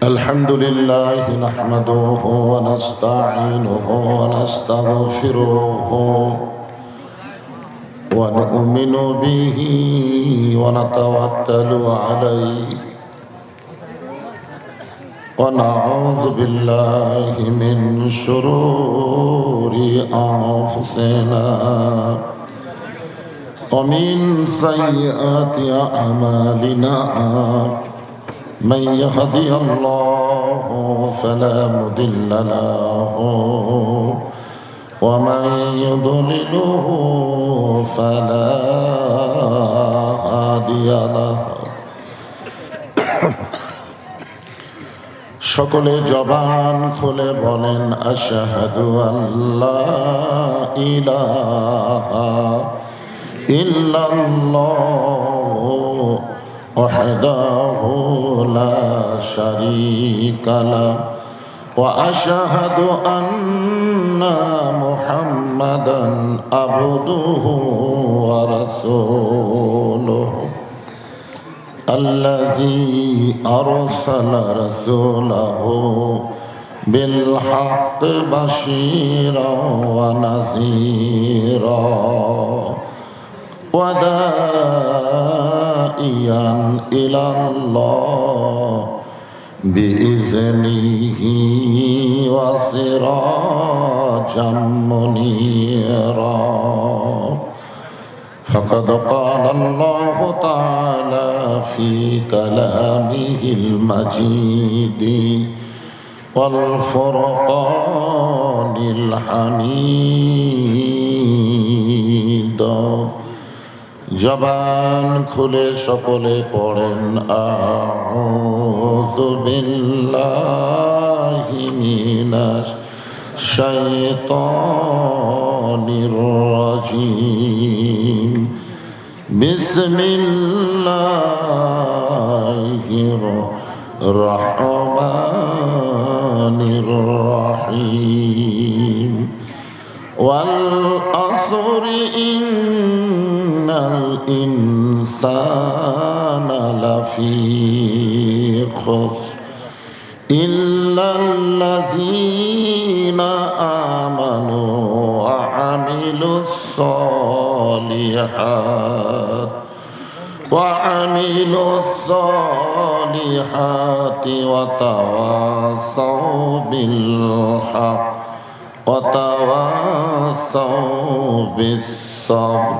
الحمد لله نحمده ونستعينه ونستغفره ونؤمن به ونتوكل عليه ونعوذ بالله من شرور أنفسنا ومن سيئات أعمالنا من يهدي الله فلا مضل له ومن يضلله فلا هادي له সকলে জবান খুলে বলেন আশহাদু আল্লা ইলাহা ইল্লাল্লাহু ওয়াহদাহু লা শারীকা লাহু ওয়া আশহাদু আন্না মুহাম্মাদান আবদুহু ওয়া রাসূলুহু الذي أرسل رسوله بالحق بشيرا ونذيرا وداعيا إلى الله بإذنه وسراجا منيرا فقد قال الله تعالى في كلامه المجيد والفرقان الحميد জবান খুলে সকলে পড়েন আউযু বিল্লাহি মিনাশ শাইতানির রাজীম বিসমিল্লাহির রহমানির রহিম ওয়াল আসরি ইন্নাল ইনসানা লাফি খুসর ইল্লাল্লাযীনা আমানু ওয়া আমিলুস সালিহাতি ওয়া তাওয়াসাউ বিল হক ওয়া তাওয়াসাউ বিস সাবর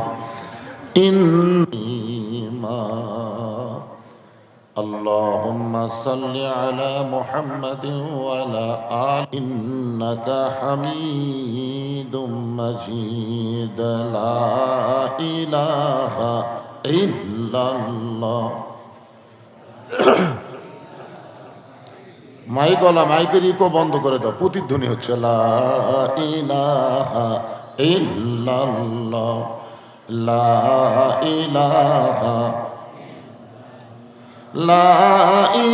اللهم صل على محمد وعلى آله إنك حميد مجيد لا إله إلا الله মাইকওয়ালা মাইকের ইকো বন্ধ করে দাও, প্রতিধ্বনি হচ্ছে লা ইলাহা ইল্লাল্লাহ লা ইলাহা লা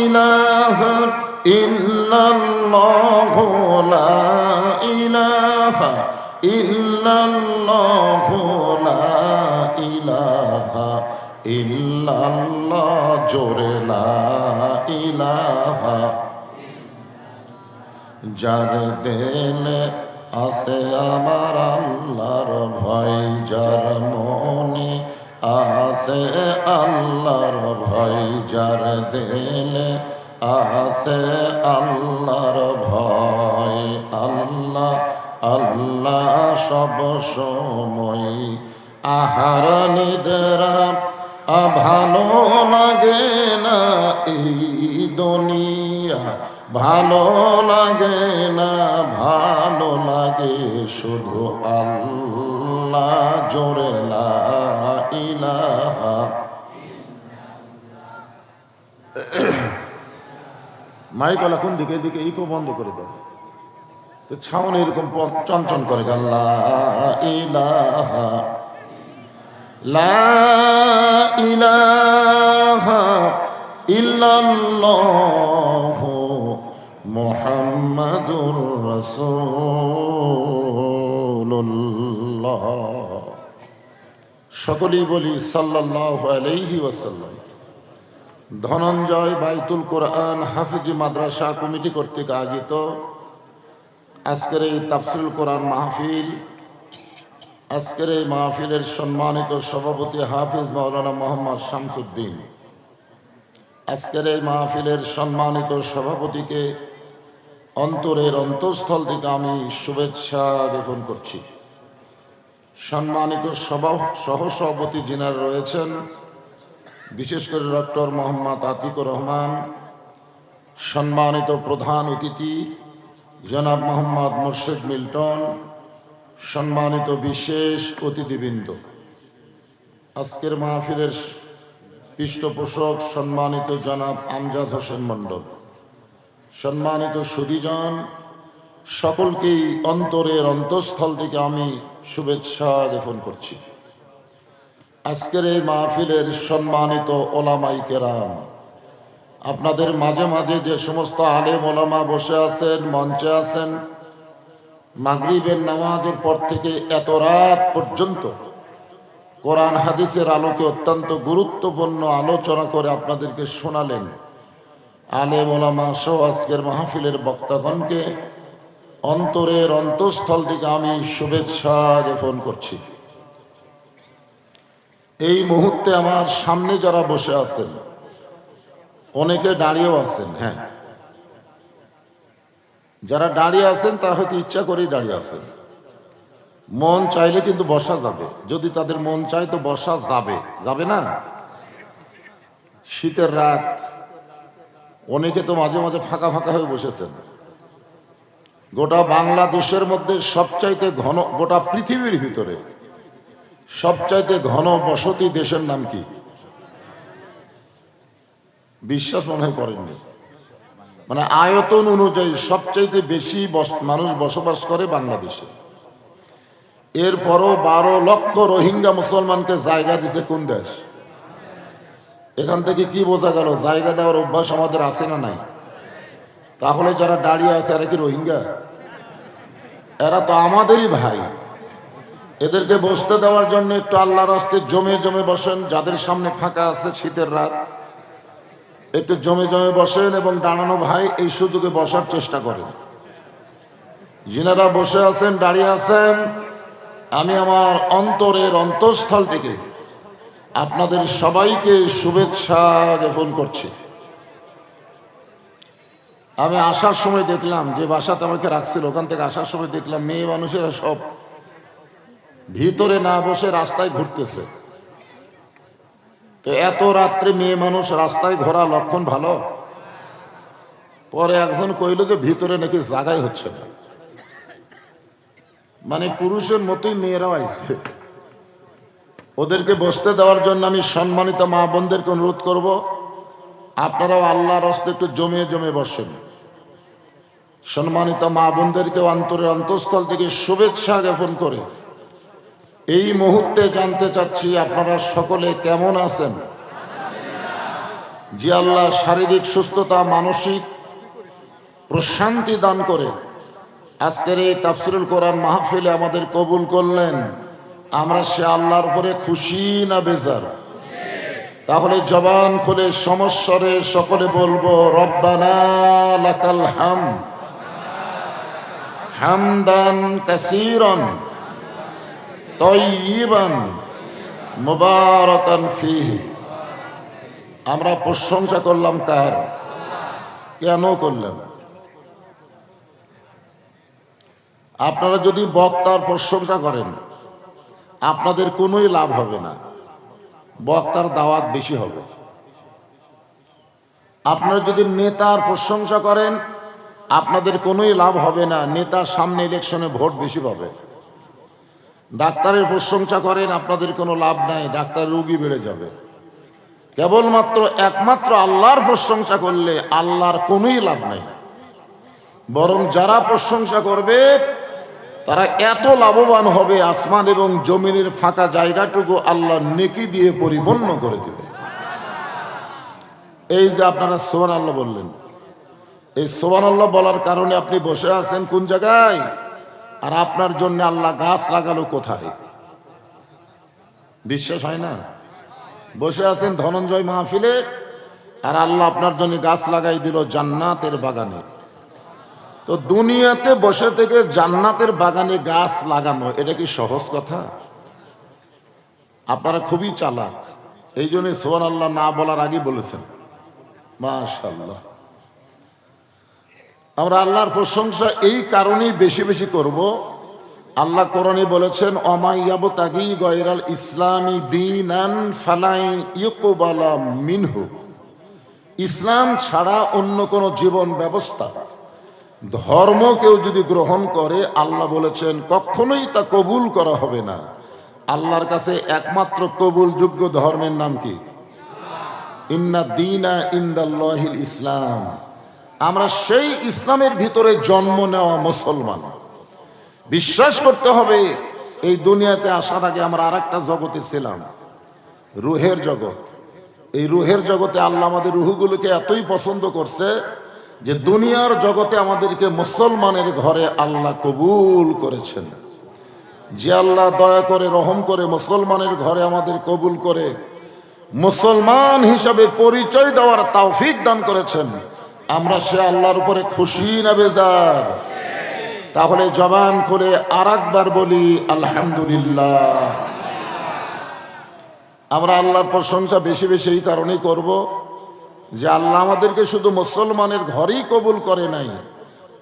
ইলাহা ইল্লাল্লাহ লা ইলাহা ইল্লাল্লাহ লা ইলাহা ইল্লাল্লাহ জোরে লা ইলাহা যার দিলে আছে আমার আল্লাহর ভয়, যার মনে আছে আল্লাহর ভয়, যার দিলে আছে আল্লাহর ভয়, আল্লাহ আল্লাহ সব সময় আহার নিদ্রা ভালো লাগে না, এই দুনিয়া ভালো লাগে না, ভালো লাগে শুধু আল্লাহ জোরে লা ইলাহা। মাইকওয়ালা কোন দিকে? এদিকে ইকো বন্ধ করে দাও, তো ছাউন এরকম চঞ্চন করে লা ইলাহা লা ইলাহা ইল্লাল্লাহু মুহাম্মাদুর রাসূলুল্লাহ। সকলেই বলি সাল্লাল্লাহু আলাইহি ওয়াসাল্লাম। ধনঞ্জয় বাইতুল কোরআন হাফিজি মাদ্রাসা কমিটি কর্তৃক আয়োজিত আজকের এই তাফসিরুল কোরআন মাহফিল, আজকের এই মাহফিলের সম্মানিত সভাপতি হাফিজ মাওলানা মোহাম্মদ শামসুদ্দিন, আজকের এই মাহফিলের সম্মানিত সভাপতিকে অন্তরের অন্তঃস্থল থেকে আমি শুভেচ্ছা জ্ঞাপন করছি। সম্মানিত সহসভাপতি যিনারা রয়েছেন, বিশেষ করে ডক্টর মোহাম্মদ আতিকুর রহমান, সম্মানিত প্রধান অতিথি জনাব মোহাম্মদ মুর্শিদ মিল্টন, সম্মানিত বিশেষ অতিথিবৃন্দ, আজকের মাহফিলের পৃষ্ঠপোষক সম্মানিত জনাব আমজাদ হোসেন মণ্ডল, সম্মানিত সুধীজন, সকলকেই অন্তরের অন্তঃস্থল থেকে আমি শুভেচ্ছা জ্ঞাপন করছি। আজকের এই মাহফিলের সম্মানিত ওলামাই কেরাম, আপনাদের মাঝে মাঝে যে সমস্ত আলেম ওলামা বসে আছেন, মঞ্চে আছেন, মাগরিবের নামাজের পর থেকে এত রাত পর্যন্ত কোরআন হাদিসের আলোকে অত্যন্ত গুরুত্বপূর্ণ আলোচনা করে আপনাদেরকে শোনালেন। আলেম ওলামা সহ আজকের মাহফিলের বক্তাগণকে অন্তরের অন্তঃস্থল থেকে আমি শুভেচ্ছা জ্ঞাপন করছি। এই মুহূর্তে আমার সামনে যারা বসে আছেন, অনেকে দাঁড়িয়েও আছেন। হ্যাঁ, যারা দাঁড়িয়ে আছেন তারা হয়তো ইচ্ছা করেই দাঁড়িয়ে আছেন। মন চাইলে কিন্তু বসা যাবে, যদি তাদের মন চায় তো বসা যাবে, যাবে না? শীতের রাত, অনেকে তো মাঝে মাঝে ফাঁকা ফাঁকা হয়ে বসেছেন। গোটা বাংলাদেশের মধ্যে সবচাইতে ঘন, গোটা পৃথিবীর ভিতরে সবচাইতে ঘন বসতি দেশের নাম কি? বিশ্বাস মনে হয় করেননি। মানে আয়তন অনুযায়ী সবচাইতে বেশি মানুষ বসবাস করে বাংলাদেশে। এরপরও 12 লক্ষ রোহিঙ্গা মুসলমানকে জায়গা দিছে কোন দেশ? এখান থেকে কি বোঝা গেল? জায়গা দেওয়ার অভ্যাস আমাদের আছে না নাই? তাহলে যারা দাঁড়িয়ে আছে এরা কি রোহিঙ্গা? এরা তো আমাদেরই ভাই। এদেরকে বসতে দেওয়ার জন্য একটু আল্লাহর রাস্তায় জমে জমে বসেন। যাদের সামনে ফাঁকা আছে শীতের রাত, একটু জমে জমে বসেন এবং দাঁড়ানো ভাই এই সুযোগে বসার চেষ্টা করেন। যিনারা বসে আছেন, দাঁড়িয়ে আছেন, আমি আমার অন্তরের অন্তঃস্থল থেকে আপনাদের সবাইকে শুভেচ্ছা জ্ঞাপন করছি। আমি আসার সময় দেখলাম, যে বাসাতে আমাকে রাখছিল ওখান থেকে আসার সময় দেখলাম মেয়ে মানুষেরা সব ভিতরে না বসে রাস্তায় ঘুরতেছে। তো এত রাত্রে মেয়ে মানুষ রাস্তায় ঘোরা লক্ষণ ভালো? পরে একজন কইল যে ভিতরে নাকি জায়গাই হচ্ছে না, মানে পুরুষের মতোই মেয়েরাও আইছে। ওদেরকে বসতে দেওয়ার জন্য আমি সম্মানিত মা বোনদেরকে অনুরোধ করব, আপনারাও আল্লাহর রাস্তায় একটু জমে জমে বসেন। সম্মানিত মা বোনদেরকে অন্তরের অন্তঃস্থল থেকে শুভেচ্ছা জ্ঞাপন করে এই মুহূর্তে জানতে চাচ্ছি আপনারা সকলে কেমন আছেন? যে আল্লাহ শারীরিক সুস্থতা, মানসিক প্রশান্তি দান করে আজকের এই তাফসিরুল কোরআন মাহফিলে আমাদের কবুল করলেন, আমরা সে আল্লাহর উপরে খুশি না বেজার? তাহলে জবান খুলে সমস্বরে সকলে বলবো, রব্বানা লাকাল হামদ হামদান কাসীরান তাইয়িবান মুবারাকান ফীহি। আমরা প্রশংসা করলাম কার? কেন করলাম? আপনারা যদি বক্তার প্রশংসা করেন আপনাদের কোনোই লাভ হবে না, বক্তার দাওয়াত বেশি হবে। আপনারা যদি নেতার প্রশংসা করেন আপনাদের কোনোই লাভ হবে না, নেতা সামনে ইলেকশনে ভোট বেশি পাবে। ডাক্তারের প্রশংসা করেন আপনাদের কোনো লাভ নাই, ডাক্তার রোগী বেড়ে যাবে। কেবলমাত্র একমাত্র আল্লাহর প্রশংসা করলে আল্লাহর কোনোই লাভ নাই, বরং যারা প্রশংসা করবে তারা এত লাভবান হবে আসমান এবং জমিনের ফাঁকা জায়গাটুকু আল্লাহ নেকি দিয়ে পরিপূর্ণ করে দেবে। এই যে আপনারা সুবহানাল্লাহ বললেন, এই সুবহানাল্লাহ বলার কারণে আপনি বসে আছেন কোন জায়গায়, আর আপনার জন্য আল্লাহ গাছ লাগালো কোথায়? বিশ্বাস হয় না? বসে আছেন ধনঞ্জয় মাহফিলে, আর আল্লাহ আপনার জন্য গাছ লাগাই দিল জান্নাতের বাগানে। তো দুনিয়াতে বসে থেকে জান্নাতের বাগানে গাছ লাগানো এটা কি সহজ কথা? আপনারা খুবই চালাক, এই জন্য সুবহানাল্লাহ না বলার আগে বলেছেন মাশাআল্লাহ। আমরা আল্লাহর প্রশংসা এই কারণেই বেশি বেশি করব, আল্লাহ কোরআনে বলেছেন অমাইয়াবতাগি গায়রাল ইসলামি দীনান ফালাই ইউকবালা মিনহু। ইসলাম ছাড়া অন্য কোনো জীবন ব্যবস্থা ধর্ম কেউ যদি গ্রহণ করে, আল্লাহ বলেছেন কখনোই তা কবুল করা হবে না। আল্লাহর কাছে একমাত্র কবুলযোগ্য ধর্মের নাম কি? ইন্না দীনা ইনদাল্লাহিল ইসলাম। আমরা সেই ইসলামের ভিতরে জন্ম নেওয়া মুসলমান। বিশ্বাস করতে হবে এই দুনিয়াতে আসার আগে আমরা আরেকটা জগতে ছিলাম, রুহের জগৎ। এই রুহের জগতে আল্লাহ আমাদের রুহগুলোকে এতই পছন্দ করছে যে দুনিয়ার জগতে আমাদেরকে মুসলমানের ঘরে আল্লাহ কবুল করেছেন। যে আল্লাহ দয়া করে রহম করে মুসলমানের ঘরে আমাদের কবুল করে মুসলমান হিসাবে পরিচয় দেওয়ার তৌফিক দান করেছেন, আমরা সে আল্লাহর উপরে খুশি না বেজার? তাহলে জবান খুলে আরেকবার বলি আলহামদুলিল্লাহ। আমরা আল্লাহর প্রশংসা বেশি বেশি এই কারণেই করব যে আল্লাহ আমাদেরকে শুধু মুসলমানের ঘরেই কবুল করে নাই,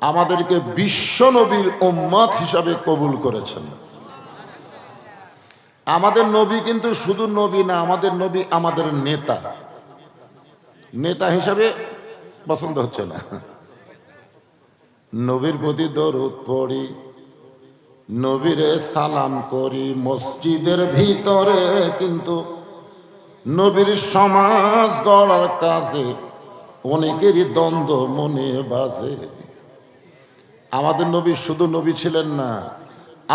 আমাদেরকে বিশ্ব নবীর উম্মত হিসাবে কবুল করেছেন। আমাদের নবী কিন্তু শুধু নবী না, আমাদের নবী আমাদের নেতা। নেতা হিসাবে পছন্দ হচ্ছে না। নবীর প্রতি দরুদ পড়ি, নবীরে সালাম করি মসজিদের ভিতরে, কিন্তু নবীর সমাজ গড়ার কাজে অনেকেরই দ্বন্দ্ব মনে বাজে। আমাদের নবী শুধু নবী ছিলেন না,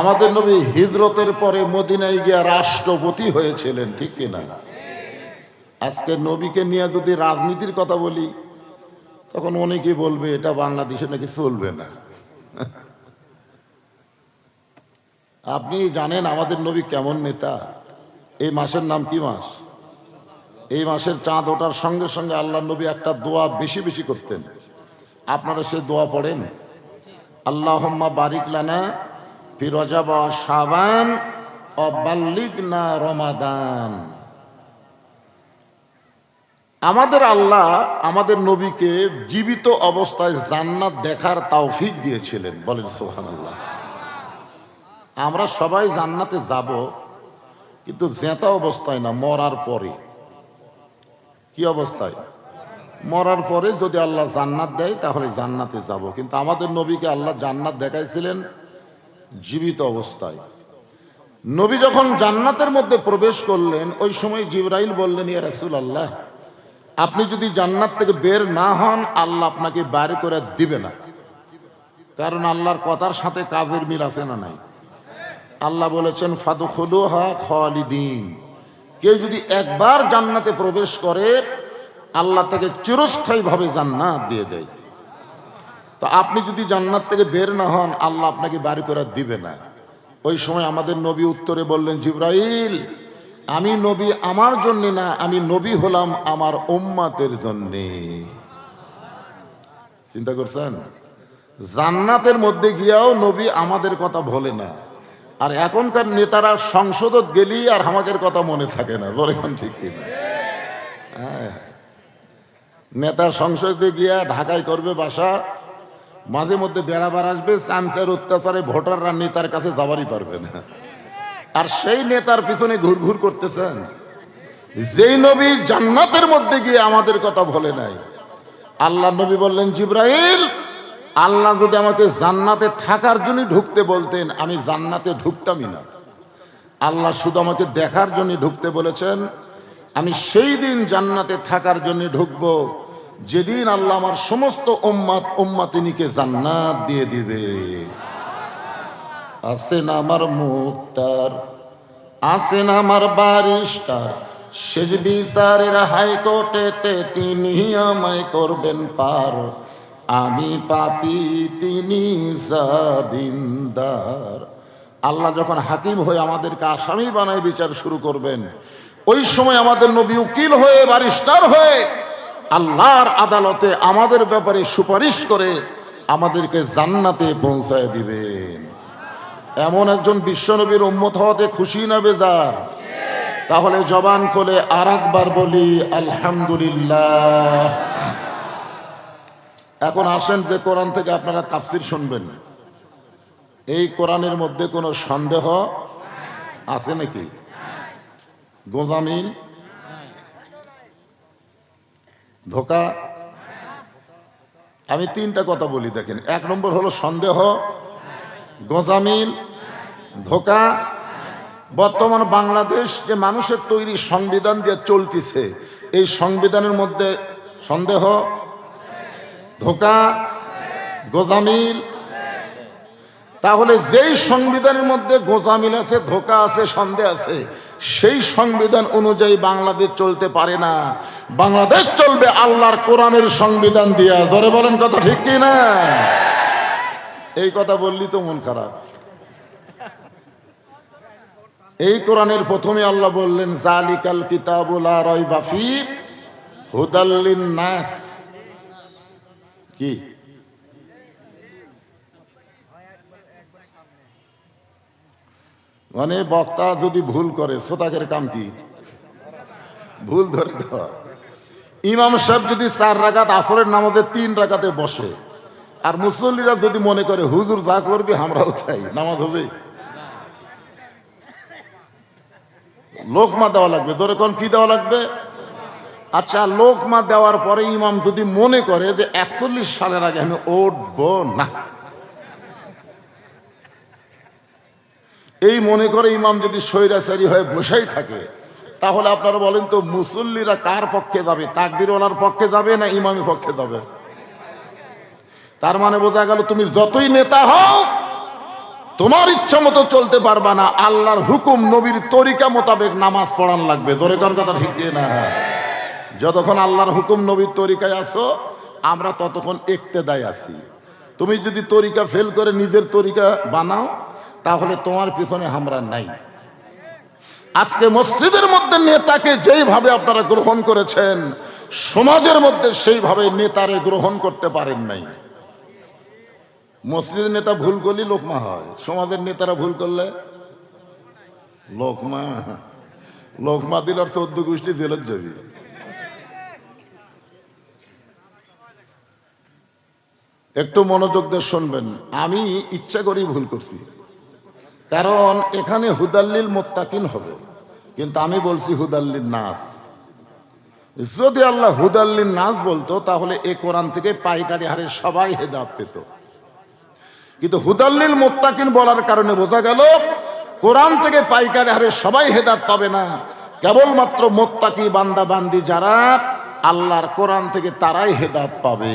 আমাদের নবী হিজরতের পরে মদিনায় গিয়া রাষ্ট্রপতি হয়েছিলেন, ঠিক কিনা? আজকে নবীকে নিয়ে যদি রাজনীতির কথা বলি তখন অনেকেই বলবে এটা বাংলাদেশে নাকি চলবে না। আপনি জানেন আমাদের নবী কেমন নেতা? এই মাসের নাম কি মাস? এই মাসের চাঁদ ওঠার সঙ্গে সঙ্গে আল্লাহ নবী একটা দোয়া বেশি বেশি করতেন। আপনারা সে দোয়া পড়েন, আল্লাহুম্মা বারিক লানা ফি রজব ওয়া শাবান ওয়া বাল্লিগনা রমাদান। আমাদের আল্লাহ আমাদের নবীকে জীবিত অবস্থায় জান্নাত দেখার তৌফিক দিয়েছিলেন, বলেন সুবহানাল্লাহ। আমরা সবাই জান্নাতে যাব, কিন্তু জেতা অবস্থায় না, মরার পরে। কি অবস্থায়? মরার পরে যদি আল্লাহ জান্নাত দেয় তাহলে জান্নাতে যাব, কিন্তু আমাদের নবীকে আল্লাহ জান্নাত দেখাইছিলেন জীবিত অবস্থায়। নবী যখন জান্নাতের মধ্যে প্রবেশ করলেন ওই সময় জিবরাইল বললেন, ইয়া রাসূলুল্লাহ, আপনি যদি জান্নাত থেকে বের না হন আল্লাহ আপনাকে বাইরে করে দিবে না। কারণ আল্লাহর কথার সাথে কাজের মিল আছে না নাই? আল্লাহ বলেছেন ফাদখুলুহা খালিদিন। কেউ যদি একবার জান্নাতে প্রবেশ করে আল্লাহ তাকে চিরস্থায়ীভাবে জান্নাত দিয়ে দেয়। তো আপনি যদি জান্নাত থেকে বের না হন আল্লাহ আপনাকে বাইরে করে দিবে না। ওই সময় আমাদের নবী উত্তরে বললেন, জিবরাইল, আমি নবী আমার জন্য না, আমি নবী হলাম আমার উম্মতের জন্য। চিন্তা করছেন? জান্নাতের মধ্যে গিয়াও নবী আমাদের কথা বলে না। আর এখনকার নেতারা সংসদত গেলেই আর আমাদের কথা মনে থাকে না, বলেন ঠিক কিনা? হ্যাঁ, নেতা সংসদে গিয়া ঢাকায় করবে বাসা, মাঝে মধ্যে বেড়াবার আসবে, চামচার অত্যাচারে ভোটাররা নেতার কাছে যাবারই পারবে না। আর সেই নেতার পিছনে ঘুরঘুর করতেছেন। যেই নবী জান্নাতের মধ্যে গিয়ে আমাদের কথা বলে নাই, আল্লাহ নবী বললেন, জিবরাইল, আল্লাহ যদি আমাকে জান্নাতে থাকার জন্য ঢুকতে বলতেন আমি জান্নাতে ঢুকতামই না। আল্লাহ শুধু আমাকে দেখার জন্য ঢুকতে বলেছেন। আমি সেই দিন জান্নাতে থাকার জন্য ঢুকবো যেদিন আল্লাহ আমার সমস্ত উম্মাতিনীকে জান্নাত দিয়ে দিবে। আছেন আমার মুক্তার, আছেন আমার বারিস্টার, শেষ বিচারের হাইকোর্টেতে তিনি আমায় করবেন পার। আমি পাপী, তিনি জাবিন্দার। আল্লাহ যখন হাকিম হয়ে আমাদেরকে আসামি বানায় বিচার শুরু করবেন, ওই সময় আমাদের নবী উকিল হয়ে ব্যারিস্টার হয়ে আল্লাহর আদালতে আমাদের ব্যাপারে সুপারিশ করে আমাদেরকে জান্নাতে পৌঁছায় দিবেন। এমন একজন বিশ্বনবীর উম্মত হওয়াতে খুশি না বেজার? তাহলে জবান খুলে আর একবার বলি আলহামদুলিল্লাহ। এখন আসেন যে কোরআন থেকে আপনারা তাফসীর শুনবেন, এই কোরআনের মধ্যে কোনো সন্দেহ আছে নাকি? গোঁজামিল, ধোঁকা। আমি তিনটা কথা বলি, দেখেন। এক নম্বর হলো সন্দেহ, গোঁজামিল, ধোঁকা। বর্তমান বাংলাদেশ যে মানুষের তৈরি সংবিধান দিয়ে চলতেছে, এই সংবিধানের মধ্যে সন্দেহ, ধোঁকা, গোঁজামিল। তাহলে যেই সংবিধানের মধ্যে গোঁজামিল আছে, ধোঁকা আছে, সন্দেহ আছে, সেই সংবিধান অনুযায়ী বাংলাদেশ চলতে পারে না। বাংলাদেশ চলবে আল্লাহর কোরআনের সংবিধান দিয়া। ধরে বলেন কথা ঠিক কি না? এই কথা বললি তো মন খারাপ। এই কোরআনের প্রথমে আল্লাহ বললেন জালিকাল কিতাবু লা রাইবা ফীহি হুদাল লিন-নাস। কি মানে বক্তা যদি ভুল করে শ্রোতাকের কাম কি? ভুল ধরে দেওয়া। ইমাম সাহেব যদি 4 রাকাত আসরের নামাজে 3 রাকাতে বসে, আর মুসল্লিরা যদি মনে করে হুজুর যা করবে আমরাও চাই, নামাজ হবে? লোকমা দেওয়া লাগবে। ধরে কোন কি দেওয়া লাগবে? আচ্ছা, লোকমা দেওয়ার পরে ইমাম যদি মনে করে যে 41 সালের আগে আমি উঠবো না, এই মনে করে ইমাম যদি স্বৈরাচারী হয়ে বসেই থাকে, তাহলে আপনারা বলেন তো মুসল্লিরা কার পক্ষে যাবে? তাকবীরওয়ালার পক্ষে যাবে না ইমামের পক্ষে যাবে? তার মানে বোঝা গেল তুমি যতই নেতা হও তোমার ইচ্ছা মতো চলতে পারবা না। আল্লাহর হুকুম নবীর তরিকা মোতাবেক নামাজ পড়ান লাগবে। ধরে কোন কথা ঠিক না? যতক্ষণ আল্লাহর হুকুম নবীর তরিকায় আসো, আমরা ততক্ষণ ইক্তেদায় আছি। তুমি যদি তরিকা ফেল করে নিজের তরিকা বানাও, তাহলে তোমার পিছনে আমরা নাই। আজকে মসজিদের মধ্যে নেতাকে যেইভাবে আপনারা গ্রহণ করেছেন, সমাজের মধ্যে সেইভাবে নেতারে গ্রহণ করতে পারেন নাই। মসজিদের নেতা ভুল করলে লোকমা হয়, সমাজের নেতারা ভুল করলে লোকমা। লোকমা দিল আর 14 গোষ্ঠী জেলত যাবি। একটু মনোযোগ দিয়ে শুনবেন। আমি ইচ্ছা করেই ভুল করছি, কারণ এখানে হুদাল্লিল মুত্তাকিন হবে, কিন্তু আমি বলছি হুদাল্লিন নাস। যদি আল্লাহ হুদাল্লিন নাস বলতো, তাহলে এই কোরআন থেকে পাইকারি হারে সবাই হেদায়েত পেত। কিন্তু হুদাল্লিল মুত্তাকিন বলার কারণে বোঝা গেল কোরআন থেকে পাইকারি হারে সবাই হেদায়েত পাবে না, কেবলমাত্র মুত্তাকি বান্দা বান্দি যারা আল্লাহর কোরআন থেকে তারাই হেদায়েত পাবে।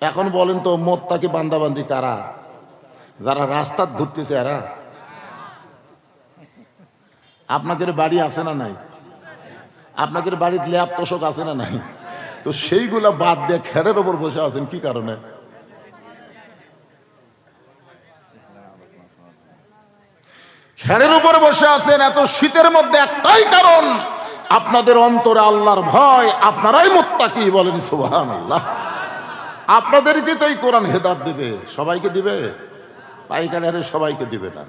এখন বলেন তো মুত্তাকি বান্দা বান্দি কারা? যারা রাস্তা ঘুরতেছে এরা? আপনাদের বাড়ি আছে না নাই? আপনাদের বাড়িতে ল্যাব তোষক আছে না নাই? তো সেইগুলা বাদ দিয়ে খেরের ওপর বসে আছেন কি কারণে? খেরের উপরে বসে আছেন এত শীতের মধ্যে একটাই কারণ, আপনাদের অন্তরে আল্লাহর ভয়। আপনারাই মুত্তাকি, বলেন সুবহানাল্লাহ। আপনাদেরকে তো এই কোরআন হেদায়েত দিবে। সবাইকে দিবে? পাইকারি হারে সবাইকে দিবে না।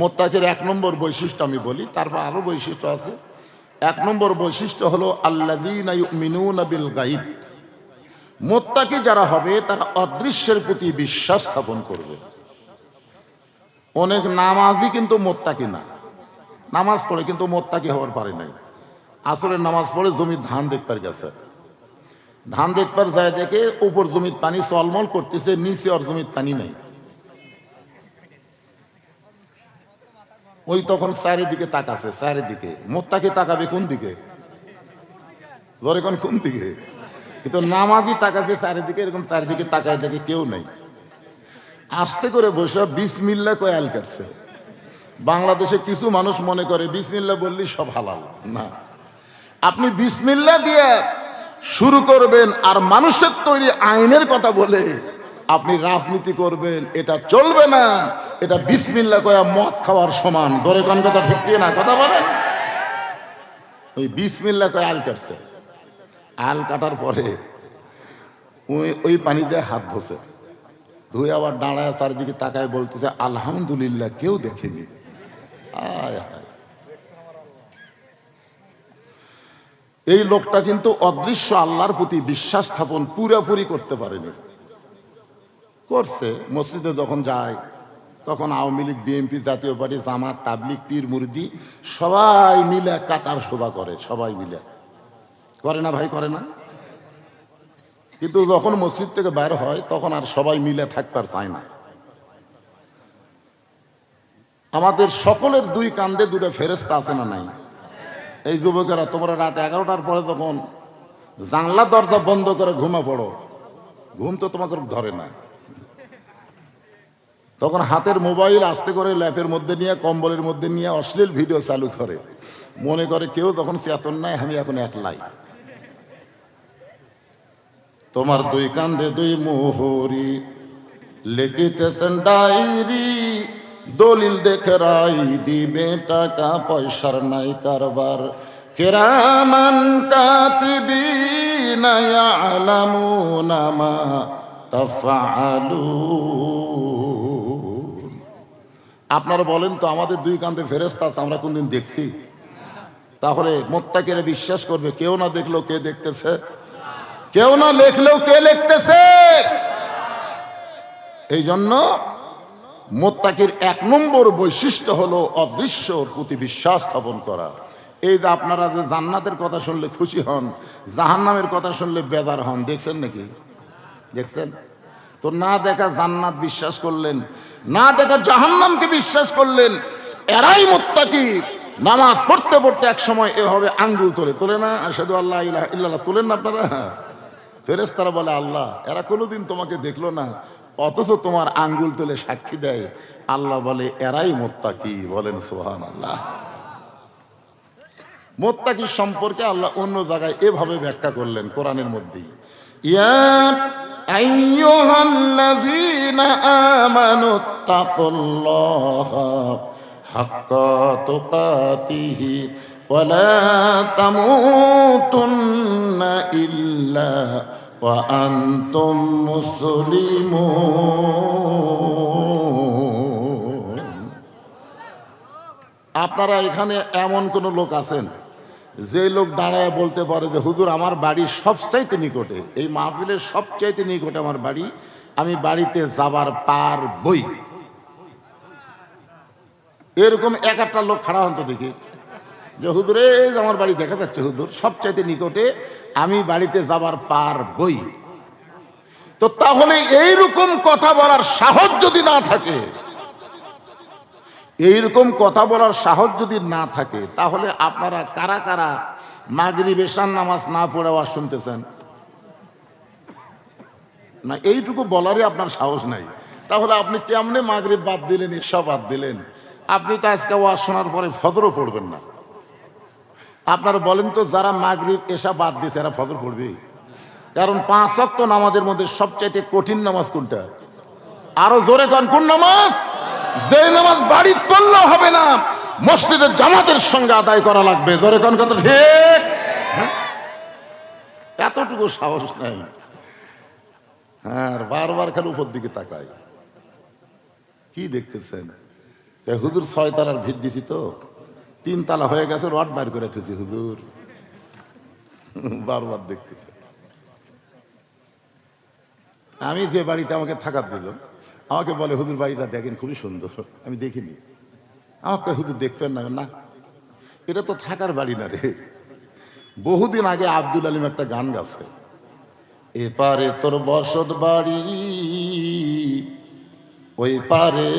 মুত্তাকির 1 নম্বর বৈশিষ্ট্য আমি বলি, তারপর আরো বৈশিষ্ট্য আছে। 1 নম্বর বৈশিষ্ট্য হলো আল্লাযীনা ইউমিনুনা বিল গায়ব। মুত্তাকি যারা হবে তারা অদৃশ্যের প্রতি বিশ্বাস স্থাপন করবে। অনেক নামাজি কিন্তু মুত্তাকি না, নামাজ পড়ে কিন্তু মুত্তাকি হওয়ার পারে নাই। আসরের নামাজ পড়ে জমি ধান দেখবার গেছে, ধান দেখবার যায় দেখে উপর জমির পানি চলমল করতেছে, নিচে আর জমির পানি নাই। ওই তখন চারিদিকে তাকাছে, চারিদিকে। মুত্তাকি তাকাবে কোন দিকে? ধরে কোন দিকে? কিন্তু নামাজি তাকাছে চারিদিকে, এরকম চারিদিকে তাকায় দেখে কেউ নাই। আস্তে করে বসে বিসমিল্লাহ কয়ে আল কাটছে। বাংলাদেশে কিছু মানুষ মনে করে বিসমিল্লাহ বললেই সব হালাল। না, আপনি বিসমিল্লাহ দিয়ে শুরু করবেন আর মানুষের তৈরি আইনের কথা বলে আপনি রাজনীতি করবেন, এটা চলবে না। এটা বিসমিল্লাহ কয়া মদ খাওয়ার সমান। জোরে কোন কথা ঠিক কি না কথা বলেন? ওই বিসমিল্লাহ কয়া আল কাটছে, আল কাটার পরে ওই পানিতে হাত ধোছে, ধুয়ে আবার দাঁড়ায় চারিদিকে তাকায় বলতেছে আলহামদুলিল্লাহ কেউ দেখেনি। আয় হায়, এই লোকটা কিন্তু অদৃশ্য আল্লাহর প্রতি বিশ্বাস স্থাপন পুরোপুরি করতে পারেনি। করছে মসজিদে যখন যায় তখন আওয়ামী লীগ, বিএনপি, জাতীয় পার্টি, জামাত, তাবলিগ, পীর মুরিদি সবাই মিলে কাতার সোজা করে, সবাই মিলে করে না ভাই, করে না? কিন্তু যখন মসজিদ থেকে বের হয় তখন আর সবাই মিলে থাকবার চায় না। আমাদের সকলের দুই কান্দে দুটো ফেরেশতা আছে না নাই? এই যুবকেরা তোমরা রাত 11টার পরে যখন জানলা দরজা বন্ধ করে ঘুমা পড়ো, ঘুম তো তোমাকে ধরে না, তখন হাতের মোবাইল আস্তে করে ল্যাপের মধ্যে নিয়ে, কম্বলের মধ্যে নিয়ে অশ্লীল ভিডিও চালু করে, মনে করে কেউ তখন চেতন নাই, আমি এখন একলাই। তোমার দুই কান্দে দুই মোহরি লিখিতেছেন ডায়েরি, দলিল দেখে রাই দিবে, টাকা পয়সার নাই কারবার, কিরামান কাতিবিনা ইয়ালামুনা মা তাফআলুন। আপনারা বলেন তো আমাদের দুই কান্দে ফেরেশতা আছে, আমরা কোনদিন দেখছি? তাহলে মুত্তাকিরা বিশ্বাস করবে কেউ না দেখলেও কে দেখতেছে, কেউ না লেখলেও কে লিখতেছে। এই জন্য মুত্তাকির 1 নম্বর বৈশিষ্ট্য হলো অদৃশ্যর প্রতি বিশ্বাস স্থাপন করা। এই যে আপনারা যে জান্নাতের কথা শুনলে খুশি হন, জাহান্নামের কথা শুনলে বেজার হন, দেখছেন নাকি? দেখছেন তো? না দেখা জান্নাত বিশ্বাস করলেন, না দেখা জাহান্নামকে বিশ্বাস করলেন। এরাই মুত্তাকি। নামাজ পড়তে পড়তে এক সময় এভাবে আঙ্গুল তোলে না? আশহাদু আল্লা ইলাহা ইল্লাল্লাহ তোলেন না আপনারা? ফেরেশতারা বলে আল্লাহ এরা কোনোদিন তোমাকে দেখলো না, অথচ তোমার আঙ্গুল তুলে সাক্ষী দেয়। আল্লাহ বলে এরাই মুত্তাকি। বলেন সুবহানাল্লাহ। মুত্তাকি সম্পর্কে আল্লাহ অন্য জায়গায় এভাবে ব্যাখ্যা করলেন কোরআনের মধ্যেই, ইয়া আইয়ুহাল্লাযীনা আমানুত্তাকুল্লাহা হাক্কা তুকাতিহি ওয়া লা তামুতুন্না ইল্লা ওয়া আনতুম মুসলিমুন। আপনারা এখানে এমন কোন লোক আছেন যে লোক দাঁড়ায় বলতে পারে যে হুজুর আমার বাড়ি সবচাইতে নিকটে, এই মাহফিলের সবচাইতে নিকটে আমার বাড়ি, আমি বাড়িতে যাবার পারবই? এরকম একটা লোক খাড়া হন তো দেখি, যে হুজুর এই যে আমার বাড়ি দেখা যাচ্ছে হুজুর সবচাইতে নিকটে, আমি বাড়িতে যাবার পারবই। তো তাহলে এইরকম কথা বলার সাহস যদি না থাকে, এইরকম কথা বলার সাহস যদি না থাকে, তাহলে আপনারা কারা কারা মাগরিব এশার নামাজ না পড়ে ওয়াজ শুনতেছেন? না, এইটুকু বলারই আপনার সাহস নাই। তাহলে আপনি কেমনে মাগরিব বাদ দিলেন, এশা বাদ দিলেন? আপনি তো আজকে ওয়াজ শোনার পরে ফজরও পড়বেন না। আপনারা বলেন তো যারা মাগরিব এশা বাদ দিয়েছে এরা ফজর পড়বে? কারণ 5 ওয়াক্ত নামাজের মধ্যে সবচাইতে কঠিন নামাজ কোনটা? আরো জোরে কোন কোন নামাজ? যে নামাজ বাড়ি পড়লেও হবে না, মসজিদের জামাতের সঙ্গে আদায় করা লাগবে। জোরে কোন কথা ঠিক? এতটুকু সাহস নাই। হ্যাঁ, বারবার খালি উপর দিকে তাকায়। কি দেখতেছেন? হুজুর 6 তলার ভিত দিছি তো 3 তলা হয়ে গেছে, রড বাইর করে থেছি হুজুর। বারবার দেখতেছে। আমি যে বাড়িতে আমাকে থাকার দিল, আমাকে বলে হুজুর বাড়িটা দেখেন খুবই সুন্দর। আমি দেখিনি। আমাকে হুজুর দেখবেন না? না, এটা তো থাকার বাড়ি না রে। বহুদিন আগে আব্দুল আলিম একটা গান গাছে, এপারে তোর বসত বাড়ি, ওই পারে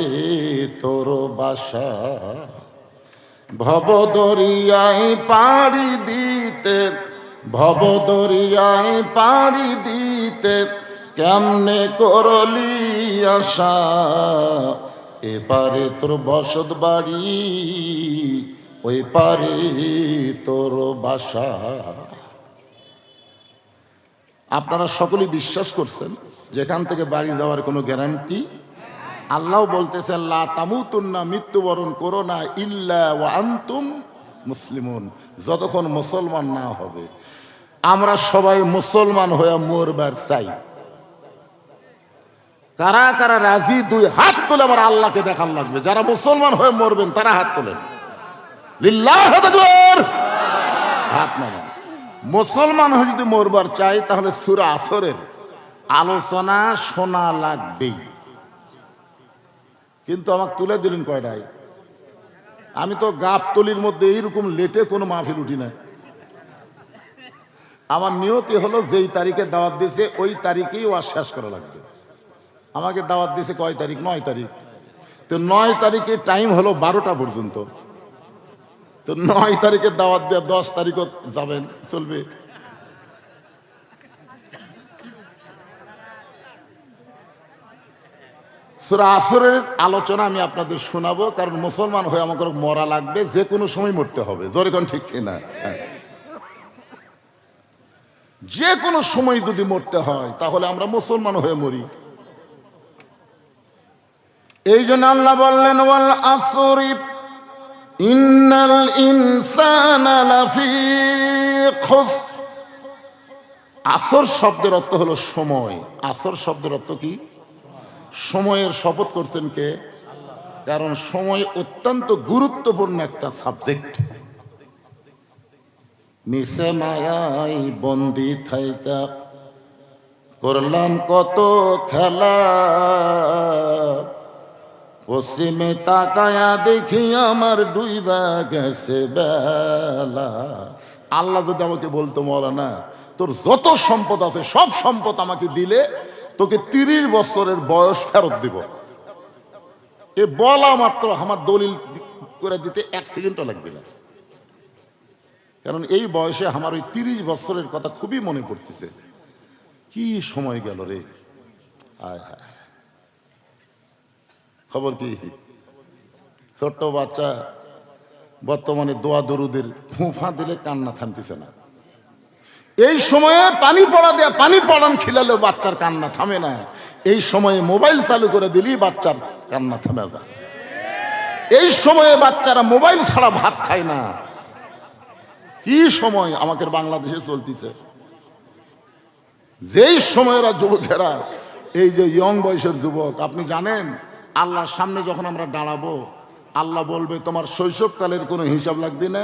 তোর বাসা, ভবদরিয়ায় পাড়ি দিতে, ভবদরিয়ায় পাড়ি দিতে কেমনে করলি আশা, এপারে তোর বসত বাড়ি, ওই পারে তোর বাসা। আপনারা সকলেই বিশ্বাস করছেন যেখান থেকে বাড়ি যাওয়ার কোনো গ্যারান্টি আল্লাহ বলতেছেন লা তামুতুন্না, মৃত্যুবরণ করো না, ইল্লা ওয়া আনতুম মুসলিমুন, যতক্ষণ মুসলমান না হবে। আমরা সবাই মুসলমান হয়ে মরবার চাই। কারা কারা রাজি? দুই হাত তুলে আমার আল্লাহকে দেখার লাগবে। যারা মুসলমান হয়ে মরবেন তারা হাত তোলেন, লিল্লাহু আকবার, হাত নামান। মুসলমান হয়ে যদি মরবার চাই তাহলে সূরা আসরের আলোচনা শোনা লাগবেই। কিন্তু আমাকে তুলে দিলেন কয়টায়? আমি তো গাবতলির মধ্যে এইরকম লেটে কোনো মাহফিল উঠি না। আমার নিয়তি হলো যেই তারিখে দাওয়াত দিয়েছে ওই তারিখেই ওয়াজ শেষ করা লাগবে। আমাকে দাওয়াত দিয়েছে কয় তারিখ? 9 তারিখ। তো 9 তারিখে টাইম হলো 12টা পর্যন্ত। তো 9 তারিখে দাওয়াত দেওয়া 10 তারিখও যাবেন, চলবে? সূরা আসরের আলোচনা আমি আপনাদের শোনাবো, কারণ মুসলমান হয়ে আমাকে মরা লাগবে, যে কোনো সময় মরতে হবে। জোরে কোন ঠিক কিনা? যে কোনো সময় যদি মরতে হয় তাহলে আমরা মুসলমান হয়ে মরি। এই জন্য আল্লাহ বললেন ওয়াল আসরি ইন্নাল ইনসানা লাফি খুসর। আসর শব্দের অর্থ হলো সময়। আসর শব্দের অর্থ কি? সময়ের শপথ করছেন কে? কারণ সময় অত্যন্ত গুরুত্বপূর্ণ একটা সাবজেক্ট। মিশে মায়াই বন্দি থাইকা করলাম কত খেলা, পশ্চিমে তাকায়া দেখি আমার ডুইবা গেছে বেলা। আল্লাহ যদি আমাকে বলতো মৌলানা তোর যত সম্পদ আছে সব সম্পদ আমাকে দিলে তোকে 30 বছরের বয়স ফেরত দিব, এ বলা মাত্র আমার দলিল করে দিতে 1 সেকেন্ডও লাগবে না। কারণ এই বয়সে আমার ওই 30 বছরের কথা খুবই মনে পড়তেছে। কি সময় গেল রে! আয় হায়, খবর কি? ছোট্ট বাচ্চা বর্তমানে দোয়া দরুদের ফুঁফা দিলে কান্না থামতেছে না। এই সময়ে পানি পড়া দেয়া, পানি পড়ান খিলালেও বাচ্চার কান্না থামে না। এই সময়ে মোবাইল চালু করে দিলেই বাচ্চার কান্না থামে যায়। এই সময়ে বাচ্চারা মোবাইল ছাড়া ভাত খায় না। কি সময় আমাদের বাংলাদেশে চলতেছে! যেই সময়েরা যুবকেরা, এই যে ইয়ং বয়সের যুবক, আপনি জানেন আল্লাহর সামনে যখন আমরা দাঁড়াবো আল্লাহ বলবে তোমার শৈশবকালের কোনো হিসাব লাগবে না,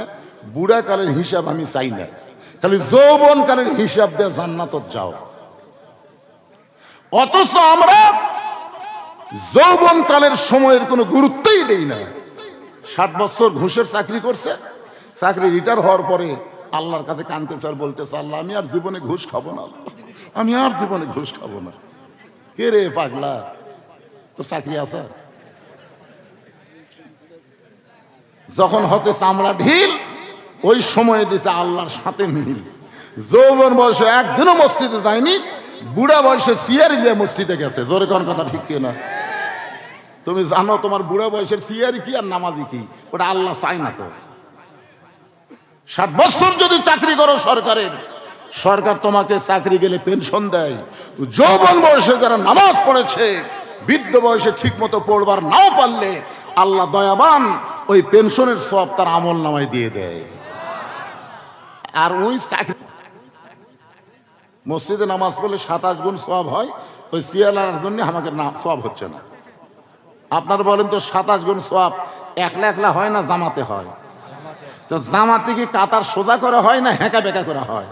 বুড়াকালের হিসাব আমি চাই না, খালি যৌবনকালের হিসাব দিয়ে জান্নাতত যাও। অথচ আমরা যৌবনকালের সময়ের কোনো গুরুত্বই দেই না। 60 বছর ঘুষের চাকরি করছে, চাকরি রিটায়ার হওয়ার পরে আল্লাহর কাছে কাঁদতেছে আর বলতেছে আল্লাহ আমি আর জীবনে ঘুষ খাবো না, আমি আর জীবনে ঘুষ খাবো না। কে রে পাগলা, তোর চাকরি আছে? যখন হচ্ছে চামড়া ঢিল ওই সময়ে দিছে আল্লাহর সাথে মিল। যৌবন বয়সে একদিনও মসজিদে যায়নি, বুড়া বয়সে সিয়ারি দিয়ে মসজিদে গেছে। জোরে কোন কথা ঠিক কিনা? তুমি জানো তোমার বুড়া বয়সের সিয়ারি কি আর নামাজি কি? ওটা আল্লাহ চায় না তো। 60 বছর যদি চাকরি করো সরকারের, সরকার তোমাকে চাকরি গেলে পেনশন দেয়। যৌবন বয়সে যারা নামাজ পড়েছে, বৃদ্ধ বয়সে ঠিক মতো পড়বার নাও পারলে আল্লাহ দয়াবান ওই পেনশনের সব তার আমল নামায় দিয়ে দেয়। আর ওই চাকরি মসজিদে নামাজ পড়লে 27 গুণ সওয়াব হয়, ওই সিয়ালার জন্য আমাকে সওয়াব হচ্ছে না। আপনারা বলেন তো 27 গুণ সওয়াব একলা একলা হয় না জামাতে হয়? তো জামাতে কি কাতার সোজা করা হয় না হেঁকা বেঁকা করা হয়?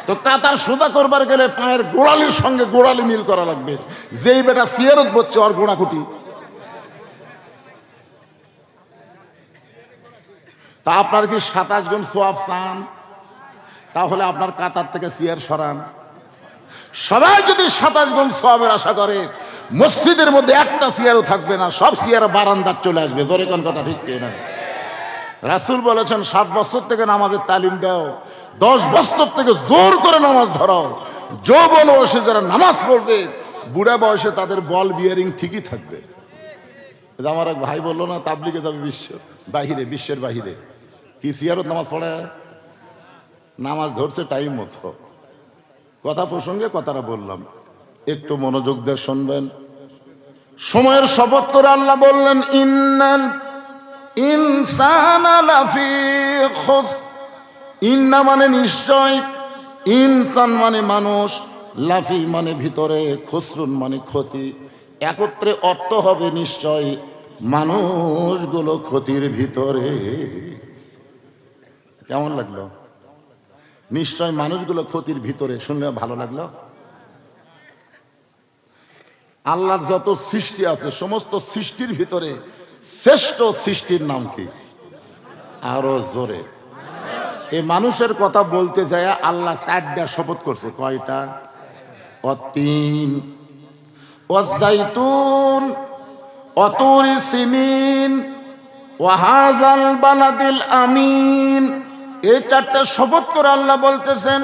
তো কাতার সোজা করবার গেলে পায়ের গোড়ালির সঙ্গে গোড়ালি মিল করা লাগবে। যেই বেটা সিয়ারত বলছে ওর গোড়াকুটি। তা আপনার কি 27 গুণ সওয়াব চান? তাহলে আপনার কাতার থেকে সিয়ার সরান। সবাই যদি 27 গুণ সওয়াবের আশা করে, মসজিদের মধ্যে একটা সিয়ারও থাকবে না, সব সিয়ার বারান্দার চলে আসবে। জোরে কোন কথা ঠিক কিনা? রাসূল বলেছেন 7 বছর থেকে নামাজের তালিম দাও, 10 বছর থেকে জোর করে নামাজ ধরাও। যৌবন বয়সে যারা নামাজ পড়বে, বুড়া বয়সে তাদের বল বিয়ারিং ঠিকই থাকবে। আমার এক ভাই বললো না তাবলিগে যাবে বিশ্বের বাহিরে, কি সিয়ারত নামাজ পড়ে? নামাজ ধরছে টাইম মতো। কথা প্রসঙ্গে কথাটা বললাম, একটু মনোযোগ দিয়ে শুনবেন। সময়ের শপথ করে আল্লাহ বললেন ইন্নাল ইনসানা লাফি খুসর, ইন্না মানে নিশ্চয়, ইনসান মানে মানুষ, লাফি মানে ভিতরে, খুসরুন মানে ক্ষতি। একত্রে অর্থ হবে নিশ্চয় মানুষগুলো ক্ষতির ভিতরে। কেমন লাগলো? নিশ্চয় মানুষগুলো ক্ষতির ভিতরে, শুনলে ভালো লাগলো? আল্লাহর যত সৃষ্টি আছে সমস্ত সৃষ্টির ভিতরে শ্রেষ্ঠ সৃষ্টির নাম কি? আরো জোরে। এই মানুষের কথা বলতে যায় আল্লাহ 4টা শপথ করছে। কয়টা? অতীন, ওয়াজাইতুন, অতুরি সিনিন, ওয়াহাজাল বালাদিল আমিন। এই 4টা শপথ করে আল্লাহ বলতেছেন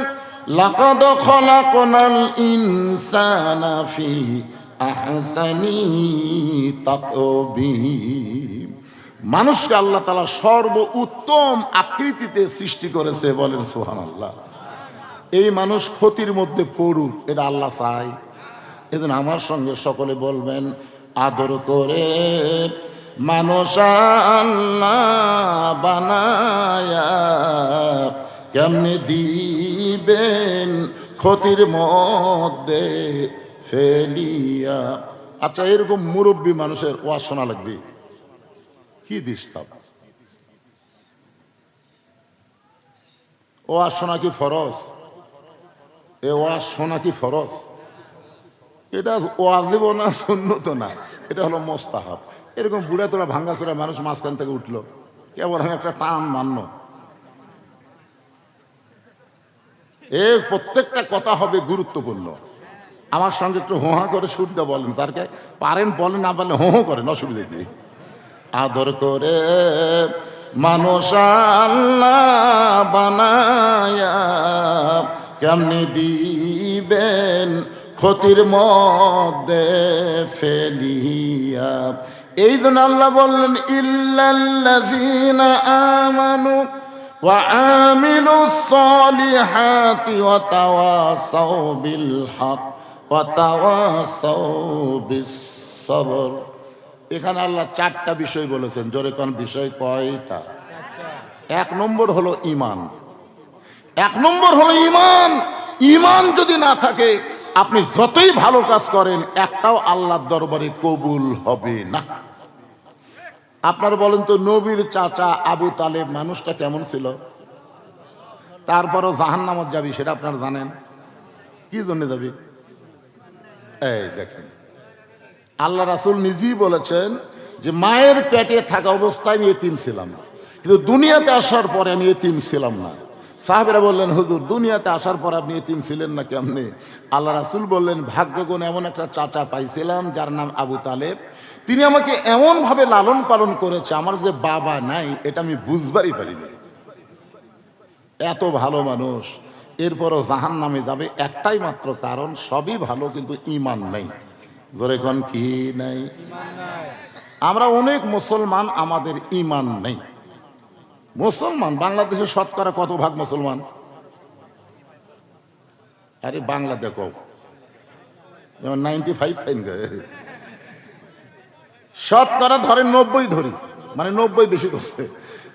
লাকাদ খলাকনাল ইনসানা ফি আহসানি তাকবীম। মানুষকে আল্লাহ তাআলা সর্ব উত্তম আকৃতিতে সৃষ্টি করেছে। বলেন সুবহানাল্লাহ। এই মানুষ ক্ষতির মধ্যে পড়ুক এটা আল্লাহ চায়। এজন্য আমার সঙ্গে সকলে বলবেন আদর করে মানুষ আল্লাহ বানায়া কেমনে দিবেন ক্ষতির মধ্যে ফেলিয়া। আচ্ছা, এরকম মুরব্বী মানুষের ওয়াজ শোনা লাগবে? কি ডিস্টার্ব! ওয়াজ শোনা কি ফরজ? এ ওয়াজ শোনা কি ফরজ? এটা ওয়াজিব না, সুন্নত না, এটা হলো মোস্তাহাব। এরকম বুড়া তোরা ভাঙ্গাচোরা মানুষ মাঝখান থেকে উঠলো, কেবল আমি একটা টান মান্য। প্রত্যেকটা কথা হবে গুরুত্বপূর্ণ। আমার সঙ্গে একটু হোহা করে সুরটা বলেন, তারকে পারেন বলেন, না পারলে হোঁ করেন, অসুবিধা কি? আদর করে মানুষ আল্লাহ বানায়া কেমনি দিবেন ক্ষতির মধ্যে ফেলিয়া। এই জন্য আল্লাহ বললেন ইল্লাল্লাযীনা আমানু ওয়া আমিলুস সালিহাতি ওয়া তাওয়াসাউ বিল হক ওয়া তাওয়াসাউ বিস সবর। এখানে আল্লাহ 4টা বিষয় বলেছেন। জোরে কোন বিষয়? কয়টা? 1 নম্বর হলো ঈমান। 1 নম্বর হলো ঈমান। ঈমান যদি না থাকে আপনি যতই ভালো কাজ করেন একটাও আল্লাহর দরবারে কবুল হবে না। আপনারা বলেন তো, নবীর চাচা আবু তালেব মানুষটা কেমন ছিল? তারপরও জাহান্নামত যাবি, সেটা আপনারা জানেন। কি জন্য যাবি? এই দেখেন, আল্লাহ রাসূল নিজেই বলেছেন যে মায়ের পেটে থাকা অবস্থায় আমি এতিম ছিলাম, কিন্তু দুনিয়াতে আসার পরে আমি এতিম ছিলাম না। সাহাবেরা বললেন হুজুর দুনিয়াতে আসার পর আপনি এতিম ছিলেন না কেমনে? আল্লাহ রাসূল বললেন ভাগ্যগুণ এমন একটা চাচা পাইছিলাম যার নাম আবু তালেব। তিনি আমাকে এমনভাবে লালন পালন করেছে, আমার যে বাবা নাই এটা আমি বুঝবারই পারিনি। এত ভালো মানুষ, এরপরও জাহান্নামে যাবে একটাই মাত্র কারণ, সবই ভালো কিন্তু ঈমান নেই। ধরে কোন কি নাই? আমরা অনেক মুসলমান, আমাদের ঈমান নেই। মুসলমান বাংলাদেশে শতকরা কত ভাগ মুসলমান? আরে বাংলা দেখো, যেমন 95 ফাইন শতকরা ধরে 90 ধরি, মানে 90 বেশি করছে।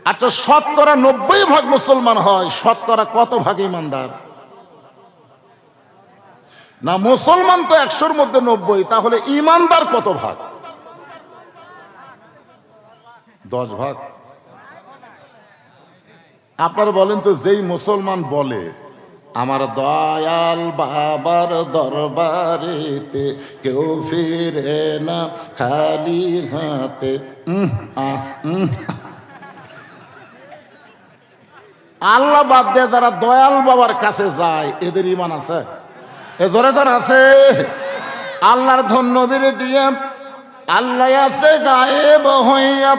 আচ্ছা, শতকরা 90 ভাগ মুসলমান হয়, শতকরা কত ভাগ ইমানদার? না, মুসলমান তো 100-র মধ্যে 90, তাহলে ইমানদার কত ভাগ? 10 ভাগ। আপনারা বলেন তো, যেই মুসলমান বলে আমার দয়াল বাবার দরবারেতে কেউ ফিরে না খালি হাতে, আল্লাহ বাদ দিয়ে যারা দয়াল বাবার কাছে যায় এদের ঈমান আছে? এ জোরে করে আছে? আল্লাহর ধন নবীর দিয়ে আল্লাহ আছে গায়েব হইয়া,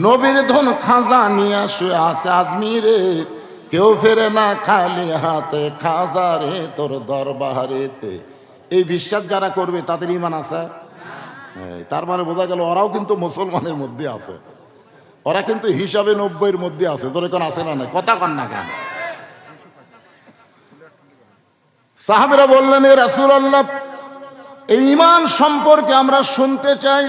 নবীর ধন খাজা নিয়ে শুয়ে আছে আজমিরে, কেউ ফেরে না খালি হাতে খাজা রে তোর দরবারেতে। এই বিশ্বাস যারা করবে তাদের ঈমান আছে? তার মানে বোঝা গেল ওরাও কিন্তু মুসলমানের মধ্যে আছে, ওরা কিন্তু হিসাবে 90-এর মধ্যে আছে। তোর এখন আছে না? না কথা কন না কেন? সাহাবীরা বললেন এ রাসূলুল্লাহ এই ঈমান সম্পর্কে আমরা শুনতে চাই।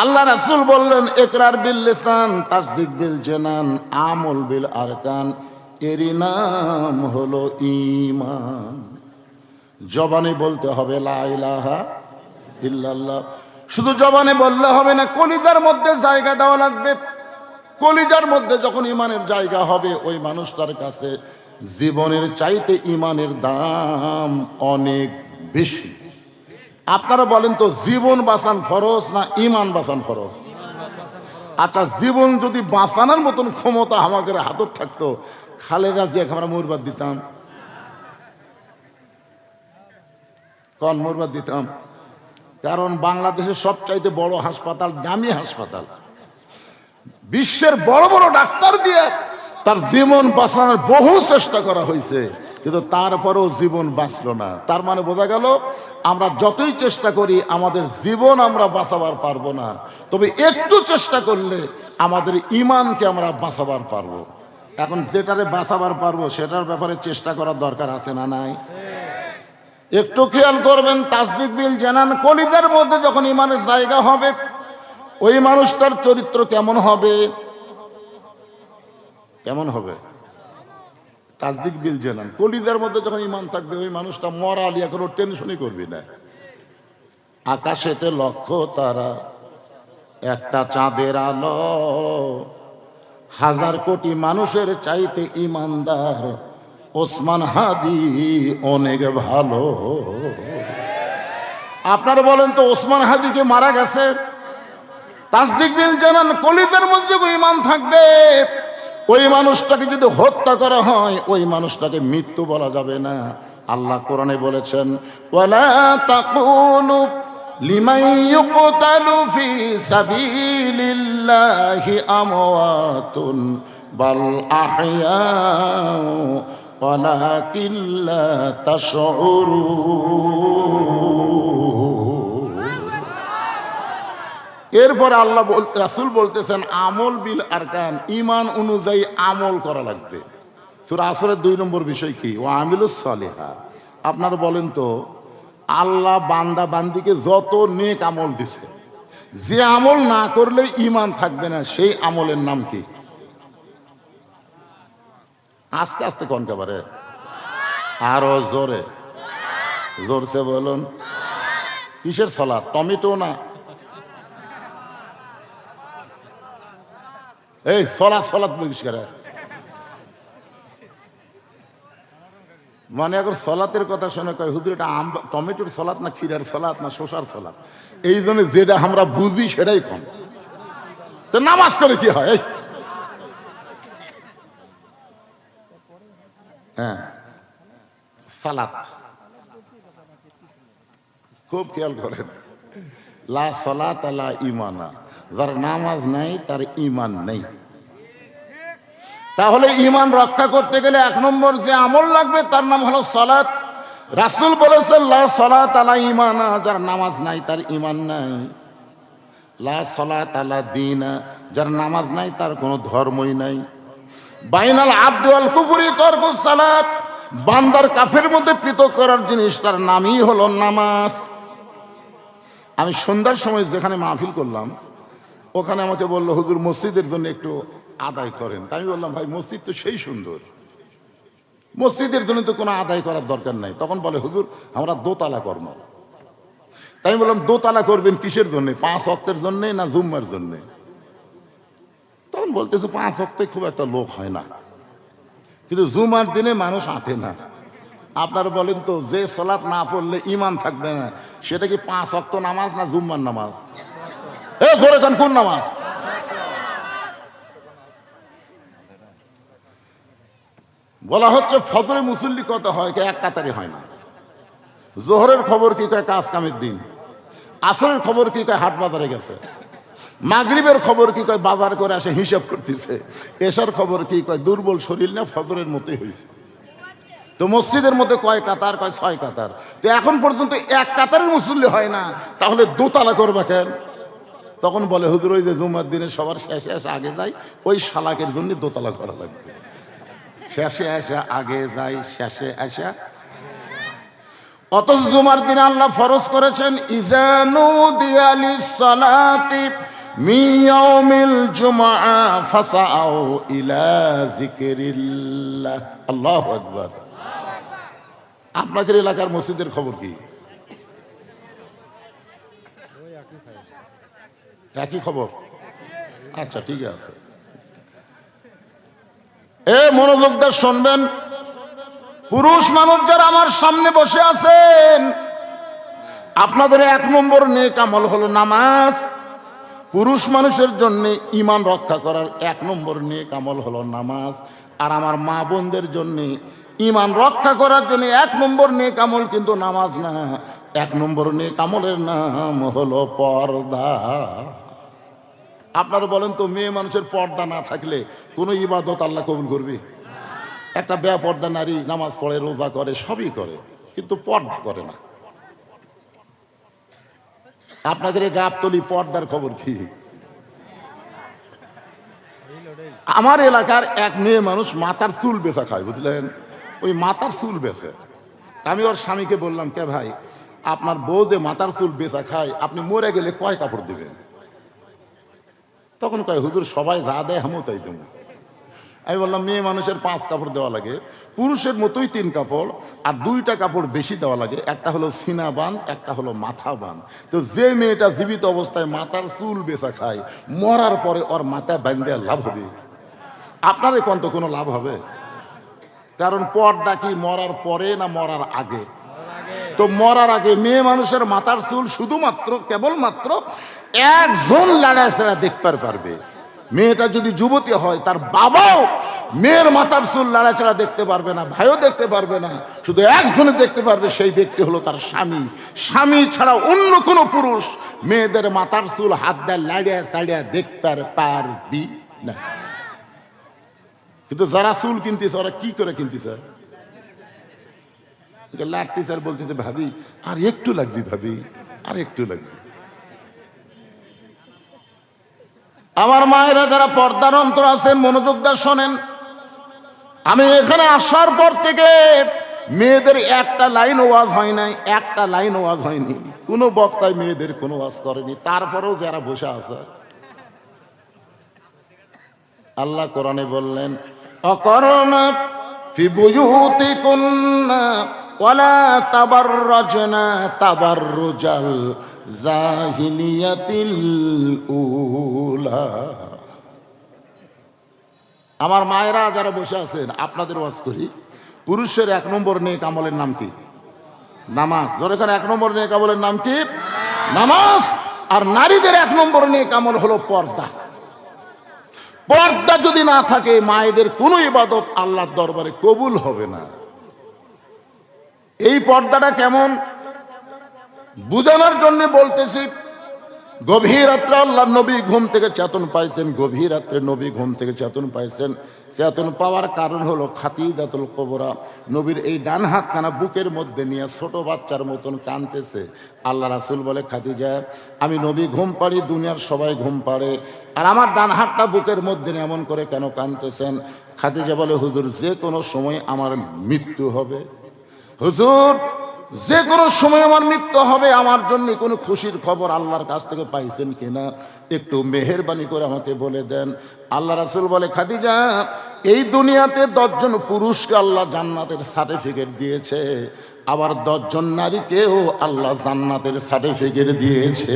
আল্লাহ রাসূল বললেন, ইকরার বিল লিসান, তাসদিক বিল জানান, আমল বিল আরকান, এরই নাম হলো ঈমান। জবানে বলতে হবে লা ইলাহা ইল্লাল্লাহ। শুধু জবানে বললে হবে না, কলিজার মধ্যে জায়গা দেওয়া লাগবে। কলিজার মধ্যে যখন ঈমানের জায়গা হবে, ওই মানুষটার কাছে জীবনের চাইতে ঈমানের দাম অনেক বেশি। আপনারা বলেন তো, জীবন বাঁচান ফরজ না ঈমান বাঁচান ফরজ? আচ্ছা, জীবন যদি বাঁচানোর মতন ক্ষমতা আমাদের হাতত থাকতো, খালেদা জিয়াকে আমরা মুরবাদ দিতাম? কোন মুরবাদ দিতাম? কারণ বাংলাদেশের সবচাইতে বড় হাসপাতাল, দামি হাসপাতাল, বিশ্বের বড় বড় ডাক্তার দিয়ে তার জীবন বাঁচানোর বহু চেষ্টা করা হয়েছে, কিন্তু তারপরেও জীবন বাঁচলো না। তার মানে বোঝা গেল, আমরা যতই চেষ্টা করি আমাদের জীবন আমরা বাঁচাবার পারবো না, তবে একটু চেষ্টা করলে আমাদের ঈমানকে আমরা বাঁচাবার পারবো। এখন যেটারে বাঁচাবার পারবো সেটার ব্যাপারে চেষ্টা করার দরকার আছে না নাই? একটু খেয়াল করবেন, তাসদিক বিল জানান, কলিজার মধ্যে যখন ঈমানের জায়গা হবে, ওই মানুষটার চরিত্র কেমন হবে? কেমন হবে? তাসদিক বিল জানান, কলিজার মধ্যে যখন ঈমান থাকবে, ওই মানুষটা মরা লিয়া কোনো টেনশনই করবি না। আকাশেতে লক্ষ তারা, একটা চাঁদের আলো, হাজার কোটি মানুষের চাইতে ঈমানদার ওসমান হাদি অনেক ভালো। আপনারা বলেন তো, ওসমান হাদিকে মারা গেছে? তাসদিক বিল জানান, কলিজার মধ্যে ঈমান থাকবে, ওই মানুষটাকে যদি হত্যা করা হয়, ওই মানুষটাকে মৃত্যু বলা যাবে না। আল্লাহ কোরআনে বলেছেন, ওয়ালা তাকুলু লিমান ইউকতালু ফি সাবিলিল্লাহি আমওয়াতুন বাল আহইয়াউ ওয়ালাকিন লা তাশউরুন। এরপরে আল্লাহ রাসূল বলতেছেন, আমল বিল আরকান, ঈমান অনুযায়ী আমল করা লাগবে। সূরা আসরের 2 নম্বর বিষয় কি? ওয়া আমিলুস সালিহা। আপনারা বলেন তো, আল্লাহ বান্দা বান্দিকে যত নেক আমল দিছে, যে আমল না করলে ঈমান থাকবে না, সেই আমলের নাম কি? আস্তে আস্তে কোন একেবারে, আরো জোরে, জোরসে বলুন। কিসের সালাত? টমেটো না? এই সলাৎ সলাৎ বলিস করে, মানে এখন সলাতের কথা শুনে কয়, হুজুর এটা টমেটোর সলাৎ না ক্ষীরার সলাৎ না শসার সলাৎ? এই জন্য যেটা আমরা বুঝি সেটাই কম। তো নামাজ করে কি হয়? হ্যাঁ, সালাত খুব খেয়াল করেন। লা সালাত লা ঈমানা, যার নামাজ নাই তার ঈমান নেই। তাহলে ঈমান রক্ষা করতে গেলে 1 নম্বর যে আমল লাগবে তার নাম হলো সালাত। রাসূল বলেছেন, লা সালাত লা ঈমানা, যার নামাজ নাই তার ঈমান নাই। লা সালাত লা দীনা, যার নামাজ নাই তার কোনো ধর্মই নাই। বাইনাল আবদি ওয়াল কুফরি তারকুস সালাত, বান্দার কাফের মধ্যে পৃথক করার জিনিস তার নামই হলো নামাজ। আমি সন্ধ্যার সময় যেখানে মাহফিল করলাম, ওখানে আমাকে বললো, হুজুর মসজিদের জন্য একটু আদায় করেন। তাই আমি বললাম, ভাই মসজিদ তো সেই সুন্দর, মসজিদের জন্য তো কোনো আদায় করার দরকার নাই। তখন বলে, হুজুর আমরা দোতলা কর্ম। তাই আমি বললাম, দোতলা করবেন কিসের জন্য? 5 ওয়াক্তের জন্যে না জুম্মার জন্যে? তখন বলতেছে, 5 ওয়াক্তে খুব একটা লোক হয় না, কিন্তু জুমার দিনে মানুষ আঁটে না। আপনারা বলেন তো, যে সালাত না পড়লে ঈমান থাকবে না, সেটা কি 5 ওয়াক্ত নামাজ না জুম্মার নামাজ? এ জোরে কোন কোন নামাজ? বলা হচ্ছে ফজরে মুসল্লি কত হয়? এক কাতারে হয় না। জোহরের খবর কি কয়? কাজ কামের দিন। আসরের খবর কি কয়? হাট বাজারে গেছে। মাগরিবের খবর কি কয়? বাজার করে আসে হিসাব করতেছে। এশার খবর কি কয়? দুর্বল শরীর না, ফজরের মতোই হয়েছে। তো মসজিদের মধ্যে কয় কাতার? কয় 6 কাতার। তো এখন পর্যন্ত 1 কাতারের মুসল্লি হয় না, তাহলে দোতলা করবে কেন? তখন বলে, হুজুর ওই যে জুমার দিনে সবার শেষে এসে আগে যায়, ওই শালাকের জন্য দোতলা করা লাগবে। শেষে আসা আগে যায়, শেষে আসা। অথচ জুমার দিনে আল্লাহ ফরজ করেছেন ইযা নুদিয়া লিস-সালাতি মিন ইয়াউমিল জুমআ ফাসাউ ইলা যিকরিল্লাহ। আল্লাহু আকবার। আপনাদের এলাকার মসজিদের খবর কি? একই খবর? আচ্ছা, ঠিক আছে। মনোযোগ দিয়ে শুনবেন, পুরুষ মানুষ যারা আমার সামনে বসে আছেন, আপনাদের 1 নম্বর নেক আমল হলো নামাজ। পুরুষ মানুষের জন্য ঈমান রক্ষা করার 1 নম্বর নেক আমল হলো নামাজ। আর আমার মা বোনদের জন্য ঈমান রক্ষা করার জন্য 1 নম্বর নেক আমল কিন্তু নামাজ না, 1 নম্বর নেক আমলের নাম হলো পর্দা। আপনারা বলেন তো, মেয়ে মানুষের পর্দা না থাকলে কোনো ইবাদত আল্লাহ কবুল করবে? একটা বেপর্দা নারী নামাজ পড়ে, রোজা করে, সবই করে, কিন্তু পর্দা করে না। আপনাদের এই গাবতলী পর্দার খবর কি? আমার এলাকার এক মেয়ে মানুষ মাথার চুল বেচা খায়, বুঝলেন? ওই মাথার চুল বেচে। আমি ওর স্বামীকে বললাম, কে ভাই, আপনার বউ যে মাথার চুল বেচা খায়, আপনি মরে গেলে কয় কাপড় দিবেন? তখন কয়, হুজুর সবাই যা দেয় আমিও তাই দেব। আমি বললাম, মেয়ে মানুষের 5 কাপড় দেওয়া লাগে, পুরুষের মতোই 3 কাপড়, আর 2টা কাপড় বেশি দেওয়া লাগে, একটা হলো সিনা বান, একটা হলো মাথা বান। তো যে মেয়েটা জীবিত অবস্থায় মাথার চুল বেচা খায়, মরার পরে ওর মাথা বাঁধতে লাভ হবে? আপনাদের কোন তো কোনো লাভ হবে? কারণ পর্দা কি মরার পরে না মরার আগে? তো মরার আগে মেয়ে মানুষের মাথার চুল শুধুমাত্র কেবলমাত্র একজন লাড়াছাড়া দেখতে পারবে। মেয়েটা যদি যুবতী হয়, তার বাবাও মেয়ের মাথার চুল লাড়াছাড়া দেখতে পারবে না, ভাইও দেখতে পারবে না, শুধু একজনে দেখতে পারবে, সেই ব্যক্তি হলো তার স্বামী। স্বামী ছাড়া অন্য কোনো পুরুষ মেয়েদের মাথার চুল হাত দিয়ে লাড়িয়া চাড়িয়া দেখতে পারবি না। কিন্তু যারা চুল কিনতেছে, ওরা কি করে কিনতেছে? লাড়তেছে আর বলতেছে, ভাবি আর একটু লাগবে, ভাবি আর একটু লাগবে। আমার মায়েরা যারা পর্দার অন্তর আছেন, মনোযোগ দিয়ে শোনেন। আমি এখানে আসার পর থেকে মেয়েদের একটা লাইন ওয়াজ হয় নাই, একটা লাইন ওয়াজ হয়নি, কোনো বক্তায় মেয়েদের কোনো ওয়াজ করেনি। তারপরেও যারা বসে আছে, আল্লাহ কোরআনে বললেন, অকরনা ফি বুয়ুতিকুন্না ওয়ালা তাবাররাজনা তাবাররুজাল জাহিলিয়াতিল উলা। আমার মায়েরা যারা বসে আছেন, আপনাদের ওয়াজ করি, পুরুষের 1 নম্বর নেক আমলের নাম কি? নামাজ। যখন 1 নম্বর নেক আমলের নাম কি? নামাজ। আর নারীদের 1 নম্বর নেক আমল হলো পর্দা। পর্দা যদি না থাকে, মায়েদের কোনো ইবাদত আল্লাহর দরবারে কবুল হবে না। এই পর্দাটা কেমন বুঝানোর জন্য বলতেছি। গভীর রাত্রে আল্লাহ নবী ঘুম থেকে চেতন পাইছেন, গভীর রাত্রে নবী ঘুম থেকে চেতন পাইছেন। চেতন পাওয়ার কারণ হলো খাদিজাতুল কুবরা নবীর এই ডান হাতখানা বুকের মধ্যে নিয়ে ছোট বাচ্চার মতন কাঁদতেছে। আল্লাহ রাসূল বলে, খাদিজা, আমি নবী ঘুম পাড়ি, দুনিয়ার সবাই ঘুম পাড়ে, আর আমার ডান হাতটা বুকের মধ্যে নিয়ে এমন করে কেন কাঁদতেছেন? খাদিজা বলে, হুজুর, যে কোনো সময় আমার মৃত্যু হবে। হুজুর, যে কোনো সময় আমার মৃত্যু হবে, আমার জন্য কোনো খুশির খবর আল্লাহর কাছ থেকে পাইছেন কিনা একটু মেহেরবানি করে আমাকে বলে দেন। আল্লাহ রাসূল বলে, খাদিজা, এই দুনিয়াতে 10 জন পুরুষকে আল্লাহ জান্নাতের সার্টিফিকেট দিয়েছে, আবার 10 জন নারীকেও আল্লাহ জান্নাতের সার্টিফিকেট দিয়েছে।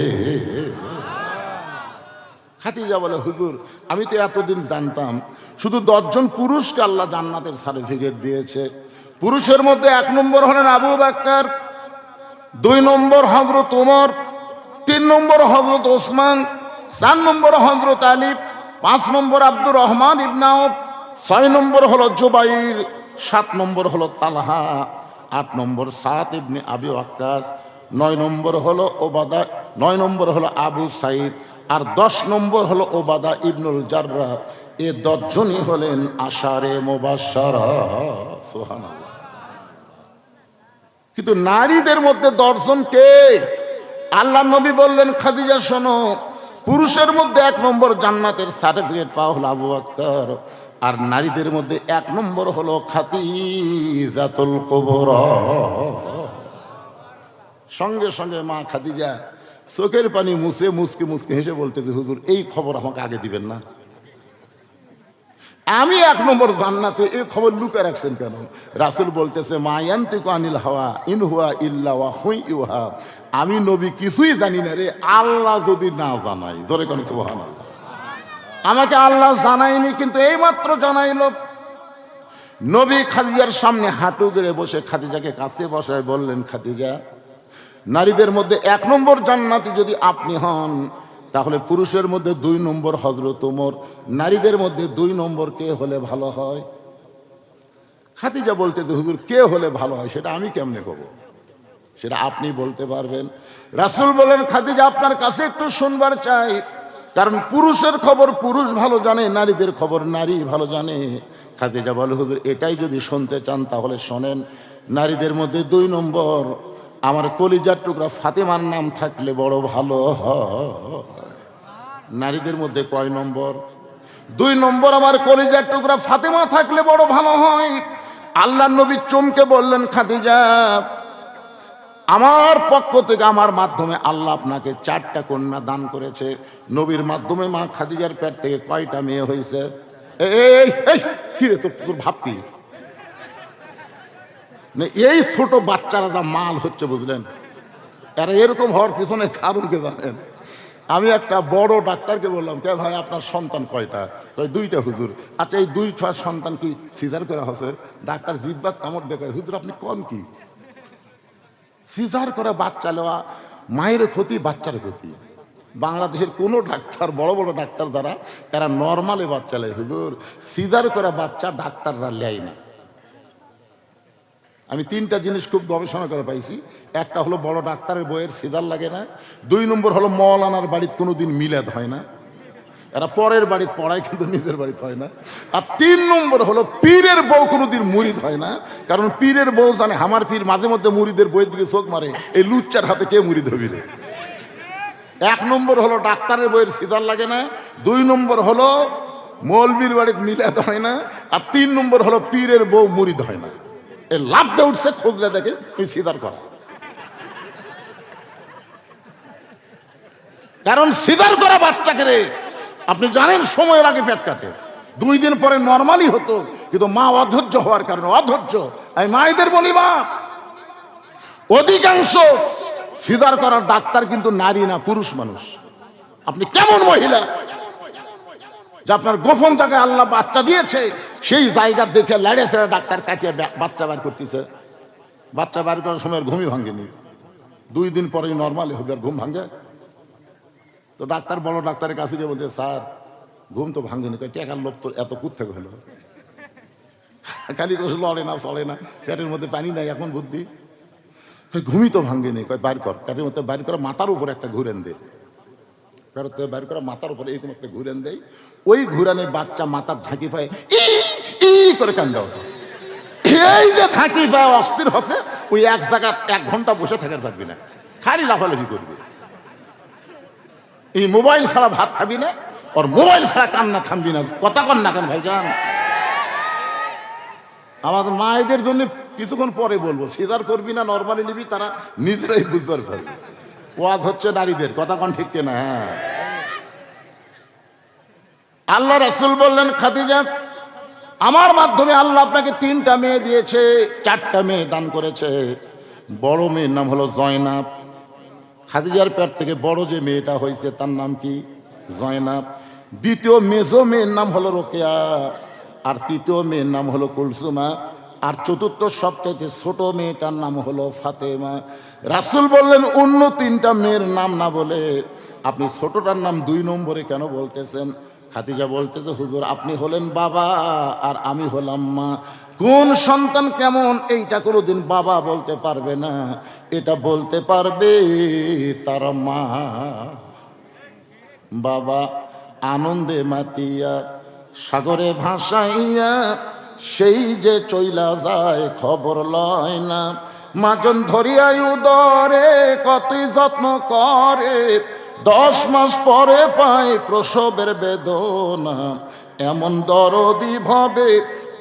খাদিজা বলে, হুজুর, আমি তো এতদিন জানতাম শুধু 10 জন পুরুষকে আল্লাহ জান্নাতের সার্টিফিকেট দিয়েছে। পুরুষের মধ্যে 1 নম্বর হলেন আবু বকর, 2 নম্বর হযরত ওমর, 3 নম্বর হযরত ওসমান, 4 নম্বর হযরত আলী, 5 নম্বর আব্দুর রহমান ইবনে আউফ, 6 নম্বর হলো জুবাইর, 7 নম্বর হলো তালহা, 8 নম্বর সাদ ইবনে আবি ওয়াক্কাস, 9 নম্বর হলো ওবাদা, 9 নম্বর হলো আবু সাইদ, আর 10 নম্বর হলো ওবাদা ইবনুল জাররাহ। এ 10 জনই হলেন আশারে মুবাশশারা। সুবহানাল্লাহ। কিন্তু নারীদের মধ্যে 10 জন কে? আল্লাহ নবী বললেন, খাদিজা শোনো, পুরুষের মধ্যে 1 নম্বর জান্নাতের সার্টিফিকেট পাওয়া হলো আবু বকর, আর নারীদের মধ্যে 1 নম্বর হলো খাদিজাতুল কুবরা। সঙ্গে সঙ্গে মা খাদিজা চোখের পানি মুছে মুচকে মুচকে হেসে বলতেছে, হুজুর এই খবর আমাকে আগে দিবেন না? আমি 1 নম্বর জান্নাতে, এই খবর লুকে রাখছেন কেন? রাসূল বলতেছে, মা ইয়ান্তিকু আনিল হাওয়া ইন হুয়া ইল্লা ওয়াহয়ুহা, আমি নবী কিছুই জানি না রে, আল্লাহ যদি না জানাই। ধরে কোন সুবহানাল্লাহ। আমাকে আল্লাহ জানায়নি, কিন্তু এইমাত্র জানাইল। নবী খাদিজার সামনে হাঁটু গেড়ে বসে খাদিজাকে কাছে বসায় বললেন, খাদিজা, নারীদের মধ্যে 1 নম্বর জান্নাতি যদি আপনি হন, তাহলে পুরুষের মধ্যে 2 নম্বর হযরত ওমর, নারীদের মধ্যে 2 নম্বর কে হলে ভালো হয়? খাদিজা বলতে, হুজুর কে হলে ভালো হয় সেটা আমি কেমনে কব, সেটা আপনি বলতে পারবেন। রাসূল বলেন, খাদিজা আপনার কাছে একটু শুনবার চাই, কারণ পুরুষের খবর পুরুষ ভালো জানে, নারীদের খবর নারী ভালো জানে। খাদিজা বলে, হুজুর এটাই যদি শুনতে চান তাহলে শোনেন, নারীদের মধ্যে 2 নম্বর আমার কলিজার টুকরা ফাতেমার নাম থাকলে বড় ভালো হয়। নারীদের মধ্যে কয় নম্বর? 2 নম্বর আমার কলিজার টুকরা ফাতেমা থাকলে বড় ভালো হয়। আল্লাহর নবী চমকে বললেন, খাদিজা, আমার পক্ষ থেকে, আমার মাধ্যমে আল্লাহ আপনাকে 4টা কন্যা দান করেছে। নবীর মাধ্যমে মা খাদিজার পেট থেকে কয়টা মেয়ে হয়েছে? এই কি রে, তোর ভাব কি? এই ছোট বাচ্চারা যা মাল হচ্ছে, বুঝলেন? এরা এরকম হওয়ার পিছনে কারণ কে জানেন? আমি একটা বড় ডাক্তারকে বললাম, কে ভাই আপনার সন্তান কয়টা? 2টা হুজুর। আচ্ছা, এই 2টা সন্তান কি সিজার করা হচ্ছে? ডাক্তার জিব্বাত কামড় দেখায়, হুজুর আপনি কোন কি? সিজার করা বাচ্চা নেওয়া মায়ের ক্ষতি, বাচ্চার ক্ষতি। বাংলাদেশের কোনো ডাক্তার, বড় বড় ডাক্তার যারা, এরা নর্মালে বাচ্চা নেয়, হুজুর সিজার করা বাচ্চা ডাক্তাররা নেয় না। আমি 3টা জিনিস খুব গবেষণা করে পাইছি। একটা হলো বড় ডাক্তারের বইয়ের সিজার লাগে না। 2 নম্বর হলো মওলানার বাড়িতে কোনোদিন মিলাদ হয় না, এরা পরের বাড়িতে পড়ায় কিন্তু নিজের বাড়িতে হয় না। আর 3 নম্বর হলো পীরের বউ কোনোদিন মুরিদ হয় না, কারণ পীরের বউ জানে আমার পীর মাঝে মধ্যে মুরিদের বইয়ের দিকে চোখ মারে, এই লুচ্চার হাতে কে মুরিদ হবি রে। 1 নম্বর হলো ডাক্তারের বইয়ের সিজার লাগে না, 2 নম্বর হলো মৌলবীর বাড়িতে মিলাদ হয় না, আর 3 নম্বর হলো পীরের বউ মুরিদ হয় না। এই লাভ দিয়ে উঠছে, খোঁজলে দেখে এই সিজার করা। কারণ সিজার করা বাচ্চাকে রে, আপনি জানেন সময়ের আগে পেট কাটে, 2 দিন পরে নর্মালি হতো, কিন্তু মা অধৈর্য হওয়ার কারণে, অধৈর্য। এই মায়েদের বলি, মা অধিকাংশ সিজার করার ডাক্তার কিন্তু নারী না, পুরুষ মানুষ। আপনি কেমন মহিলা যে আপনার গোপন জায়গায় আল্লাহ বাচ্চা দিয়েছে, সেই জায়গা দেখে লাড়ে ফেরা ডাক্তার কাটিয়ে বাচ্চা বার করতেছে। বাচ্চা বার করার সময় ঘুমই ভাঙেনি, 2 দিন পরে নর্মালি হবে, আর ঘুম ভাঙে? তো ডাক্তার, বড় ডাক্তারের কাছে গিয়ে বলছে, স্যার ঘুম তো ভাঙেনি। টাকার লোভ তো এত কোত্থেকে হলো? খালি লড়ে না, চলে না, পেটের মধ্যে পানি নাই, এখন বুদ্ধি। ঘুমই তো ভাঙেনি। বার কর, পেটের মধ্যে বার করে মাথার উপরে একটা ঘুরেন দে, পেটের থেকে বার করে মাথার উপরে এরকম একটা ঘুরেন দেয়। ওই ঘুরানে বাচ্চা মাথার ঝাঁকি পায়, ই করে কান্দা হতো। এই যে ঝাঁকি পায় অস্থির হচ্ছে, ওই এক জায়গা 1 ঘন্টা বসে থাকার পারবি না, খালি লাফালাফি করবি। এই মোবাইল ছাড়া ভাত খাবি না, আর মোবাইল ছাড়া কান্না থামবি না। কথা কন না কেন ভাইজান? আমাদের মায়েদের জন্য কিছুক্ষণ পরে বলবো, সিজার করবি না নরমালি নিবি, তারা নিজেরাই বুঝতে পারবে। ওয়াজ হচ্ছে নারীদের, কথা কন ঠিক কিনা? হ্যাঁ। আল্লাহ রাসূল বললেন, খাদিজা, আমার মাধ্যমে আল্লাহ আপনাকে 3টা মেয়ে দিয়েছে, 4টা মেয়ে দান করেছে। বড় মেয়ের নাম হলো জয়নাব। খাদিজার পেট থেকে বড় যে মেয়েটা হয়েছে তার নাম কি? জয়নাব। দ্বিতীয় মেজো মেয়ের নাম হলো রোকেয়া, আর 3য় মেয়ের নাম হলো কুলসুমা, আর 4র্থ সবচেয়ে ছোট মেয়েটার নাম হলো ফাতেমা। রাসূল বললেন, অন্য 3টা মেয়ের নাম না বলে আপনি ছোটটার নাম 2 নম্বরে কেন বলতেছেন? খাদিজা বলতেছে, হুজুর আপনি হলেন বাবা আর আমি হলাম মা। কোন সন্তান কেমন এইটা কোনোদিন বাবা বলতে পারবে না, এটা বলতে পারবে তার মা। বাবা আনন্দে মাতিয়া সাগরে ভাসাইয়া সেই যে চইলা যায় খবর লয় না। মাজন ধরিয়াই উদরে কতই যত্ন করে, 10 মাস পরে পায় প্রসবের বেদনা। এমন দরদি ভাবে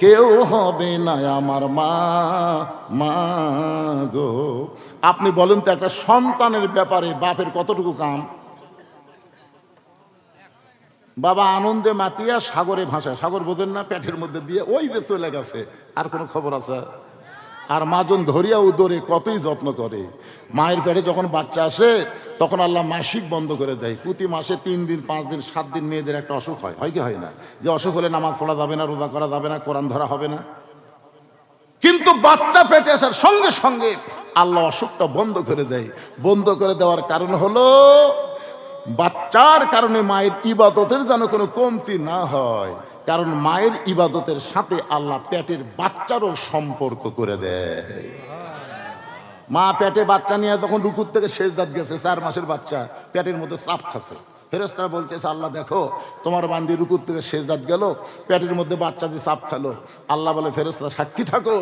কেউ হবে না আমার মা, মা গো। আপনি বলেন তো একটা সন্তানের ব্যাপারে বাপের কতটুকু কাম? বাবা আনন্দে মাতিয়া সাগরে ভাসায়, সাগর বোঝেন না, পেটের মধ্যে দিয়ে ওই যে চলে গেছে, আর কোনো খবর আছে? আর মাজন ধরিয়া উদরে কতই যত্ন করে। মায়ের পেটে যখন বাচ্চা আসে তখন আল্লাহ মাসিক বন্ধ করে দেয়। প্রতি মাসে 3 দিন 5 দিন 7 দিন মেয়েদের একটা অসুখ হয়, হয় কি হয় না? যে অসুখ হলে নামাজ পড়া যাবে না, রোজা করা যাবে না, কোরআন ধরা হবে না। কিন্তু বাচ্চা পেটে আসার সঙ্গে সঙ্গে আল্লাহ অসুখটা বন্ধ করে দেয়। বন্ধ করে দেওয়ার কারণ হলো বাচ্চার কারণে মায়ের ইবাদতের যেন কোনো কমতি না হয়। কারণ মায়ের ইবাদতের সাথে আল্লাহ পেটের বাচ্চারও সম্পর্ক করে দেয়। মা পেটে বাচ্চা নিয়ে যখন রুকুর থেকে সেজদাত গেছে, 4 মাসের বাচ্চা পেটের মধ্যে চাপ খাচ্ছে, ফেরেশতারা বলতেছে আল্লাহ দেখো তোমার বান্দি রুকুর থেকে সেজদাত গেল, পেটের মধ্যে বাচ্চা দিয়ে চাপ খেলো। আল্লাহ বলে ফেরেশতারা সাক্ষী থাকো,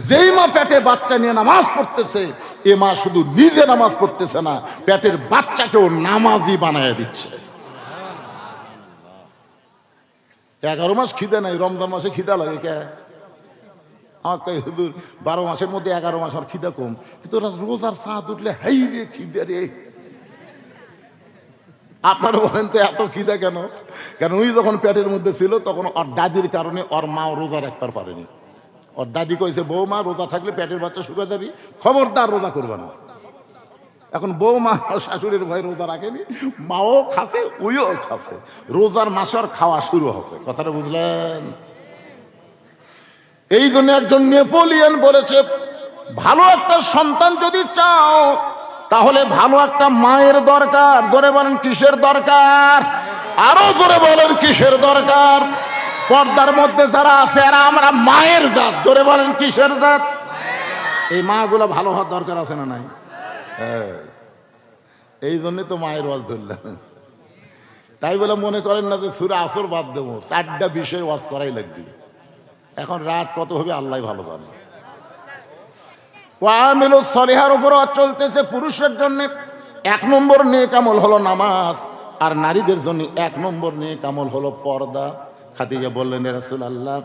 যেই মা পেটে বাচ্চা নিয়ে নামাজ পড়তেছে এ মা শুধু নিজে নামাজ পড়তেছে না, পেটের বাচ্চাকেও নামাজি বানায় দিচ্ছে। 11 মাস খিদে নাই, রমজান মাসে খিদা লাগে কে? আমার কই হুজুর 12 মাসের মধ্যে 11 মাস আর খিদা কম, কিন্তু রোজার চাঁদ উঠলে হাই রে খিদে রে। আপনারা বলেন তো এত খিদা কেন? কেন ওই যখন পেটের মধ্যে ছিল তখন ওর দাদির কারণে ওর মা রোজা রাখতে পারেনি। ওর দাদি কইছে বৌমা রোজা থাকলে পেটের বাচ্চা শুকা যাবি, খবরদার রোজা করবে না। এখন বৌমা শাশুড়ির ভয় রোজা রাখেনি, মাও খাসে ওইও খাসে, রোজার মাসের খাওয়া শুরু হবে। কথাটা বুঝলেন? এই জন্য একজন নেপোলিয়ন বলেছে ভালো একটা সন্তান যদি চাও তাহলে ভালো একটা মায়ের দরকার। জোরে বলেন কিসের দরকার? আরো জোরে বলেন কিসের দরকার? পর্দার মধ্যে যারা আছে এরা আমরা মায়ের জাত। জোরে বলেন কিসের জাত? এই মাগুলো ভালো হওয়ার দরকার আছে না নাই? হ্যাঁ, এই জন্যই তো মায়ের ওয়াজ ধরলাম। তাই বলে মনে করেন না যে সূরা আসর বাদ দেবো, 4টা বিষয় ওয়াজ করাই লাগবে। এখন রাত কত হবে আল্লাহ ভালো জানে। ওয়ামিলুস সলিহার উপর চলতেছে। পুরুষের জন্য 1 নম্বর নেক আমল হলো নামাজ, আর নারীদের জন্য 1 নম্বর নেক আমল হলো পর্দা। খাদিজা বললেন ইয়া রাসূলুল্লাহ,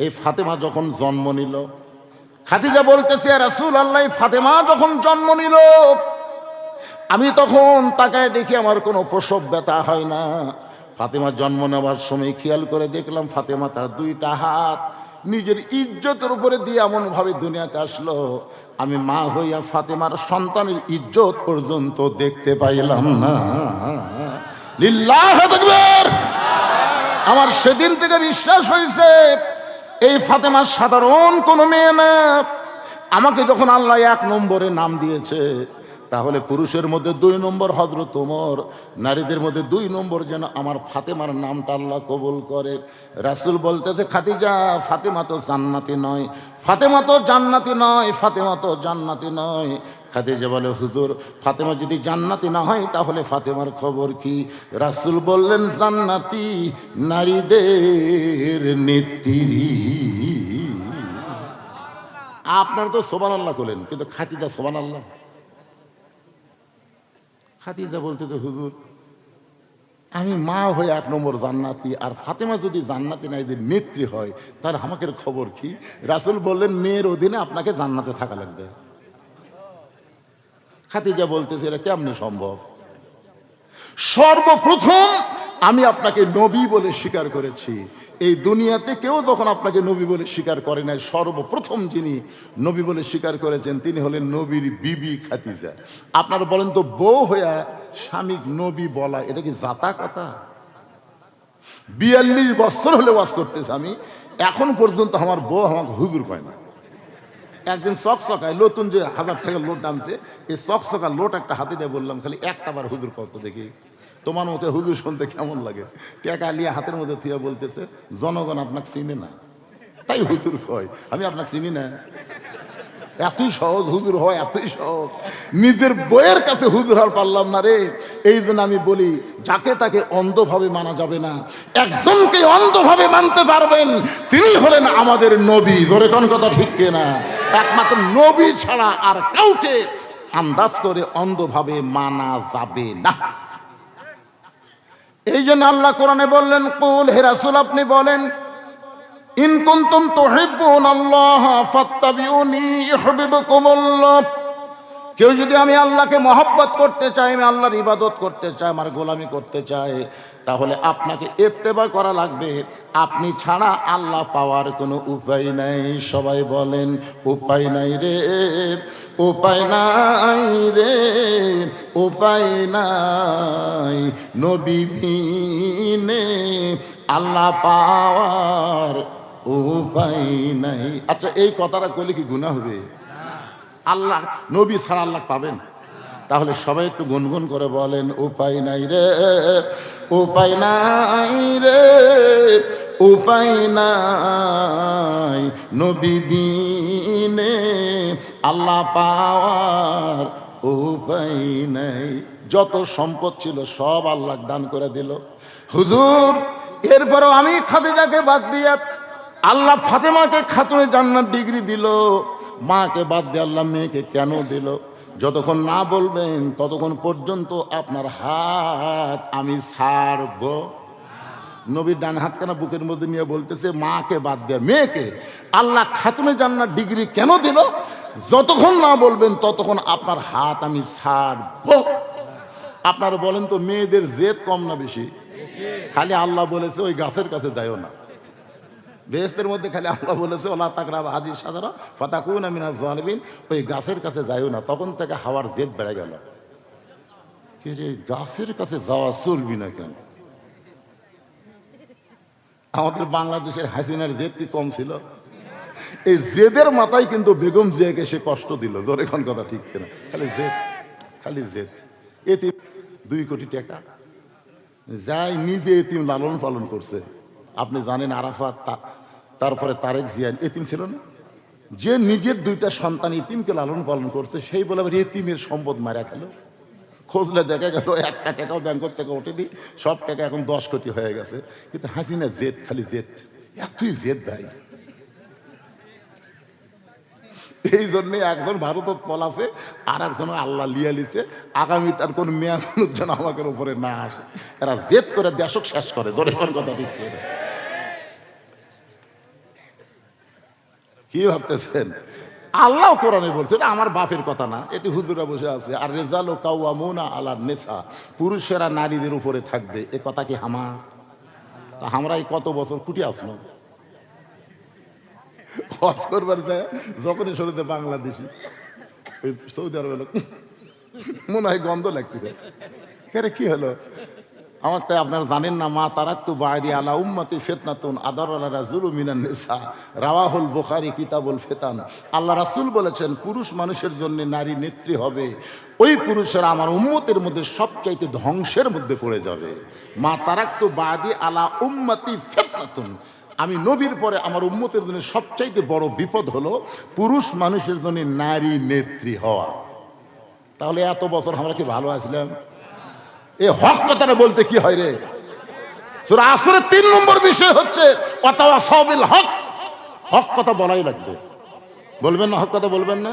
এই ফাতেমা যখন জন্ম নিল, খাদিজা বলতেছে ইয়া রাসূলুল্লাহ ফাতেমা যখন জন্ম নিল আমি তখন তাকায় দেখি আমার কোনো প্রসব ব্যথা হয় না। ফাতেমা জন্ম নেওয়ার সময় খেয়াল করে দেখলাম ফাতেমা তার 2টা হাত নিজের ইজ্জতের উপরে দিয়ে এমন ভাবে দুনিয়াতে আসলো, আমি মা হইয়া ফাতেমার সন্তানের ইজ্জত পর্যন্ত দেখতে পাইলাম না। লিল্লাহু তাকবীর। আমার সেদিন থেকে বিশ্বাস হয়েছে এই ফাতেমা সাধারণ কোনো মেয়ে না। আমাকে যখন আল্লাহ 1 নম্বরে নাম দিয়েছে, তাহলে পুরুষের মধ্যে 2 নম্বর হযরত ওমর, নারীদের মধ্যে 2 নম্বর যেন আমার ফাতেমার নামটা আল্লাহ কবুল করে। রাসূল বলতেছে খাদিজা ফাতেমা তো জান্নাতি নয়, ফাতেমা তো জান্নাতি নয়, ফাতেমা তো জান্নাতি নয়। খাদিজা বলে হুজুর ফাতেমা যদি জান্নাতি না হয় তাহলে ফাতেমার খবর কি? রাসূল বললেন জান্নাতি নারীদের নেত্রী। আপনারা তো সুবহানাল্লাহ বলেন, কিন্তু খাদিজা সুবহানাল্লাহ। খাদিজা বলতে তো হুজুর আমি মা হয়ে 1 নম্বর জান্নাতি, আর ফাতেমা যদি জান্নাতি নারীদের নেত্রী হয় তাহলে আমাকে খবর কি? রাসূল বললেন মেয়ের অধীনে আপনাকে জান্নাতে থাকা লাগবে। খাদিজা বলতেছে এটা কেমনে সম্ভব? সর্বপ্রথম আমি আপনাকে নবী বলে স্বীকার করেছি। এই দুনিয়াতে কেউ যখন আপনাকে নবী বলে স্বীকার করে নাই, সর্বপ্রথম যিনি নবী বলে স্বীকার করেছেন তিনি হলেন নবীর বিবি খাদিজা। আপনারা বলেন তো বউ হইয়া স্বামীক নবী বলা এটা কি জাতা কথা? 42 বছর হলে ওয়াজ করতেছে আমি, এখন পর্যন্ত আমার বউ আমাকে হুজুর কয় না। একদিন চকচকায় নতুন যে 1000 টাকার লোট নামছে, এই চকচকার লোট একটা হাতে দিয়ে বললাম খালি একটা বার হুজুর কত দেখি, তোমার মুখে হুজুর শুনতে কেমন লাগে? টাকা নিয়ে হাতের মধ্যে থিয়া বলতেছে জনগণ আপনাকে চিনে না, তাই হুজুর কয়। আমি আপনাকে চিনি না। এতই সহজ হুজুর হয়, এতই সহজ। নিজের বইয়ের কাছে হুজুর হওয়ার পারলাম না রে। এই জন্য আমি বলি যাকে তাকে অন্ধভাবে মানা যাবে না, একজনকে অন্ধভাবে মানতে পারবেন তিনি হলেন আমাদের নবী। জোরে কোন কথা ঠিক কিনা? একমাত্র নবী ছাড়া আর কাউকে আন্দাজ করে অন্ধভাবে মানা যাবে না। এই জন্য আল্লাহ কোরআনে বললেন কুল হে রাসূল আপনি বলেন ইন কুনতুম তুহিব্বুনাল্লাহ ফাত্তাবিউনি ইউহিব্বুকুমুল্লাহ। কেউ যদি আমি আল্লাহকে মহব্বত করতে চাই, আমি আল্লাহর ইবাদত করতে চাই, আমার গোলামি করতে চাই, তাহলে আপনাকে ইত্তেবা করা লাগবে। আপনি ছাড়া আল্লাহ পাওয়ার কোনো উপায় নাই। সবাই বলেন উপায় নাই রে, উপায় নাই রে, উপায় নাই। নবী বিনে আল্লাহ পাওয়ার উপায় নাই। আচ্ছা, এই কথাটা কইলে কি গুনাহ হবে? আল্লাহ নবী ছাড়া আল্লাহ পাবেন? তাহলে সবাই একটু গুনগুন করে বলেন উপায় নাই রে, উপায় নাই রে, উপায় নাই। নবী বিনে আল্লাহ পাওয়ার উপায় নাই। যত সম্পদ ছিল সব আল্লাহ দান করে দিল হুজুর। এরপরও আমি খাদিজাকে বাদ দিয়ে আল্লাহ ফাতেমাকে খাতুনে জান্নাত ডিগ্রি দিল, মাকে বাদ দিয়ে আল্লাহ মেয়েকে কেন দিল? যতক্ষণ না বলবেন ততক্ষণ পর্যন্ত আপনার হাত আমি ছাড়ব। নবীর ডান হাত কেন বুকের মধ্যে নিয়ে বলতেছে মাকে বাদ দিয়ে মেয়েকে আল্লাহ খাতুনে জান্নাত ডিগ্রি কেন দিল? যতক্ষণ না বলবেন ততক্ষণ আপনার হাত আমি ছাড়ব। আপনারা বলেন তো, মেয়েদের জেদ কম না বেশি? খালি আল্লাহ বলেছে ওই গাছের কাছে যাইও না। বেহেশতের মধ্যে খালি আল্লাহ বলেছে ওলা তাকরাবা হাদিস সাজারা ফাতাকুনা মিনাজ জালিমিন, ওই গাছের কাছে যাইও না। তখন থেকে হাওয়ার জেদ বেড়ে গেল। কে রে, গাছের কাছে যাওয়া চলবি না কেন? আমাদের বাংলাদেশের হাসিনার জেদ কি কম ছিল? এই জেদের মাথায় কিন্তু বেগম জিয়াকে সে কষ্ট দিল। জোরে কোন কথা ঠিক কিনা? খালি জেদ, খালি জেদ। এতিম 2 কোটি টাকা যাই নিজে এতিম লালন পালন করছে। আপনি জানেন আরাফাত, তারপরে তারেক জিয়া এতিম ছিল না? যে নিজের 2টা সন্তান এতিমকে লালন পালন করছে, সেই বলে আবার এতিমের সম্পদ মারা খেল। খোঁজলে দেখা গেল 1টা টাকাও ব্যাংকের থেকে ওঠেনি, সব টাকা এখন 10 কোটি হয়ে গেছে। কিন্তু হাসিনা জেদ, খালি জেদ, এতই জেদ ভাই। এই জন্যে একজন ভারতত পলাছে, আর একজন আল্লাহ লিয়া লিছে। আগামী তার কোন মেয়া যেন আমাদের উপরে না আসে। এরা জেদ করে দেশক শেষ করে। ধরে কথা ঠিক করে কি ভাবতেছেন? আল্লাহ কোরআনে বলছে, এটা আমার বাপের কথা না, এটি হুজুরা বসে আছে। আর রেজালু কাওয়ামুনা আলা নিসা, পুরুষেরা নারীদের উপরে থাকবে। এ কথা কি আমার? তা আমরা এই কত বছর কুটি আসলো হজ করবার যায়, যখনই শরীরে বাংলাদেশি ওই সৌদি আরব এলো, মনে হয় গন্ধ লাগছে। কি হলো? আমার তাই আপনারা জানেন না, মা তারাক্তু বাদি আলা উম্মতি ফিতনাতুন আদাররা রাজুলু মিনান নিসা, রাওয়াহুল বুখারী কিতাবুল ফিতান। আল্লাহ রাসূল বলেছেন, পুরুষ মানুষের জন্য নারী নেত্রী হবে। ওই পুরুষেরা আমার উম্মতের মধ্যে সবচাইতে ধ্বংসের মধ্যে পড়ে যাবে। মা তারাক্তু বাদি আলা উম্মতি ফিতনাতুন, আমি নবীর পরে আমার উম্মতের জন্য সবচাইতে বড় বিপদ হলো পুরুষ মানুষের জন্য নারী নেত্রী হওয়া। তাহলে এত বছর আমরা কি ভালো আসলাম? এই হক কথাটা বলতে কি হয় রে? সূরা আসরের 3 নম্বর বিষয় হচ্ছে ওয়াতাওয়াসাউ বিল হক। হক কথা বলাই লাগবে। বলবেন না? হক কথা বলবেন না?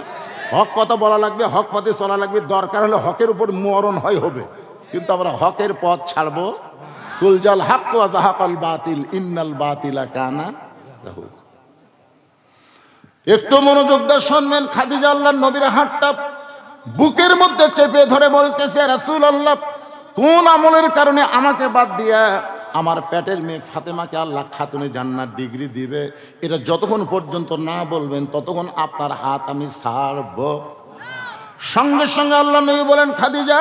হক কথা বলা লাগবে, হক পথে চলা লাগবে। দরকার হলে হকের উপর মরণ হয় হবে, কিন্তু আমরা হকের পথ ছাড়বো? কুল জাল হক ওয়া যাহাকাল বাতিল ইন্নাল বাতিলা কানা যাহুক। একটু মনোযোগ দিয়ে শুনবেন। খাদিজা আল্লাহর নবীর হাতটা বুকের মধ্যে চেপে ধরে বলতেছে, রাসূলুল্লাহ, কোন আমলের কারণে আমাকে বাদ দিয়া আমার পেটের মেয়ে ফাতেমাকে আল্লাহ খাতুনে জান্নাত ডিগ্রি দিবে? এটা যতক্ষণ পর্যন্ত না বলবেন ততক্ষণ আপনার হাত আমি ছাড়ব। সঙ্গে সঙ্গে আল্লাহ নবী বলেন, খাদিজা,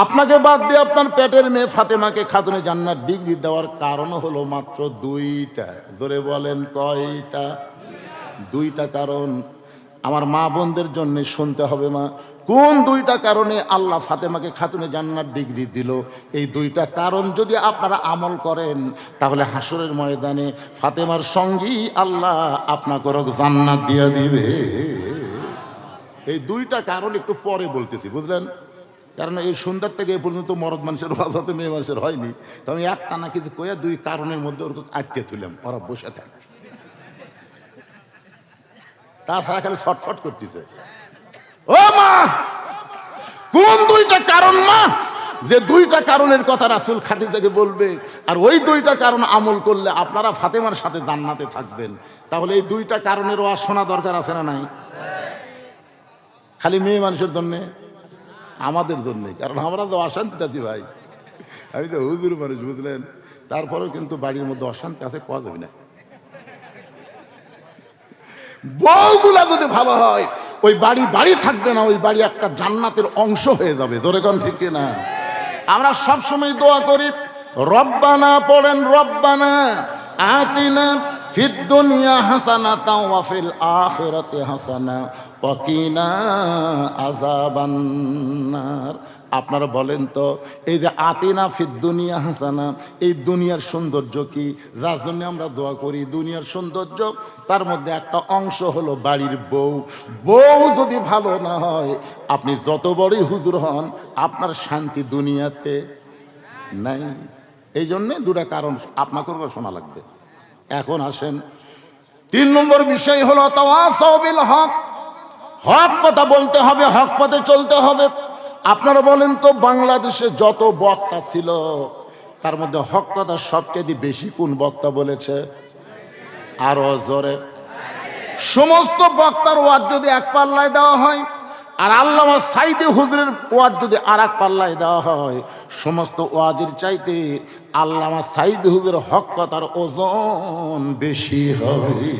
আপনাকে বাদ দিয়ে আপনার পেটের মেয়ে ফাতেমাকে খাতুনে জান্নাত ডিগ্রি দেওয়ার কারণ হলো মাত্র 2টা। জোরে বলেন কয়টা? 2টা কারণ। আমার মা বোনদের জন্য শুনতে হবে। মা, কোন 2টা কারণে আল্লাহ ফাতেমাকে খাতুনে জান্নাত ডিগ্রি দিল? এই 2টা কারণ যদি আপনারা আমল করেন, তাহলে হাসরের ময়দানে ফাতেমার সঙ্গী আল্লাহ আপনাকে জান্নাত দিয়ে দিবে। এই 2টা কারণ একটু পরে বলতেছি, বুঝলেন? কারণ এই সন্ধ্যার থেকে এ পর্যন্ত মরদ মানুষের ওয়াজ হতে মেয়ে মানুষের হয়নি। তো আমি একটা না কিছু কইয়া 2 কারণের মধ্যে ওরকম আটকে তুললাম, ওরা বসে থাকে। তাছাড়া খালি ছটফট করতেছে। ও মা, কোন 2টা কারণ মা যে দুইটা কারণের কথা রাসূল খাদিজাকে বলবে, আর ওই দুইটা কারণ আমল করলে আপনারা ফাতেমার সাথে জান্নাতে থাকবেন, তাহলে এই দুইটা কারণের ওয়াজ শোনা দরকার আছে না নাই? খালি মেয়ে মানুষের জন্যে? আমাদের জন্যে, কারণ আমরা তো অশান্তিতে আছি ভাই। আমি তো হুজুর মানুষ, বুঝলেন? তারপরেও কিন্তু বাড়ির মধ্যে অশান্তি আছে, কোয়া যাবে না। বউগুলা যদি ভালো হয়, ওই বাড়ি বাড়ি থাকবে না, ওই বাড়ি একটা জান্নাতের অংশ হয়ে যাবে। জোরে কোন ঠিক না? আমরা সব সময় দোয়া করি, রব্বানা পড়েন, রব্বানা আতিনা ফিদ দুনিয়া হাসানাতাও ওয়া ফিল আখিরাতি হাসানা ওয়া কিনা আযাবান নার। আপনারা বলেন তো, এই যে আতিনা ফিদ দুনিয়া হাসানা, এই দুনিয়ার সৌন্দর্য কি? যার জন্য আমরা দোয়া করি, দুনিয়ার সৌন্দর্য, তার মধ্যে একটা অংশ হলো বাড়ির বউ। বউ যদি ভালো না হয়, আপনি যত বড়ই হুজুর হন, আপনার শান্তি দুনিয়াতে নাই। এই জন্যে দুটা কারণ আপনাকে শোনা লাগবে। এখন আসেন, 3 নম্বর বিষয় হলো তাওয়াসাউ বিল হক। হক কথা বলতে হবে, হক পথে চলতে হবে। আপনারা বলেন তো, বাংলাদেশে যত বক্তা ছিল, তার মধ্যে হক কথা সবচেয়ে বেশি কোন বক্তা বলেছে? আরো জোরে। সমস্ত বক্তার ওয়াজ যদি এক পাল্লায় দেওয়া হয়, আর আল্লামা সাইদি হুজুরের ওয়াজ যদি আর এক পাল্লায় দেওয়া হয়, সমস্ত ওয়াজের চাইতে আল্লামা সাইদি হুজুরের হক কথার ওজন বেশি হবে।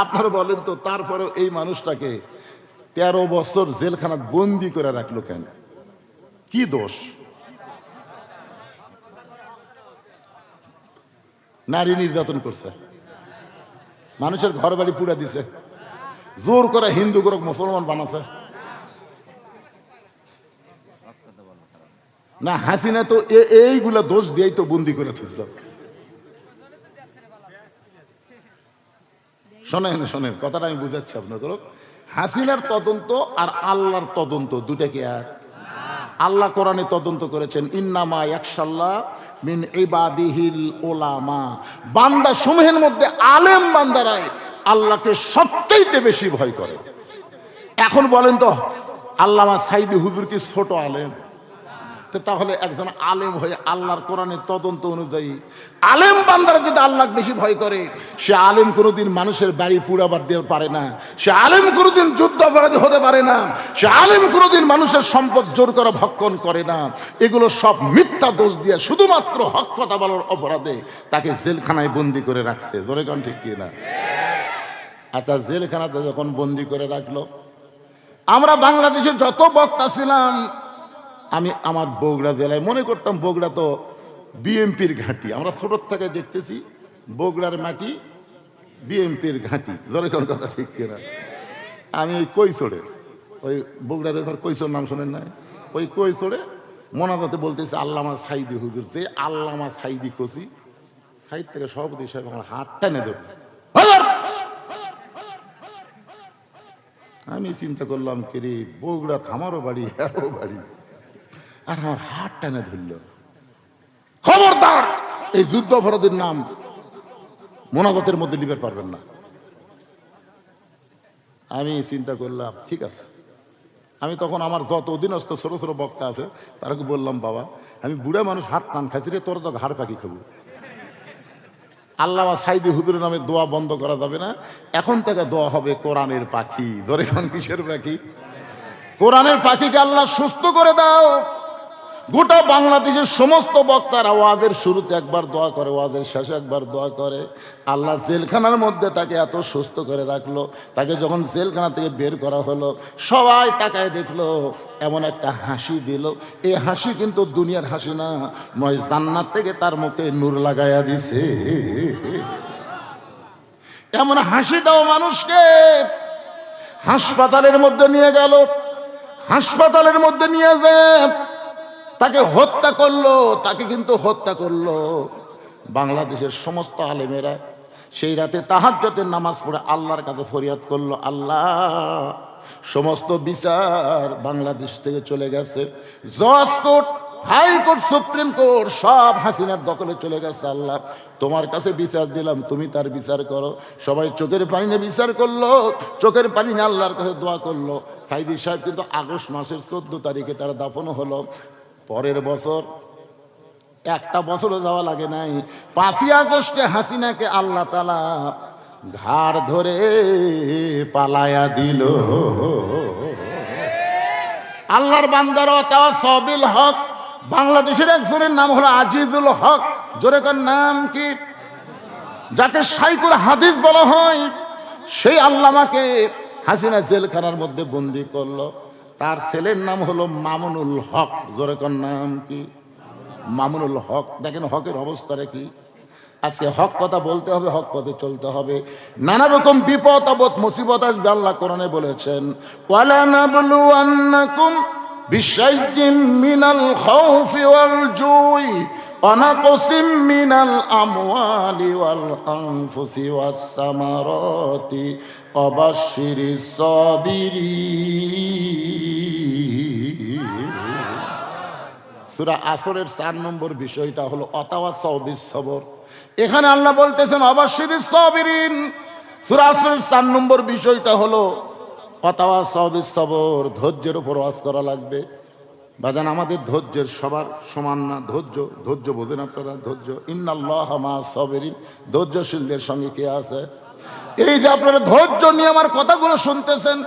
আপনারা বলেন তো, তারপরেও এই মানুষটাকে 13 বছর জেলখানা বন্দি করে রাখলো কেন? কি দোষ? নারী নির্যাতন করছে, মানুষের ঘর বাড়ি পুড়ে দিছে, জোর করে হিন্দু করে মুসলমান বানাছে। না, হাসিনা তো এইগুলা দোষ দিয়েই তো বন্দি করে থুছিল। শোনেন শোনেন, কথাটা আমি বুঝাচ্ছি আপনাদের। হাসিনার তদন্ত আর আল্লাহর তদন্ত দুটা কি এক? আল্লাহ কোরআনে তদন্ত করেছেন, ইন্নামা ইয়াখশাল্লাহ মিন ইবাদিহিল উলামা। বান্দা সমূহের মধ্যে আলেম বান্দারাই আল্লাহকে সবচেয়ে বেশি ভয় করে। এখন বলেন তো, আল্লামা সাইদি হুজুর কি ছোট আলেম? তাহলে একজন আলেম হয়ে আল্লাহর কোরআনের তদন্ত অনুযায়ী আলেম বান্দারা যদি আল্লাহ বেশি ভয় করে, সে আলেম কোনোদিন মানুষের বাড়ি পুড়াবার দিতে পারে না, সে আলেম কোনোদিন যুদ্ধ অপরাধী হতে পারে না, সে আলেম কোনোদিন মানুষের সম্পদ জোর করে ভক্ষণ করে না। এগুলো সব মিথ্যা দোষ দিয়ে শুধুমাত্র হক কথা বলার অপরাধে তাকে জেলখানায় বন্দি করে রাখছে। জোরে কোন ঠিক কি না? আচ্ছা, জেলখানাতে যখন বন্দি করে রাখলো, আমরা বাংলাদেশে যত বক্তা ছিলাম, আমি আমার বগুড়া জেলায় মনে করতাম বগুড়া তো বিএমপির ঘাঁটি। আমরা ছোটোর থেকে দেখতেছি বগুড়ার মাটি বিএমপির ঘাঁটি। জোরে কোন কথা ঠিক কিনা? আমি ওই কৈশোরে, ওই বগুড়ার এবার কৈশোর নাম শোনেন না? ওই কৈশোরে মোনাজাতে বলতেছে আল্লামা সাইদি হুজুর। যে আল্লামা সাইদি কচি, সাইড থেকে সভাপতি সাহেব আমার হাত টেনে ধরল। আমি চিন্তা করলাম, কিরে বগুড়া থামারও বাড়ি, আরও বাড়ি, আর আমার হাত টানে ধরল। খবরদার, এই যুদ্ধ অপরাধীর নাম মোনাজাতের মধ্যে লিখতে পারবেন না। আমি চিন্তা করলাম, ঠিক আছে। আমি তখন আমার যত অধীনস্থ ছোট ছোট বক্তা আছে তারাকে বললাম, বাবা আমি বুড়া মানুষ, হাত টান খাইছি রে, তোর তো ঘাড় পাখি খাবো। আল্লামা সাইদি হুজুরের নামে দোয়া বন্ধ করা যাবে না। এখন থেকে দোয়া হবে কোরআনের পাখি। ধরে খান, কিসের পাখি? কোরআনের পাখিকে আল্লাহ সুস্থ করে দাও। গোটা বাংলাদেশের সমস্ত বক্তারা ওয়াজের শুরুতে একবার দোয়া করে, ওয়াজের শেষে একবার দোয়া করে। আল্লাহ জেলখানার মধ্যে তাকে এত সুস্থ করে রাখলো, তাকে যখন জেলখানা থেকে বের করা হলো, সবাই তাকায় দেখলো, এমন একটা হাসি দিল। এই হাসি কিন্তু দুনিয়ার হাসি না, নয় জান্নাত থেকে তার মুখে নূর লাগাইয়া দিছে। এমন হাসি দাও মানুষকে। হাসপাতালের মধ্যে নিয়ে গেল, হাসপাতালের মধ্যে নিয়ে যায় তাকে হত্যা করলো। তাকে কিন্তু হত্যা করলো বাংলাদেশের সমস্ত আলেমেরা। সেই রাতে তাহাজ্জুদের নামাজ পড়ে আল্লাহর কাছে ফরিয়াদ করলো, আল্লাহ সমস্ত বিচার বাংলাদেশ থেকে চলে গেছে, জজ কোর্ট হাইকোর্ট, সুপ্রিম কোর্ট সব হাসিনার দখলে চলে গেছে। আল্লাহ তোমার কাছে বিচার দিলাম, তুমি তার বিচার করো। সবাই চোখের পানি নিয়ে বিচার করলো, চোখের পানি নিয়ে আল্লাহর কাছে দোয়া করলো। সাইদি সাহেব কিন্তু আগস্ট মাসের 14 তারিখে তার দাফন হলো। পরের বছর, একটা বছরও যাওয়া লাগে নাই, 5ই আগস্টে হাসিনাকে আল্লাহ তাআলা ঘাড় ধরে পালায়া দিল। আল্লাহর বান্দার তাওয়াসবিল হক, বাংলাদেশের একজনের নাম হলো আজিজুল হক। জোরে কার নাম কি? যাকে শাইখুল হাদিস বলা হয়, সেই আল্লামাকে হাসিনা জেলখানার মধ্যে বন্দি করলো। তার ছেলের নাম হলো মামুনুল হক। জোরে কার নাম কি? মামুনুল হক। দেখেন হকের অবস্থাটা কি। আজকে হক কথা বলতে হবে, হক পথে চলতে হবে। নানা রকম বিপদ আপদ মুসিবত আসবে। আল্লাহ কোরআনে বলেছেন, ওয়ালা নাবলুয়ান্নাকুম বিশাইইম মিনাল খাউফি ওয়াল জুই ওয়া নাকসিম মিনাল আমওয়ালি ওয়াল আনফুসি ওয়াস সামারাতি ওয়া বাশশিরিস সাবিরিন। সূরা আসরের 4 নম্বর বিষয়টা হলো অতাওয়াসাউ বিস সবর। এখানে আল্লাহ বলতেছেন অবাশশিরিস সাবিরিন। সূরা আসরের 4 নম্বর বিষয়টা হলো অতাওয়াসাউ বিস সবর, ধৈর্যের উপর ওয়াজ করা লাগবে। বাজান আমাদের ধৈর্যের সবার সমান না। ধৈর্য বোঝেন আপনারা? ধৈর্য, ইন্নাল্লাহা মা'আস সাবিরিন, ধৈর্যশীলদের সঙ্গে কে আছে? এই যে আপনারা ধৈর্য নিয়ে আমার কথাগুলো শুনতেছেন,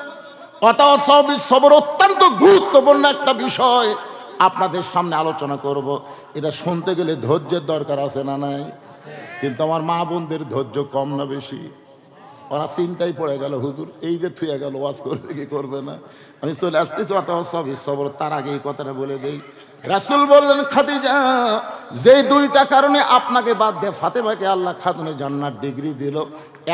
অতাওয়াসাউ বিস সবর অত্যন্ত গুরুত্বপূর্ণ একটা বিষয় আপনাদের সামনে আলোচনা করব। এটা শুনতে গেলে ধৈর্যের দরকার আছে না নাই? কিন্তু আমার মা বোনদের ধৈর্য কম না বেশি? ওরা চিন্তায় পড়ে গেল, হুজুর এই যে থুয়ে গেল, ওয়াজ করবে কি করবে না। আমি চলে আসতেছি অতাওয়াসাউ বিস সবর। তার আগে এই কথাটা বলে দেই। রাসূল বললেন, খাদিজা, যে 2টা কারণে আপনাকে বাদ দিয়ে ফাতেমাকে আল্লাহ খাতুনে জান্নাত ডিগ্রি দিল,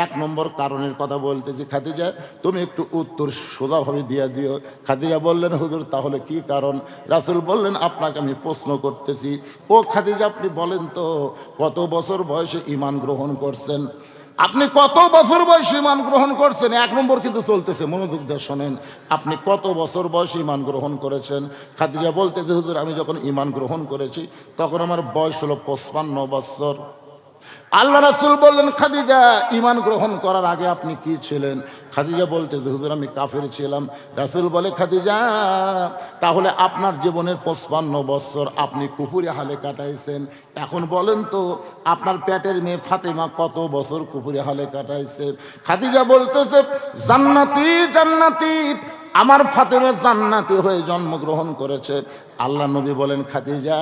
1 নম্বর কারণের কথা বলতেছি। খাদিজা তুমি একটু উত্তর সোজাভাবে দিয়ে দিও। খাদিজা বললেন, হুজুর তাহলে কি কারণ? রাসূল বললেন, আপনাকে আমি প্রশ্ন করতেছি, ও খাদিজা আপনি বলেন তো কত বছর বয়সে ঈমান গ্রহণ করছেন? আপনি কত বছর বয়সে ঈমান গ্রহণ করছেন? 1 নম্বর কিন্তু চলতেছে, মনোযোগ দিয়ে শোনেন। আপনি কত বছর বয়সে ঈমান গ্রহণ করেছেন? খাদিজা বলতেছে, হুজুর আমি যখন ঈমান গ্রহণ করেছি তখন আমার বয়স হলো 55 বছর। আল্লাহ রাসূল বললেন, খাদিজা ঈমান গ্রহণ করার আগে আপনি কি ছিলেন? খাদিজা বলতেছে, হুজুর আমি কাফের ছিলাম। রাসূল বলে, খাদিজা তাহলে আপনার জীবনের 55 বছর আপনি কুফরি হালে কাটাইছেন। এখন বলেন তো আপনার পেটের মেয়ে ফাতেমা কত বছর কুফরি হালে কাটাইছে? খাদিজা বলতেছে, জান্নাতি জান্নাতি, আমার ফাতেমা জান্নাতি হয়ে জন্মগ্রহণ করেছে। আল্লাহ নবী বলেন, খাদিজা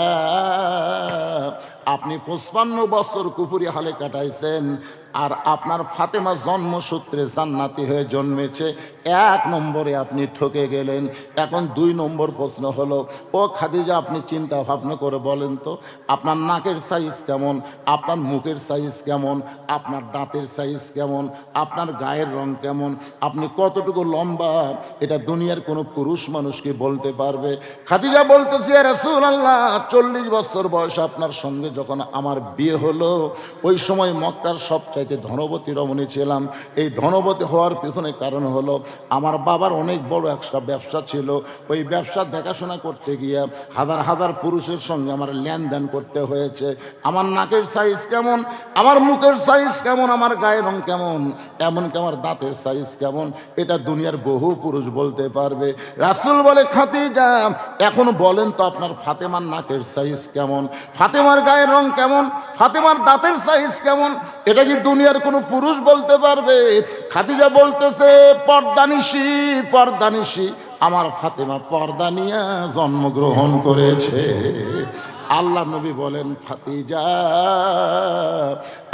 আপনি 55 বছর কুফরি হালে কাটাইছেন, আর আপনার ফাতেমা জন্মসূত্রে জান্নাতি হয়ে জন্মেছে। 1 নম্বরে আপনি ঠকে গেলেন। এখন 2 নম্বর প্রশ্ন হলো, ও খাদিজা আপনি চিন্তা ভাবনা করে বলেন তো আপনার নাকের সাইজ কেমন, আপনার মুখের সাইজ কেমন, আপনার দাঁতের সাইজ কেমন, আপনার গায়ের রং কেমন, আপনি কতটুকু লম্বা, এটা দুনিয়ার কোনো পুরুষ মানুষ কি বলতে পারবে? খাদিজা বলতেছে, ইয়া রাসূলুল্লাহ 40 বছর বয়স আপনার সঙ্গে যখন আমার বিয়ে হলো, ওই সময় মক্কার সবচাইতে ধনবতী রমণী ছিলাম। এই ধনবতী হওয়ার পিছনে কারণ হলো আমার বাবার অনেক বড় একটা ব্যবসা ছিল। ওই ব্যবসা দেখাশোনা করতে গিয়ে হাজার হাজার পুরুষের সঙ্গে আমার লেনদেন করতে হয়েছে। আমার নাকের সাইজ কেমন, আমার মুখের সাইজ কেমন, আমার গায়ের রং কেমন, এমনকি আমার দাঁতের সাইজ কেমন, এটা দুনিয়ার বহু পুরুষ বলতে পারবে। রাসূল বলে, খাদিজা এখন বলেন তো আপনার ফাতেমার নাকের সাইজ কেমন, ফাতেমার গায়ের রং কেমন, ফাতেমার দাঁতের সাইজ কেমন, এটা কি দুনিয়ার কোনো পুরুষ বলতে পারবে? খাদিজা বলতেছে, পর্দানিশী পর্দানিশী, আমার ফাতেমা পর্দা নিয়ে জন্মগ্রহণ করেছে। আল্লাহ নবী বলেন, ফাতিজা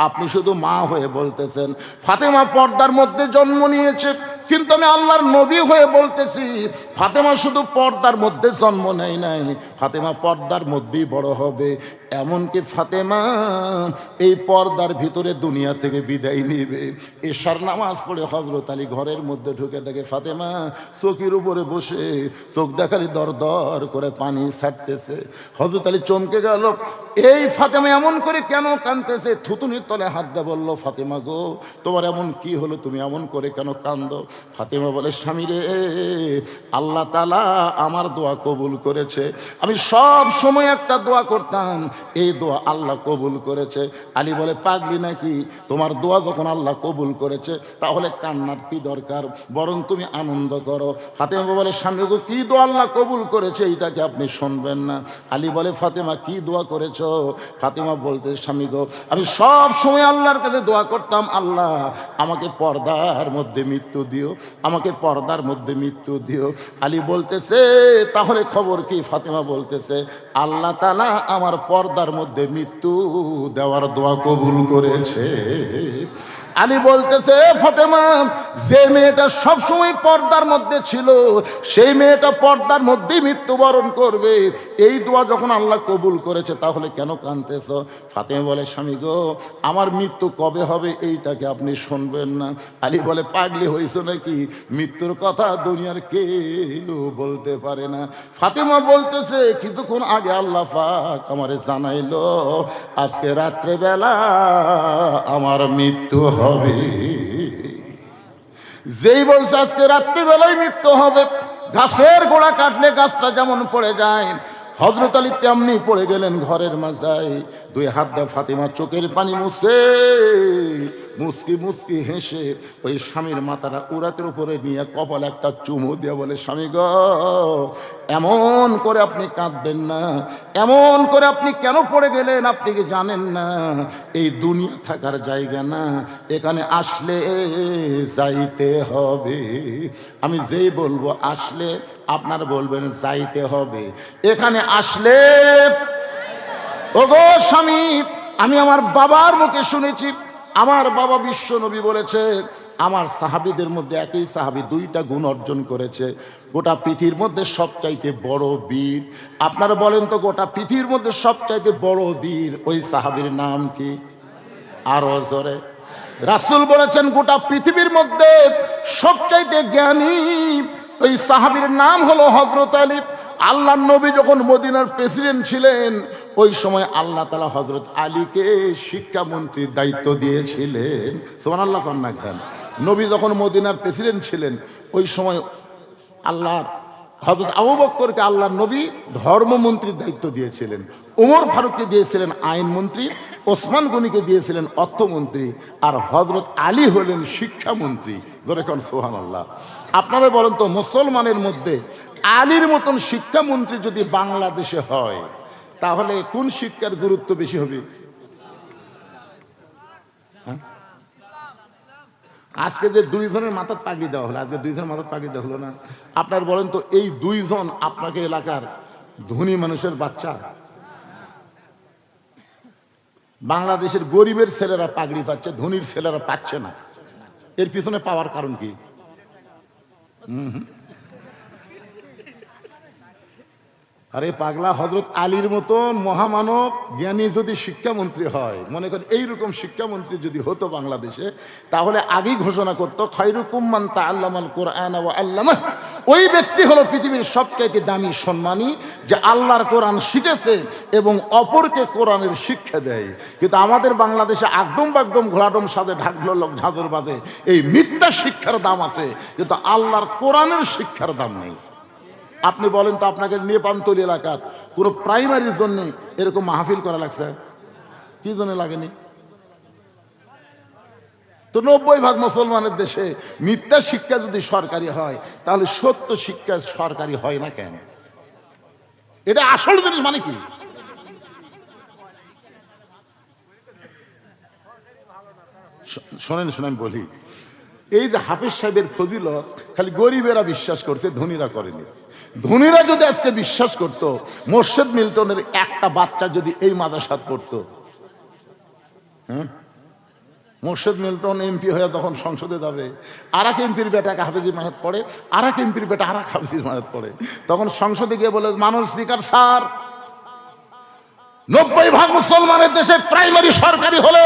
আপনি শুধু মা হয়ে বলতেছেন ফাতেমা পর্দার মধ্যে জন্ম নিয়েছে, কিন্তু আমি আল্লাহর নবী হয়ে বলতেছি ফাতেমা শুধু পর্দার মধ্যে জন্ম নেয় নাই, ফাতেমা পর্দার মধ্যেই বড় হবে। এমনকি ফাতেমা এই পর্দার ভিতরে দুনিয়া থেকে বিদায় নেবে। এশার নামাজ পড়ে হযরত আলী ঘরের মধ্যে ঢুকে দেখে ফাতেমা চৌকির উপরে বসে চোখ দেখালি দর দর করে পানি ছাড়তেছে। হযরত আলী চমকে গেল, এই ফাতেমা এমন করে কেন কাঁদতেছে? থুতুনির তলে হাত দিয়ে বলল, ফাতেমা গো তোমার এমন কি হলো, তুমি এমন করে কেন কান্দো? ফাতেমা বলে, স্বামী রে, আল্লাহ তাআলা আমার দোয়া কবুল করেছে। আমি সব সময় একটা দোয়া করতাম, এই দোয়া আল্লাহ কবুল করেছে। আলী বলে পাগলি নাকি, তোমার দোয়া যখন আল্লাহ কবুল করেছে তাহলে কান্নার কি দরকার, বরং তুমি আনন্দ করো। ফাতেমা বলে স্বামী গো কি দোয়া আল্লাহ কবুল করেছে এইটাকে আপনি শুনবেন না? আলী বলে ফাতেমা কি দোয়া করেছ? ফাতেমা বলতে স্বামী গো আমি সব সময় আল্লাহর কাছে দোয়া করতাম, আল্লাহ আমাকে পর্দার মধ্যে মৃত্যু দিও, আমাকে পর্দার মধ্যে মৃত্যু দিও। আলী বলতেছে তাহলে খবর কি? ফাতেমা বলতেছে আল্লাহ তাআলা আমার পর্দার মধ্যে মৃত্যু দেওয়ার দোয়া কবুল করেছে। আলী বলতেছে ফাতেমা যে মেয়েটা সবসময় পর্দার মধ্যে ছিল সেই মেয়েটা পর্দার মধ্যেই মৃত্যুবরণ করবে, এই দোয়া যখন আল্লাহ কবুল করেছে তাহলে কেন কাঁদতেছ? ফাতেমা বলে স্বামী গো আমার মৃত্যু কবে হবে এইটাকে আপনি শুনবেন না? আলী বলে পাগলি হয়েছে নাকি, মৃত্যুর কথা দুনিয়ার কেউ বলতে পারে না। ফাতেমা বলতেছে কিছুক্ষণ আগে আল্লাহ পাক আমারে জানাইলো আজকে রাত্রেবেলা আমার মৃত্যু হবে। যেই বলছে আজকে রাত্রিবেলায় মৃত্যু হবে, গাছের গোড়া কাটলে গাছটা যেমন পড়ে যায়, হযরত আলী তেমনি পড়ে গেলেন ঘরের মাঝায়। দুই হাত দিয়ে ফাতেমা চোখের পানি মুছে মুচকি মুচকি হেসে ওই স্বামীর মাথাটা উরাতের উপরে নিয়ে কপালে একটা চুমু দিয়ে বলে স্বামী গো এমন করে আপনি কাঁদবেন না, এমন করে আপনি কেন পড়ে গেলেন? আপনি কি জানেন না এই দুনিয়া থাকার জায়গা না, এখানে আসলে যাইতে হবে। আমি যেই বলবো আসলে আপনার বলবেন যাইতে হবে। এখানে আসলে ওগো স্বামী, আমি আমার বাবার মুখে শুনেছি, আমার বাবা বিশ্ব নবী বলেছে আমার সাহাবীদের মধ্যে একই সাহাবী দুইটা গুণ অর্জন করেছে, গোটা পৃথিবীর মধ্যে সবচাইতে বড় বীর। আপনারা বলেন তো গোটা পৃথিবীর মধ্যে সবচাইতে বড় বীর ওই সাহাবীর নাম কি? আরো জোরে। রাসূল বলেছেন গোটা পৃথিবীর মধ্যে সবচাইতে জ্ঞানী ওই সাহাবীর নাম হলো হযরত আলী। আল্লাহ নবী যখন মদিনার প্রেসিডেন্ট ছিলেন ওই সময় আল্লাহ তাআলা হযরত আলীকে শিক্ষামন্ত্রীর দায়িত্ব দিয়েছিলেন। সুবহানাল্লাহ কন্যা খান। নবী যখন মদিনার প্রেসিডেন্ট ছিলেন ওই সময় আল্লাহ হযরত আবু বকরকে আল্লাহর নবী ধর্মমন্ত্রীর দায়িত্ব দিয়েছিলেন, ওমর ফারুককে দিয়েছিলেন আইনমন্ত্রী, ওসমান গনিকে দিয়েছিলেন অর্থমন্ত্রী, আর হযরত আলী হলেন শিক্ষামন্ত্রী। ধরে কোন সুবহানাল্লাহ। আপনারা বলেন তো মুসলমানের মধ্যে আলীর মতন শিক্ষামন্ত্রী যদি বাংলাদেশে হয় তাহলে কোন শিক্ষার গুরুত্ব বেশি হবে? আজকে যে দুইজনের মাথার পাগড়ি দেওয়া হলো, আজকে দুইজনের মাথার পাগড়ি দেওয়া হলো না, আপনার বলেন তো এই দুইজন আপনাকে এলাকার ধনী মানুষের বাচ্চা? বাংলাদেশের গরিবের ছেলেরা পাগড়ি পাচ্ছে, ধনীর ছেলেরা পাচ্ছে না, এর পিছনে পাওয়ার কারণ কি? আরে পাগলা, হযরত আলীর মতন মহামানব জ্ঞানী যদি শিক্ষামন্ত্রী হয়, মনে করেন এইরকম শিক্ষামন্ত্রী যদি হতো বাংলাদেশে, তাহলে আগেই ঘোষণা করতো খায়রুকুম মান তাআল্লামাল কুরআন ওয়া আল্লামাহ। ওই ব্যক্তি হলো পৃথিবীর সবচাইতে দামি সম্মানী যে আল্লাহর কোরআন শিখেছে এবং অপরকে কোরআনের শিক্ষা দেয়। কিন্তু আমাদের বাংলাদেশে আগডম বাগডম ঘোড়াডম সাথে ঢাকলো লোক ঝাঁঝর বাজে, এই মিথ্যা শিক্ষার দাম আছে কিন্তু আল্লাহর কোরআনের শিক্ষার দাম নেই। আপনি বলেন তো আপনাকে নেপান্তলি এলাকার পুরো প্রাইমারির জন্য এরকম মাহফিল করা লাগছে কি জন্য লাগেনি? তো 90% মুসলমানের দেশে মিথ্যা শিক্ষা যদি সরকারি হয় তাহলে সত্য শিক্ষা সরকারি হয় না কেন? এটা আসল জিনিস মানে কি? শোনেন শোনেন বলি, এই যে হাফিজ সাহেবের ফজিলত খালি গরিবেরা বিশ্বাস করছে, ধনীরা করেনি। ধনীরা যদি আজকে বিশ্বাস করত, মোর্শেদ মিল্টনের একটা বাচ্চা যদি এই মাদ্রাসাত পড়তো, মোর্শেদ মিল্টন এমপি হয়ে যখন সংসদে যাবে, আর এক এমপির বেটা এক হাফিজের মাহাত পড়ে, আর এক এমপির বেটা আর এক হাফিজের মাহাত পড়ে, তখন সংসদে গিয়ে বলে মানুষ স্পিকার স্যার 90% মুসলমানের দেশে প্রাইমারি সরকারি হলে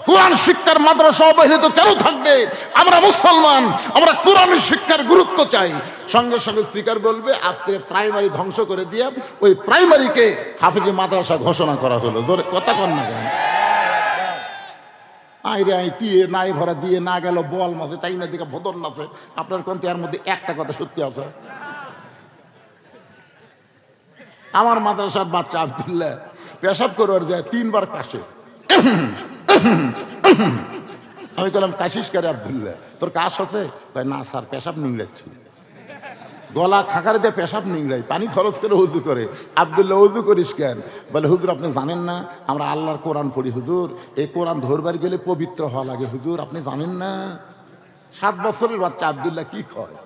কোরআন শিক্ষার মাদ্রাসা অবহেলিত কেন থাকবে? আমরা মুসলমান, আমরা কোরআন শিক্ষার গুরুত্ব চাই। সঙ্গে সঙ্গে স্পিকার বলবে আজ থেকে প্রাইমারি ধ্বংস করে দিয়ে ওই প্রাইমারিকে হাফিজি মাদ্রাসা ঘোষণা করা হলো। জোরে কথা কন না কেন? আইরে আই টিয়ে নাই ভরা দিয়ে না গেল বল মাসে তাই না দিকে ভদর নাচে। আপনার কোন এর মধ্যে একটা কথা সত্যি আছে? আমার মাদ্রাসার বাচ্চা আব্দুল্লাহ পেশাব করবার যায় 3 বার কাশে। আমি বললাম কাশিস করে আব্দুল্লাহ, তোর কাশ আছে? না স্যার, পেশাব নিংড়াচ্ছি। গলা খাঁকারে দিয়ে পেশাব নিংড়াই, পানি খরচ করে উজু করে। আব্দুল্লাহ উজু করিস কেন? বলে হুজুর আপনি জানেন না আমরা আল্লাহর কোরআন পড়ি হুজুর, এই কোরআন ধরবার গেলে পবিত্র হওয়া লাগে হুজুর, আপনি জানেন না? 7 বছরের বাচ্চা আব্দুল্লাহ কি কয়?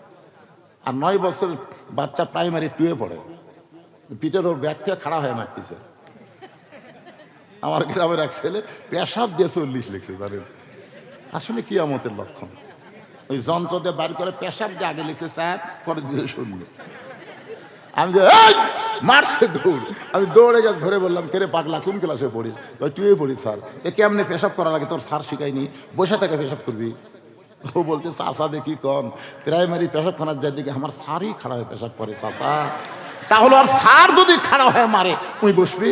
আর 9 বছরের বাচ্চা প্রাইমারি 2-এ পড়ে, পিঠের ওর ব্যাগ থেকে খাড়া হয়ে মারতেছে। আমার গ্রামের এক ছেলে পেশাব দিয়ে 40 লিখছে, জানেন? আসলে কিয়ামতের লক্ষণ। ওই যন্ত্র দিয়ে বার করে পেশাব দিয়ে আগে লিখছে 4, পরে দিয়ে 0। আমি মারছে দৌড়, আমি দৌড়ে গেছে ধরে বললাম, কেরে পাগলা কোন ক্লাসে পড়িস? 2-এ পড়ি স্যার। কেমনে পেশাব করা লাগে তোর স্যার শিখায়নি? বসে থেকে পেশাব করবি। ও বলছে চাষা দেখি কম, প্রাইমারি পেশাবখানার যার দিকে আমার স্যারই খাড়া হয়ে পেশাব করে চাষা। তাহলে আর স্যার যদি খাড়া হয়ে মারে তুই বসবি?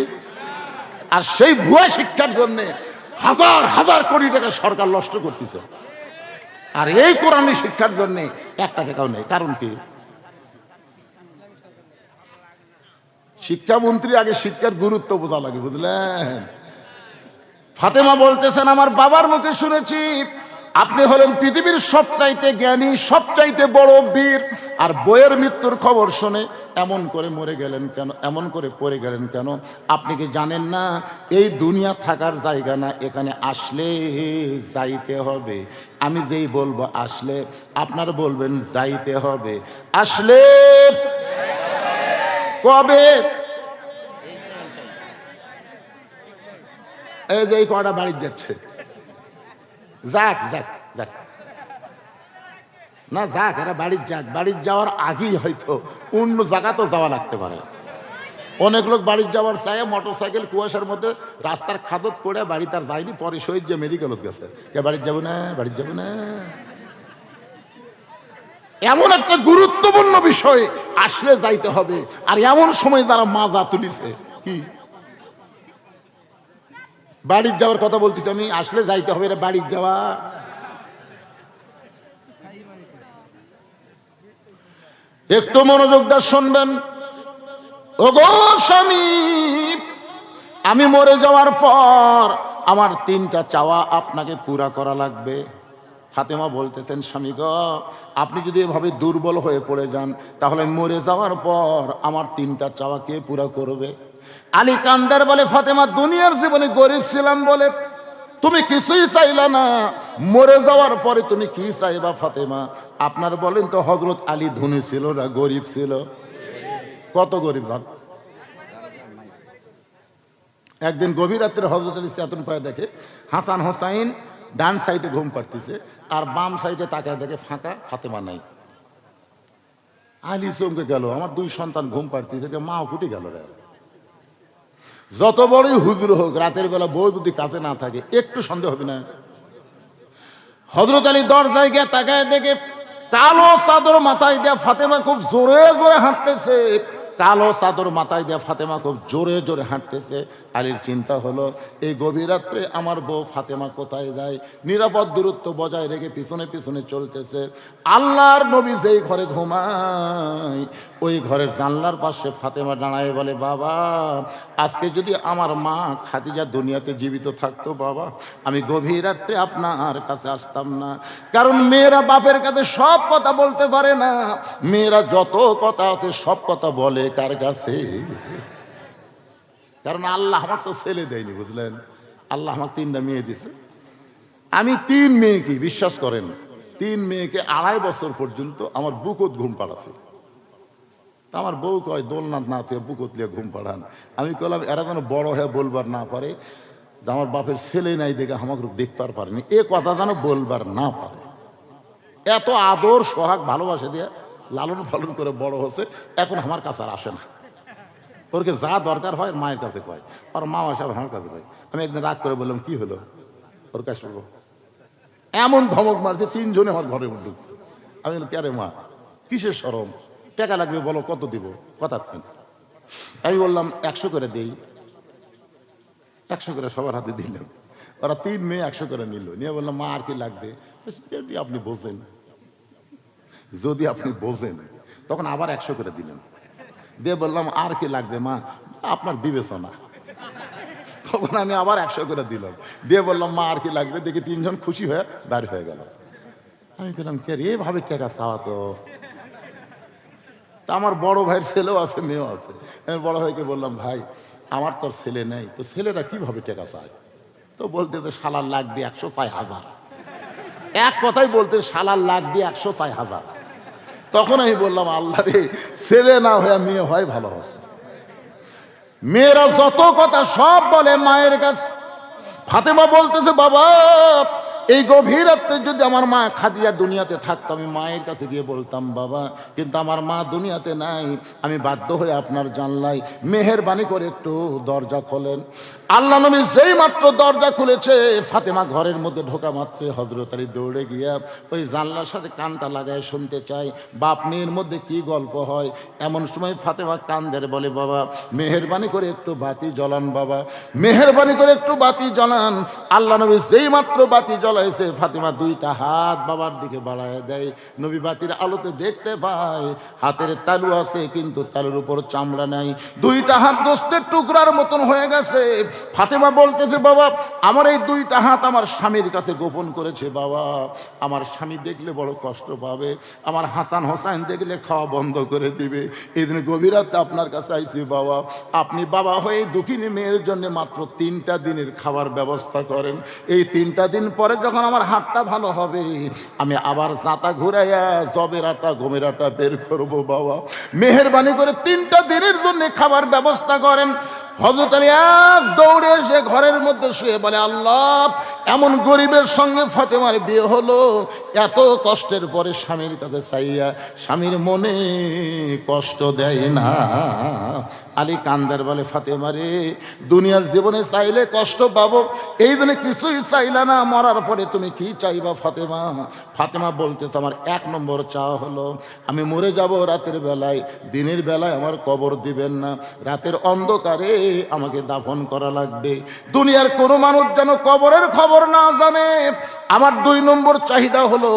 আর সেই ভুয়া শিক্ষার জন্য হাজার হাজার কোটি টাকা সরকার নষ্ট করতেছে, আর এই কোরআনী শিক্ষার জন্য 1 টাকাও নেই। কারণ কি? শিক্ষামন্ত্রী আগে শিক্ষার গুরুত্ব বোঝা লাগে, বুঝলেন? ফাতেমা বলতেছেন, আমার বাবার মুখে শুনেছি আপনি হলেন পৃথিবীর সবচাইতে জ্ঞানী, সবচাইতে বড় বীর, আর বইয়ের মৃত্যুর খবর শুনে এমন করে মরে গেলেন কেন, এমন করে পড়ে গেলেন কেন? আপনি কি জানেন না এই দুনিয়া থাকার জায়গা না, এখানে আসলে যাইতে হবে। আমি যেই বলবো আসলে, আপনার বলবেন যাইতে হবে। আসলে কবে? এই যে এই কটা বাড়ি যাচ্ছে, যাক যাক যাক না যাক, এরা বাড়ির যাক। বাড়ির যাওয়ার আগেই হয়তো অন্য জায়গা তো যাওয়া লাগতে পারে। অনেক লোক বাড়ির যাওয়ার চায় মোটর সাইকেল কুয়াশার মধ্যে রাস্তার খাদত পড়ে বাড়ি তার যায়নি, পরে শহীদ যে মেডিকেলত গেছে, কে বাড়ির যাবো না, বাড়ির যাবো না। এমন একটা গুরুত্বপূর্ণ বিষয় আসলে যাইতে হবে, আর এমন সময় যারা মাজা তুলিছে কি বাড়ির যাওয়ার কথা বলতেছি আমি, আসলে যাইতে হবে, এটা বাড়ির যাওয়া। একটু মনোযোগ দিয়ে শুনবেন। ওগো স্বামী, আমি মরে যাওয়ার পর আমার 3টা চাওয়া আপনাকে পুরা করা লাগবে। ফাতেমা বলতেছেন, স্বামী গো, আপনি যদি এভাবে দুর্বল হয়ে পড়ে যান তাহলে মরে যাওয়ার পর আমার 3টা চাওয়া কে পুরা করবে? আলী কান্দার বলে, ফাতেমা দুনিয়ার জীবনে গরিব ছিলাম বলে তুমি কিছুই চাইলা না, মরে যাওয়ার পরে তুমি কি চাইবা ফাতেমা? আপনার বলেন তো, হযরত আলী ধনী ছিল না গরিব ছিল? কত গরিব জান? একদিন গভীর রাত্রে হযরত আলী চেতন পায়ে দেখে হাসান হোসাইন ডান সাইডে ঘুম পাড়তেছে, আর বাম সাইডে তাকায় দেখে ফাঁকা, ফাতেমা নাই। আলী চমকে গেল, আমার 2 সন্তান ঘুম পাড়তেছে, মাও ফুটে গেল রে। যত বড়ই হুজুর হোক, রাতের বেলা বউ যদি কাছে না থাকে একটু সন্দেহ হবে না? হযরত আলী দরজায় গিয়ে তাকায় দেখে কালো চাদর মাথায় দেয়া ফাতেমা খুব জোরে জোরে হাঁটতেছে। কালো চাদর মাথায় দেয়া ফাতেমা খুব জোরে জোরে হাঁটতেছে। আলীর চিন্তা হলো, এই গভীর রাত্রে আমার বউ ফাতেমা কোথায় যায়? নিরাপদ দূরত্ব বজায় রেখে পিছনে পিছনে চলতেছে। আল্লাহর নবী যেই ঘরে ঘুমায় ওই ঘরের জানলার পাশে ফাতেমা দাঁড়ায় বলে, বাবা আজকে যদি আমার মা খাদিজা দুনিয়াতে জীবিত থাকতো বাবা, আমি গভীর রাত্রে আপনার কাছে আসতাম না। কারণ মেয়েরা বাপের কাছে সব কথা বলতে পারে না, মেয়েরা যত কথা আছে সব কথা বলে কার কাছে? কারণ আল্লাহ আমার তো ছেলে দেয়নি, বুঝলেন? আল্লাহ আমার 3টা মেয়ে দিছে। আমি 3 মেয়েকে, বিশ্বাস করেন, 3 মেয়েকে 2.5 বছর পর্যন্ত আমার বুকত ঘুম পাড়াছে। তা আমার বউ কয়, দোলনাথ না তুই বুকত লিয়ে ঘুম পাড়ান। আমি কইলাম, এরা যেন বড় হয়ে বলবার না পারে যে আমার বাপের ছেলে নাই দেখে আমাকে দেখতে পারেনি, এ কথা যেন বলবার না পারে। এত আদর সোহাগ ভালোবাসে দিয়ে লালন পালন করে বড় হচ্ছে, এখন আমার কাছে আর আসে না। ওরকে যা দরকার হয় মায়ের কাছে কয়, আর মা আসে আমার কাছে কয়। আমি একদিন রাগ করে বললাম, কি হলো? ওর কাছে এমন ধমক মারছে, 3 জনে আমার ঘরে ঢুকছে। আমি বললাম, কে রে মা, কিসের শরম? টাকা লাগবে বলো, কত দিব? কথা। আমি বললাম 100 করে দেই। 100 করে সবার হাতে দিলাম। ওরা 3 মেয়ে 100 করে নিল, নিয়ে বললাম, মা আর কি লাগবে? যদি আপনি বোঝেন, যদি আপনি বোঝেন। তখন আবার 100 করে দিলেন। দিয়ে বললাম আর কি লাগবে মা? আপনার বিবেচনা। তখন আমি আবার 100 করে দিলাম, দিয়ে বললাম মা আর কি লাগবে? দেখি 3 জন খুশি হয়ে দাঁড় হয়ে গেল। আমি বললাম কে রে এভাবে টাকা চাওয়া তো? তা আমার বড় ভাইয়ের ছেলেও আছে, মেয়েও আছে। আমি বড় ভাইকে বললাম ভাই আমার তোর ছেলে নেই, তো ছেলেরা কিভাবে টাকা চায়? তো বলতে তো শালার লাগবে 100 চাই 1000। এক কথাই বলতে শালার লাগবে 100 চাই 1000। তখন আমি বললাম আল্লাহ রে, ছেলে না হয়ে মেয়ে হয় ভালো হচ্ছে। মেয়েরা যত কথা সব বলে মায়ের কাছে। ফাতেমা বলতেছে বাবা এই গভীর রাতে যদি আমার মা খাদিজা দুনিয়াতে থাকতো আমি মায়ের কাছে গিয়ে বলতাম বাবা, কিন্তু আমার মা দুনিয়াতে নাই, আমি বাধ্য হয়ে আপনার জানলাই মেহেরবানি করে একটু দরজা খোলেন। আল্লাহ নবী যেই মাত্র দরজা খুলেছে, ফাতেমা ঘরের মধ্যে ঢোকা মাত্র হযরত আলী দৌড়ে গিয়া ওই জানলার সাথে কানটা লাগায় শুনতে চায় বাপ মেয়ের মধ্যে কি গল্প হয়। এমন সময় ফাতেমা কান ধরে বলে বাবা মেহেরবানি করে একটু বাতি জ্বলান, বাবা মেহেরবানি করে একটু বাতি জ্বলান। আল্লাহ নবী যেই মাত্র বাতি জ্বলাইছে, ফাতেমা 2টা হাত বাবার দিকে বাড়ায় দেয়। নবী বাতির আলোতে দেখতে পায় হাতের তালু আছে কিন্তু তালুর উপর চামড়া নাই, 2টা হাত গোস্তের টুকরার মতন হয়ে গেছে। ফাতেমা বলতেছে বাবা আমার এই 2টা হাত আমার স্বামীর কাছে গোপন করেছে, বাবা আমার স্বামী দেখলে বড় কষ্ট পাবে, আমার হাসান হোসাইন দেখলে খাওয়া বন্ধ করে দিবে, এই দিন গভীর রাতে আপনার কাছে আইছি বাবা, আপনি বাবা হয়ে দুঃখিনী মেয়ের জন্য মাত্র 3টা দিনের খাবার ব্যবস্থা করেন। এই 3টা দিন পরে যখন আমার হাতটা ভালো হবে আমি আবার জাতা ঘুরাইয়া জবের আটা গমের আটা বের করবো, বাবা মেহেরবানি করে 3টা দিনের জন্য খাবার ব্যবস্থা করেন। হযরত আলী এক দৌড়ে এসে ঘরের মধ্যে শুয়ে বলে আল্লাহ এমন গরিবের সঙ্গে ফাতেমার বিয়ে হলো, এত কষ্টের পরে স্বামীর কাছে চাইয়া স্বামীর মনে কষ্ট দেয় না। আলী কান্দার বলে ফাতেমা রে দুনিয়ার জীবনে চাইলে কষ্ট পাবো, এই জন্য কিছুই চাইলা না, মরার পরে তুমি কি চাইবা ফাতেমা? ফাতেমা বলতে তো আমার 1 নম্বর চাওয়া হলো আমি মরে যাব রাতের বেলায়, দিনের বেলায় আমার কবর দিবেন না, রাতের অন্ধকারে আমাকে দাফন করা লাগবে, দুনিয়ার কোনো মানুষ যেন কবরের খবর না জানে। আমার 2 নম্বর চাহিদা হলো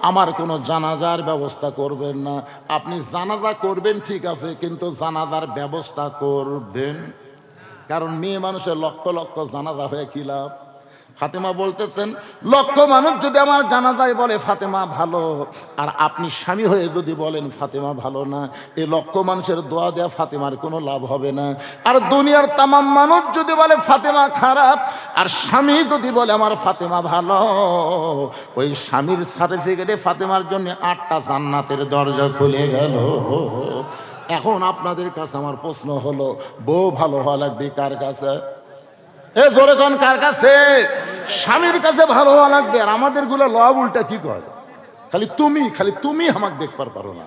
আমার কোনো জানাজার ব্যবস্থা করবেন না, আপনি জানাজা করবেন ঠিক আছে কিন্তু জানাজার ব্যবস্থা করবেন, কারণ মেয়ে মানুষের লক্ষ লক্ষ জানাজা হয়ে কি লাভ? ফাতেমা বলতেছেন লক্ষ মানুষ যদি আমার জানাজায় বলে ফাতেমা ভালো, আর আপনি স্বামী হয়ে যদি বলেন ফাতেমা ভালো না, এই লক্ষ মানুষের দোয়া দেয়া ফাতেমার কোনো লাভ হবে না। আর দুনিয়ার তামাম মানুষ যদি বলে ফাতেমা খারাপ, আর স্বামী যদি বলে আমার ফাতেমা ভালো, ওই স্বামীর সার্টিফিকেটে ফাতেমার জন্য 8টা জান্নাতের দরজা খুলে গেল। এখন আপনাদের কাছে আমার প্রশ্ন হলো বউ ভালো হওয়া লাগবে কার কাছে? এ জোরে কোন কার কাছে? স্বামীর কাছে ভালো হওয়া লাগবে। আর আমাদের গুলো লব উল্টা কি করে, খালি তুমি আমাকে দেখবার পারো না,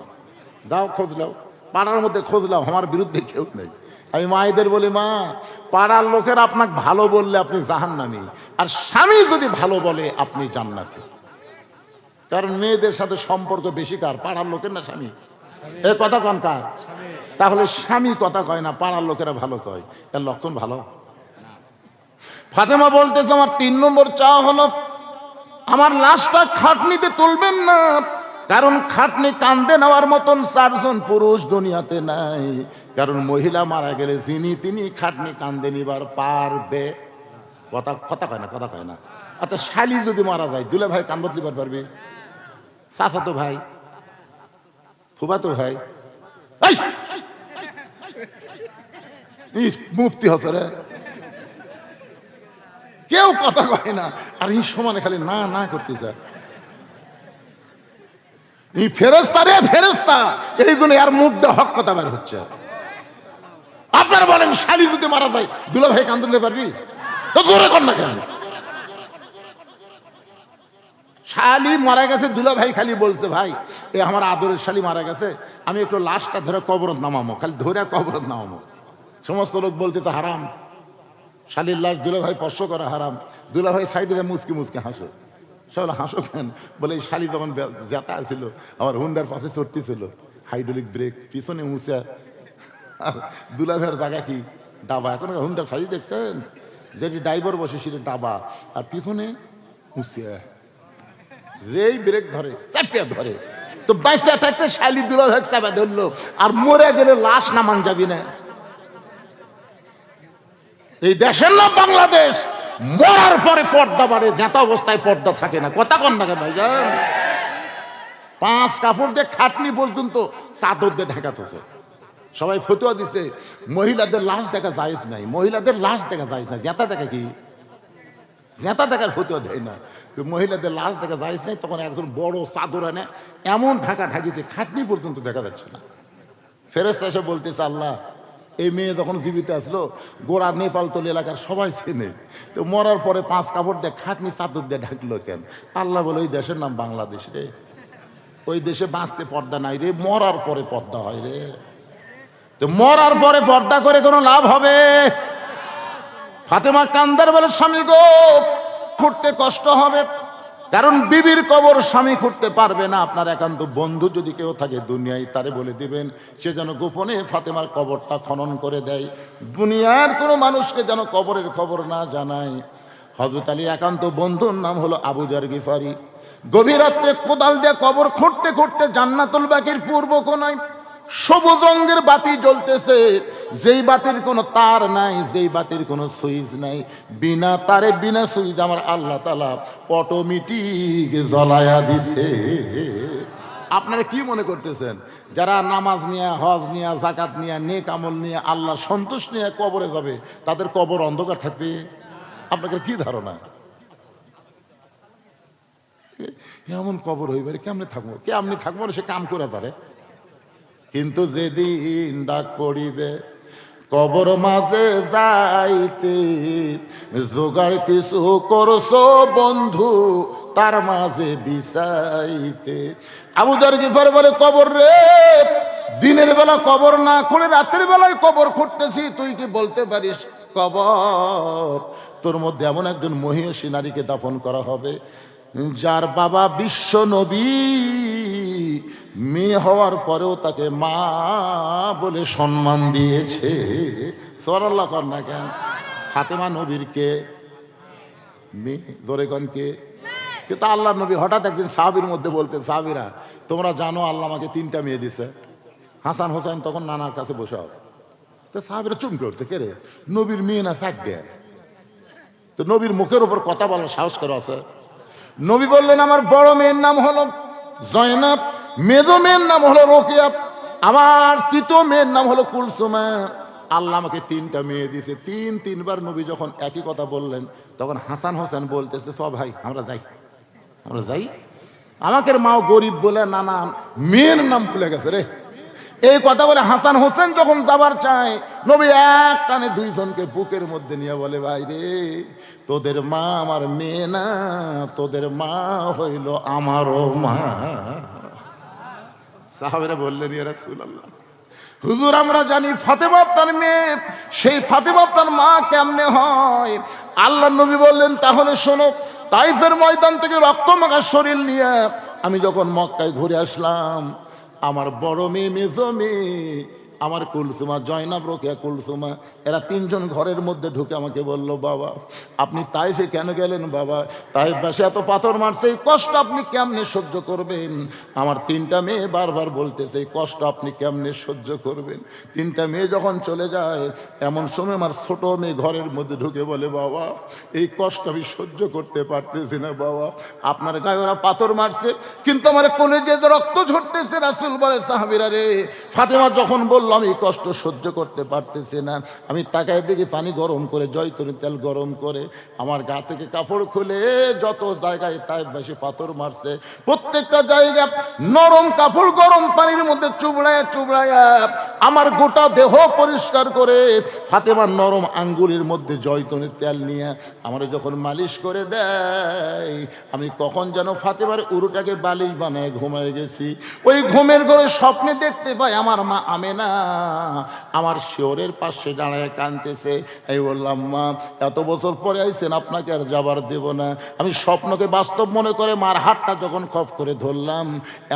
দাও খোঁজ লাও, পাড়ার মধ্যে খোঁজ লাও, আমার বিরুদ্ধে কেউ নেই। আমি মায়েদের বলি মা পাড়ার লোকের আপনাকে ভালো বললে আপনি জাহান্নামী, আর স্বামী যদি ভালো বলে আপনি জান্নাতি। কারণ মেয়েদের সাথে সম্পর্ক বেশি কার, পাড়ার লোকের না স্বামী? এ কথা কোন কার? তাহলে স্বামী কথা কয় না, পাড়ার লোকেরা ভালো কয়, এর লক্ষণ ভালো? ফাতেমা বলতেছে আমার 3 নম্বর চাওয়া হলো আমার লাশটা খাটনিতে তুলবেন না, কারণ খাটনি কান্দে নেওয়ার মতন 4 জন পুরুষ দুনিয়াতে নাই, কারণ মহিলা মারা গেলে যিনি তিনি খাটনি কান্দে নিবার পারবে। কথা কয় না। আচ্ছা শালি যদি মারা যায় দুলে ভাই কান্দত লিবার পারবে? চাচাতো ভাই, ফুফাতো ভাই, মুফতি হচ্ছে রে, কেউ কথা কয় না, আর এই সমানে খালি না না করতে চায়। এই ফেরেশতা রে ফেরেশতা, এই জন্য আর মুখ দিয়ে হক কথা বের হচ্ছে। আপনারা বলেন শালি যদি মারা যায় দুলা ভাই কান্দলে পারবি? তো জোরে কর না কেন? শালি মারা গেছে, দুলা ভাই খালি বলছে ভাই এ আমার আদরের শালি মারা গেছে, আমি একটু লাশটা ধরে কবরত নামামো, খালি ধরে কবরত নামামো। সমস্ত লোক বলতেছে হারাম, শালির লাশ দুলা ভাই স্পর্শ করা হারাম। দুলা ভাই সাইডে মুচকি মুচকি হাসো, সব হাসো কেন? বলে এই শালি যখন যেতা ছিল আমার হুন্ডার পাশে চড়তেছিল, হাইড্রোলিক ব্রেক পিছনে মুছে, আর দুলা ভাইয়ের জায়গা কি ডাবা, এখন হুন্ডার সাইজ দেখছেন যেটি ড্রাইভার বসে সেটা ডাবা, আর পিছনে মুছে যেই ব্রেক ধরে চাপিয়া ধরে তো বাইসা থাকতে শালি দুলাভাই চাপা ধরলো, আর মরে গেলে লাশ নামান যাবি না। এই দেশের নাম বাংলাদেশ, মরার পরে পর্দা বাড়ে, যেটা অবস্থায় পর্দা থাকে না। কথা কন না কেন ভাইজান? 5 কাপড় দিয়ে খাটনি পর্যন্ত চাদর দিয়ে ঢাকাতেছে। সবাই ফতোয়া দিছে মহিলাদের লাশ দেখা জায়েজ নাই, মহিলাদের লাশ দেখা জায়েজ নাই। জেতা দেখা কি জেতা দেখার ফতোয়া দেয় না, মহিলাদের লাশ দেখা জায়েজ নাই। তখন একজন বড় চাদর এনে এমন ঢাকা ঢাকিছে খাটনি পর্যন্ত দেখা যাচ্ছে না। ফেরেশতা এসে বলতেছে, আল্লাহ এই মেয়ে যখন জীবিত আসলো গোড়া নেপালতল এলাকার সবাই চেনে, তো মরার পরে 5 কাপড় দিয়ে খাটনি চাদর দিয়ে ঢাকলো কেন? আল্লাহ বলে ওই দেশের নাম বাংলাদেশ রে, ওই দেশে বাঁচতে পর্দা নাই রে, মরার পরে পর্দা হয় রে। তো মরার পরে পর্দা করে কোনো লাভ হবে? ফাতেমা কান্দার বলে, স্বামী গো খুঁড়তে কষ্ট হবে, কারণ বিবির কবর স্বামী খুঁড়তে পারবে না। আপনার একান্ত বন্ধু যদি কেউ থাকে দুনিয়ায়, তারে বলে দিবেন সে যেন গোপনে ফাতেমার কবরটা খনন করে দেয়, দুনিয়ার কোনো মানুষকে যেন কবরের খবর না জানায়। হযরত আলীর একান্ত বন্ধুর নাম হলো আবু যার গিফারি। গভীর রাত্রে কোদাল দিয়ে কবর খুঁড়তে খুঁড়তে জান্নাতুল বাকির পূর্ব কোণায় সবুজ রঙের বাতি জ্বলতেছে, যেই বাতির কোনো তার নাই, যেই বাতির কোনো সুইচ নাই, বিনা তারে বিনা সুইচ আমার আল্লাহ তাআলা অটোমেটিক জ্বলায়া দিছে। আপনারা কি মনে করতেছেন যারা নামাজ নিয়ে, হজ নিয়ে, যাকাত নিয়ে, নেক আমল নিয়ে, আল্লাহর সন্তোষ নিয়ে কবরে যাবে, তাদের কবর অন্ধকার থাকবে? আপনাদের কি ধারণা? এমন কবর হইবারে কেমনে থাকবো, কেমনি থাকবো, সে কাম করে পারে। কিন্তু যেদিন ডাক পড়িবে কবর মাঝে যাইতে, জোগাড় কিছু করছো বন্ধু তার মাঝে বিছাইতে। আবু যার গিফার বলে, কবর রে, দিনের বেলা কবর না খুঁড়ে রাতের বেলায় কবর খুঁড়তেছি, তুই কি বলতে পারিস কবর তোর মধ্যে এমন একজন মহিষী নারীকে দাফন করা হবে যার বাবা বিশ্ব নবী, মেয়ে হওয়ার পরেও তাকে মা বলে সম্মান দিয়েছে। সুবহানাল্লাহ কর না কেন? ফাতেমা নবীর কে মেয়ে, ধরে কন কে? কিন্তু আল্লাহ নবী হঠাৎ একদিন সাহাবীর মধ্যে বলতেন, সাহাবীরা তোমরা জানো আল্লাহ আমাকে 3টা মেয়ে দিছে। হাসান হোসেন তখন নানার কাছে বসে আছে। তো সাহাবীরা চুমকে উঠছে, কে রে, নবীর মেয়ে না 4টে? তো নবীর মুখের উপর কথা বলার সাহস করে আছে। নবী বললেন, আমার বড় মেয়ের নাম হলো জয়নাব, মেজো মেয়ের নাম হলো রোকেয়া, আমার তৃতীয় মেয়ের নাম হলো কুলসুমা। আল্লাহ আমাকে 3টা মেয়ে দিয়েছে। 3বার নবী যখন একই কথা বললেন, তখন হাসান হোসেন বলতেছে, সব ভাই আমরা যাই, আমরা যাই। আমাকে মাও গরিব বলে নানা মেয়ের নাম ভুলে গেছে রে। এই কথা বলে হাসান হোসেন যখন যাবার চায়, নবী এক টানে 2 জনকে বুকের মধ্যে নিয়ে বলে, ভাই রে, তোদের মা আমার মেয়ে না, তোদের মা হইল আমারও মা। সাহাবীরা বললেন, ইয়া রাসূলুল্লাহ, হুজুর আমরা জানি ফাতেমা আপনার মেয়ে, সেই ফাতেমা আপনার মা কেমনে হয়? আল্লাহ নবী বললেন, তাহলে শোনো, তাইফের ময়দান থেকে রক্তমাখা শরীর নিয়ে আমি যখন মক্কায় ঘুরে আসলাম, আমার বড় মেয়ে, মেজো মেয়ে, আমার কুলসুমা, জয়নাব, রোকেয়া, কুলসুমা, এরা 3 জন ঘরের মধ্যে ঢুকে আমাকে বলল, বাবা আপনি তাইফে কেন গেলেন? বাবা তাইফবাসী এত পাথর মারছে, এই কষ্ট আপনি কেমনে সহ্য করবেন? আমার 3টা মেয়ে বারবার বলতেছে, এই কষ্ট আপনি কেমনে সহ্য করবেন? 3টা মেয়ে যখন চলে যায়, এমন সময় আমার ছোট মেয়ে ঘরের মধ্যে ঢুকে বলে, বাবা এই কষ্ট আমি সহ্য করতে পারতেছি না বাবা, আপনার গায়ে ওরা পাথর মারছে কিন্তু আমার কলেজে রক্ত ঝরতেছে। রাসূল বলে, সাহাবীরা রে, ফাতেমা যখন বললাম এই কষ্ট সহ্য করতে পারতেছে না, আমি তাকায় দেখি পানি গরম করে, জয়তুনের তেল গরম করে আমার গা থেকে কাপড় খুলে যত জায়গায় তাইফবাসী পাথর মারছে, প্রত্যেকটা জায়গা নরম কাপড় গরম পানির মধ্যে চুবড়ায়া চুবড়ায়া আমার গোটা দেহ পরিষ্কার করে ফাতেমার নরম আঙ্গুলের মধ্যে জয়তুনের তেল নিয়ে আমার যখন মালিশ করে দেয়, আমি কখন যেন ফাতেমার উরুটাকে বালিশ বানায় ঘুমায় গেছি। ওই ঘুমের ঘরে স্বপ্নে দেখতে পাই আমার মা আমেনা আমার শিওরের পাশে দাঁড়ায় কাঁদতেছে। এই বললাম, মা এত বছর পরে আইছেন, আপনাকে আর যাবার দেব না। আমি স্বপ্নকে বাস্তব মনে করে মার হাতটা যখন খপ করে ধরলাম,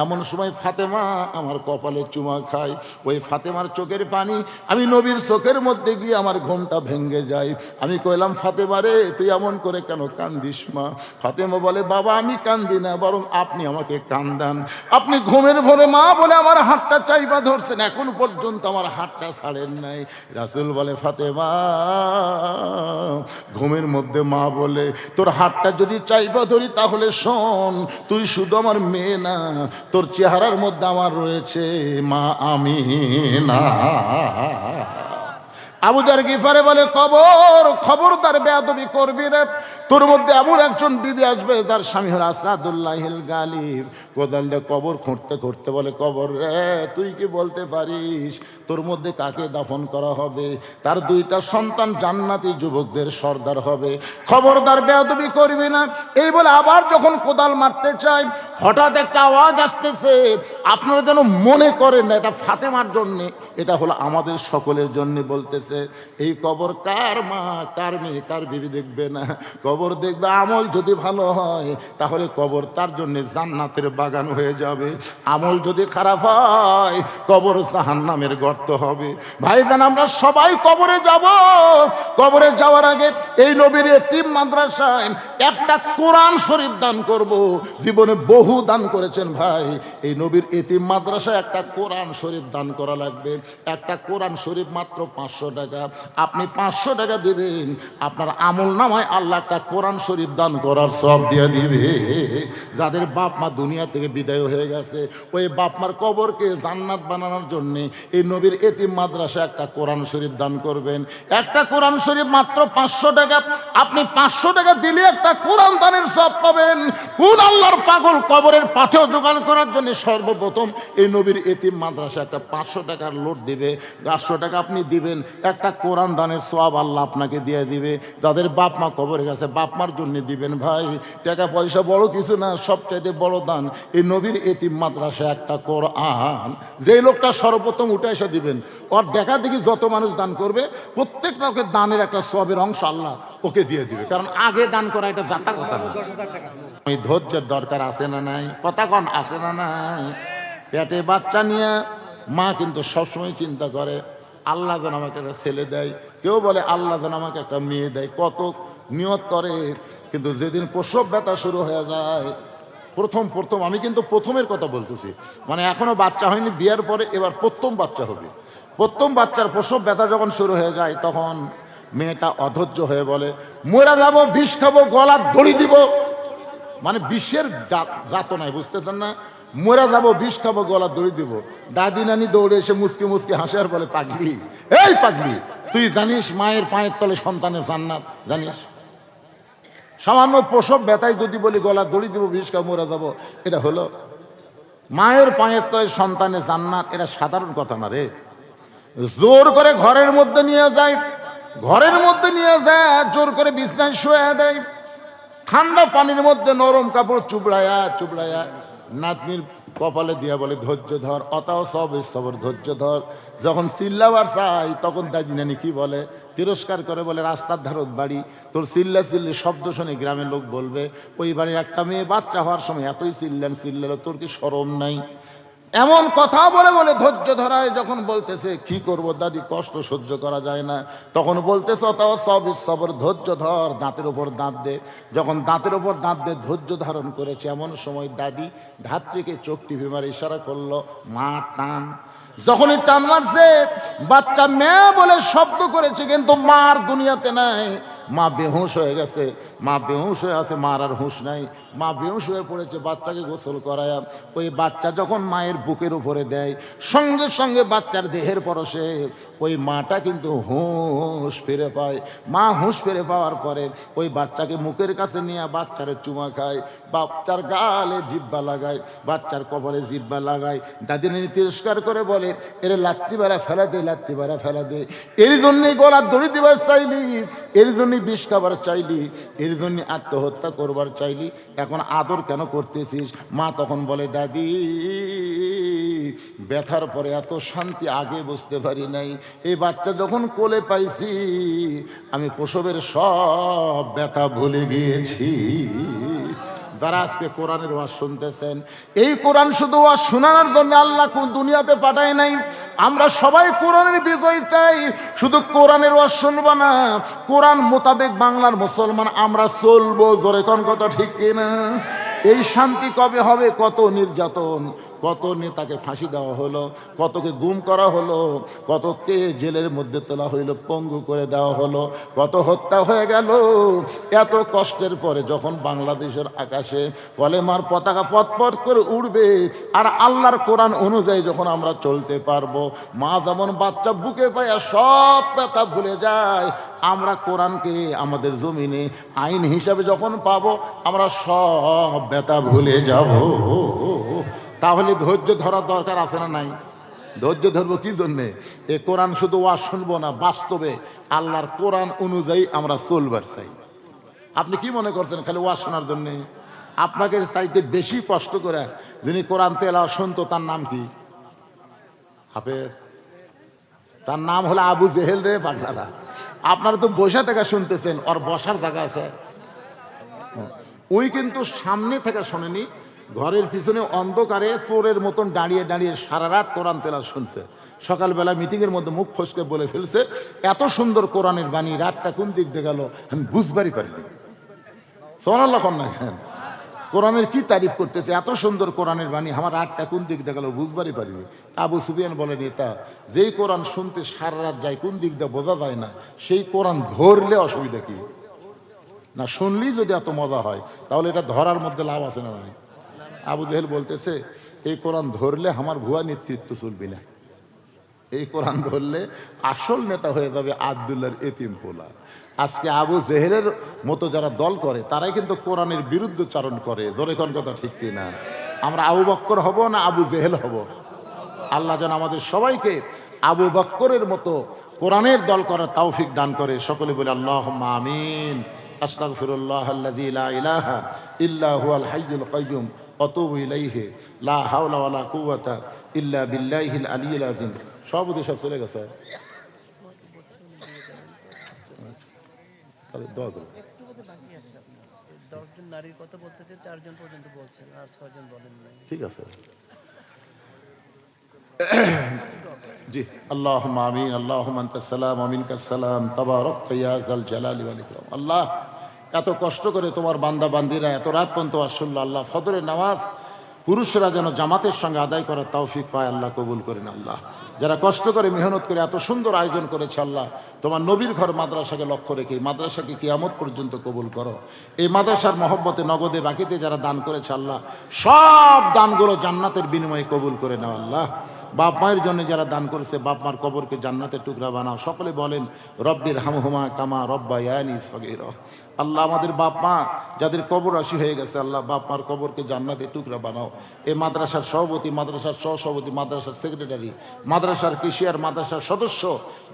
এমন সময় ফাতেমা আমার কপালে চুমা খায়। ওই ফাতেমার চোখের পানি আমি নবীর চোখের মধ্যে গিয়ে আমার ঘুমটা ভেঙে যায়। আমি কইলাম, ফাতেমা রে, তুই এমন করে কেন কান্দিস মা? ফাতেমা বলে, বাবা আমি কান্দি না, বরং আপনি আমাকে কান্দান। আপনি ঘুমের ভোরে মা বলে আমার হাতটা চাইবা ধরছেন, এখন পর্যন্ত আমার হাতটা ছাড়েন নাই। রাসূল বলে, ফাতেমা ঘুমের মধ্যে মা বলে তোর হাতটা যদি চাইবা ধরি, তাহলে শোন, তুই শুধু আমার মেয়ে না, তোর চেহারার মধ্যে আমার রয়েছে মা আমিনা। আবু যার গিফারে বলে, খবরদার বেয়াদবি করবি রে। তোর মধ্যে এমন একজন বিবি আসবে যার স্বামী হল আসাদুল্লাহিল গালিব। কোদাল দিয়ে কবর খুঁড়তে খুঁড়তে বলে, কবর রে, তুই কি বলতে পারিস তোর মধ্যে কাকে দাফন করা হবে? তার 2টা সন্তান জান্নাতি যুবকদের সর্দার হবে। খবরদার বেয়াদবি করবি না। এই বলে আবার যখন কোদাল মারতে চায়, হঠাৎ একটা আওয়াজ আসতেছে। আপনারা যেন মনে করেন না এটা ফাতেমার জন্যে, এটা হলো আমাদের সকলের জন্য বলতেছে। এই কবর কার মা, কার মেয়ে, কার বিবি দেখবে না, কবর দেখবে আমল যদি ভালো হয় তাহলে কবর তার জন্য জান্নাতের বাগান হয়ে যাবে। আমল যদি খারাপ হয় কবর জাহান্নামের গর্ত হবে। ভাইজান, আমরা সবাই কবরে যাব। কবরে যাওয়ার আগে এই নবীর এতিম মাদ্রাসায় একটা কোরআন শরীফ দান করব। জীবনে বহু দান করেছেন ভাই, এই নবীর এতিম মাদ্রাসায় একটা কোরআন শরীফ দান করা লাগবে। একটা কোরআন শরীফ মাত্র 500 টাকা। আপনি 500 টাকা দিবেন, আপনার আমল নামায় আল্লাহ একটা কোরআন শরীফ দান করার সব দিয়ে দিবে। যাদের বাপ মা দুনিয়া থেকে বিদায় হয়ে গেছে, ওই বাপ মার কবরকে জান্নাত বানানোর জন্য এই নবীর এতিম মাদ্রাসায় একটা কোরআন শরীফ দান করবেন। একটা কোরআন শরীফ মাত্র 500 টাকা। আপনি 500 টাকা দিলে একটা কোরআন দানের সব পাবেন। কোন আল্লাহর পাগল কবরের পাথেও জোগাড় করার জন্য সর্বপ্রথম এই নবীর এতিম মাদ্রাসায় একটা 500 টাকার লোড দিবে। 500 টাকা আপনি দিবেন, একটা কোরআন দানের সওয়াব আল্লাহ আপনাকে দিয়ে দিবে। যাদের বাপ মা কবরে গেছে, বাপ মার জন্য দিবেন ভাই। টাকা পয়সা বড় কিছু না, সবচাইতে বড় দান এই নবীর এতিম মাদ্রাসায় একটা কোরআন। যে লোকটা সর্বপ্রথম উঠে এসে দিবেন, ওর দেখা দেখি যত মানুষ দান করবে, প্রত্যেকটা ওকে দানের একটা সওয়াবের অংশ আল্লাহ ওকে দিয়ে দিবে। কারণ আগে দান করা এটা জাতা কথা না। ওই ধৈর্যের দরকার আছে না নাই? কথা কন, আছে না নাই? পেটে বাচ্চা নিয়ে মা কিন্তু সবসময় চিন্তা করে, আল্লাহ যেন আমাকে একটা ছেলে দেয়, কেউ বলে আল্লাহ যেন আমাকে একটা মেয়ে দেয়, কত নিয়ত করে। কিন্তু যেদিন প্রসব ব্যথা শুরু হয়ে যায়, প্রথম আমি কিন্তু প্রথমের কথা বলতেছি, মানে এখনো বাচ্চা হয়নি, বিয়ের পরে এবার প্রথম বাচ্চা হবে। প্রথম বাচ্চার প্রসব ব্যথা যখন শুরু হয়ে যায়, তখন মেয়েটা অধৈর্য হয়ে বলে, মরে যাবো, বিষ খাবো, গলা দড়ি দিব। মানে বিষের যাতনায়, বুঝতেছেন না? মরে যাবো, বিষ খাবো, গলা দড়ি দিব। দাদি নানি দৌড়ে এসে মুসকি মুসকি হাসে আর বলে, পাগলি, এই পাগলি, তুই জানিস মায়ের পায়ের তলে সন্তানের জান্নাত? জানিস? সামান্য প্রসব ব্যথায় যদি বলি গলা দড়ি দিব, বিষ খাবো, মরে যাবো, এটা হলো মায়ের পায়ের তলে সন্তানের জান্নাত? এটা সাধারণ কথা না রে। জোর করে ঘরের মধ্যে নিয়ে যায়, জোর করে বিছনায় শুয়ে দেয়, ঠান্ডা পানির মধ্যে নরম কাপড় চুবড়ায়া নাতনির কপালে দিয়া বলে, ধৈর্য ধর, অতাও সব সবর, ধৈর্য ধর। যখন চিল্লাবার চাই, তখন দাদি নানি কি বলে? তিরস্কার করে বলে, রাস্তার ধারত বাড়ি, তোর চিল্লি শব্দ শুনে গ্রামের লোক বলবে, ওই বাড়ির একটা মেয়ে বাচ্চা হওয়ার সময় এতই চিল্লালো, তোর কি শরম নাই? এমন কথা বলে ধৈর্য ধরায়। যখন বলতেছে কি করব দাদি, কষ্ট সহ্য করা যায় না, তখন বলতেছে তাও সব সবর, ধৈর্য ধর, দাঁতের ওপর দাঁত দে। যখন দাঁতের ওপর দাঁত দিয়ে ধৈর্য ধারণ করেছে, এমন সময় দাদি ধাত্রীকে চোখ টিপে মারে ইশারা করলো, মা টান। যখনই টান মারছে, বাচ্চা মেয়ে বলে শব্দ করেছে, কিন্তু মার দুনিয়াতে নাই। মা বেহুশ হয়ে গেছে, মা বেহুশ হয়ে আছে, মার আর হুঁশ নাই। মা বেহুশ হয়ে পড়েছে, বাচ্চাকে গোসল করায়। ওই বাচ্চা যখন মায়ের বুকের উপরে দেয়, সঙ্গে সঙ্গে বাচ্চার দেহের পরশে ওই মাটা কিন্তু হুঁশ ফিরে পায়। মা হুঁশ ফিরে পাওয়ার পরে ওই বাচ্চাকে মুখের কাছে নিয়ে বাচ্চারে চুমা খায়, বাচ্চার গালে জিব্বা লাগায়, বাচ্চার কপালে জিব্বা লাগায়। দাদি নানি তিরস্কার করে বলে, এর লাত্তি বাড়া ফেলা দে, এর জন্যই গলার দড়ি দিবার চাইলি, এর জন্যই বিষ খাবার চাইলি, এর জন্য আত্মহত্যা করবার চাইলি, এখন আদর কেন করতেছিস? মা তখন বলে, দাদি ব্যথার পরে এত শান্তি আগে বুঝতে পারি নাই। এই বাচ্চা যখন কোলে পাইছি আমি প্রসবের সব ব্যথা ভুলে গিয়েছি। যারা আজকে কোরআনের ওয়াজ শুনতেছেন, এই কোরআন শুধু ওয়াজ শোনানোর জন্য আল্লাহ কোন দুনিয়াতে পাঠায় নাই। আমরা সবাই কোরআনের বিজয় চাই। শুধু কোরআনের ওয়াজ শুনবো না, কোরআন মোতাবেক বাংলার মুসলমান আমরা চলবো। জোরে কোন কথা ঠিক কিনা? এই শান্তি কবে হবে? কত নির্যাতন, কত নেতাকে ফাঁসি দেওয়া হলো, কতকে গুম করা হলো, কতকে জেলের মধ্যে তোলা হইলো, পঙ্গু করে দেওয়া হলো, কত হত্যা হয়ে গেল। এত কষ্টের পরে যখন বাংলাদেশের আকাশে কলেমার পতাকা পথ করে উড়বে আর আল্লাহর কোরআন অনুযায়ী যখন আমরা চলতে পারবো, মা যেমন বাচ্চা বুকে পায়া সব ব্যথা ভুলে যায়, আমরা কোরআনকে আমাদের জমিনে আইন হিসাবে যখন পাবো আমরা সব ব্যথা ভুলে যাব। তাহলে ধৈর্য ধরার দরকার আছে না নাই? ধৈর্য ধরবো কি জন্যে? এ কোরআন শুধু ওয়াজ শুনবো না, বাস্তবে আল্লাহর কোরআন অনুযায়ী আমরা চলবার চাই। আপনি কি মনে করছেন খালি ওয়াজ শোনার জন্যে? আপনাকে চাইতে বেশি কষ্ট করে যিনি কোরআন তেলাওয়াত শুনতো তার নাম কি? হাফেজ। তার নাম হলো আবু জেহেল রে পাগলারা। আপনারা তো বসে থেকে শুনতেছেন, ওর বসার জায়গা আছে। ওই কিন্তু সামনে থেকে শোনেনি, ঘরের পিছনে অন্ধকারে চোরের মতন দাঁড়িয়ে দাঁড়িয়ে সারা রাত কোরআন তেলাওয়াত শুনছে। সকালবেলা মিটিংয়ের মধ্যে মুখ ফসকে বলে ফেলছে, এত সুন্দর কোরআনের বাণী, রাতটা কোন দিক দিয়ে গেল আমি বুঝবারই পারিনি। সুবহানাল্লাহ না? কোরআনের কি তারিফ করতেছে, এত সুন্দর কোরআনের বাণী, আমার রাতটা কোন দিক দিয়ে গেল বুঝবারই পারিনি। আবু সুফিয়ান বলে, নেতা যেই কোরআন শুনতে সারা রাত যায় কোন দিক দিয়ে বোঝা যায় না, সেই কোরআন ধরলে অসুবিধা কি? না শুনলেই যদি এত মজা হয় তাহলে এটা ধরার মধ্যে লাভ আছে না নাই? আবু জেহেল বলতেছে, এই কোরআন ধরলে আমার ভুয়া নেতৃত্ব চলবি না। এই কোরআন ধরলে আসল নেতা হয়ে যাবে আব্দুল্লাহর এতিম পোলা। আজকে আবু জেহেলের মতো যারা দল করে তারাই কিন্তু কোরআনের বিরুদ্ধচারণ করে। জোরে কোন কথা ঠিক কিনা? আমরা আবু বক্কর হব না আবু জেহেল হব? আল্লাহ যেন আমাদের সবাইকে আবু বক্করের মতো কোরআনের দল করার তৌফিক দান করে। সকলে বলে আল্লাহুম্মা আমিন। আস্তাগফিরুল্লাহ আল্লাযী লা ইলাহা ইল্লা হুয়াল হাইয়ুল কাইয়্যুম ওয়া আতুবু ইলাইহি লা হাওলা ওয়া লা কুওয়াতা ইল্লা বিল্লাহিল আলিয়্যিল আযীম। সব সব চলে গেছে। দোয়া করুন। নারীর কথা বলতেছে, 4 জন পর্যন্ত বলছেন আর 6 জন বলেন নাই। ঠিক আছে জি। আল্লাহুম্মা আমিন। আল্লাহুম্মা আনতাস সালাম ওয়া মিনকাস সালাম তাবারাকতা ইয়া যাল জালালি ওয়াল ইকরাম। আল্লাহ, এত কষ্ট করে তোমার বান্দা বান্দিরা এত রাত পর্যন্ত আসল আল্লাহ ফজরের নামাজ পুরুষরা যেন জামাতের সঙ্গে আদায় করার তৌফিক পায়, আল্লাহ কবুল করেন। আল্লাহ, যারা কষ্ট করে মেহনত করে এত সুন্দর আয়োজন করেছে আল্লাহ, তোমার নবীর ঘর মাদ্রাসাকে লক্ষ্য রেখে মাদ্রাসাকে কিয়ামত পর্যন্ত কবুল করো। এই মাদ্রাসার মহব্বতে নগদে বাকিতে যারা দান করেছে আল্লাহ, সব দানগুলো জান্নাতের বিনিময়ে কবুল করে নাও। আল্লাহ, বাপ মায়ের জন্য যারা দান করেছে বাপ মার কবরকে জান্নাতের টুকরা বানাও। সকলে বলেন রব্বির হামহুমা কামা রব্বায়ানি সগীরা। আল্লাহ, আমাদের বাপ মা যাদের কবর রাশি হয়ে গেছে আল্লাহ, বাপ মার কবরকে জান্নাতের টুকরা বানাও। এই মাদ্রাসার সভাপতি, মাদ্রাসার সহসভাপতি, মাদ্রাসার সেক্রেটারি, মাদ্রাসার কেশিয়ার, মাদ্রাসার সদস্য,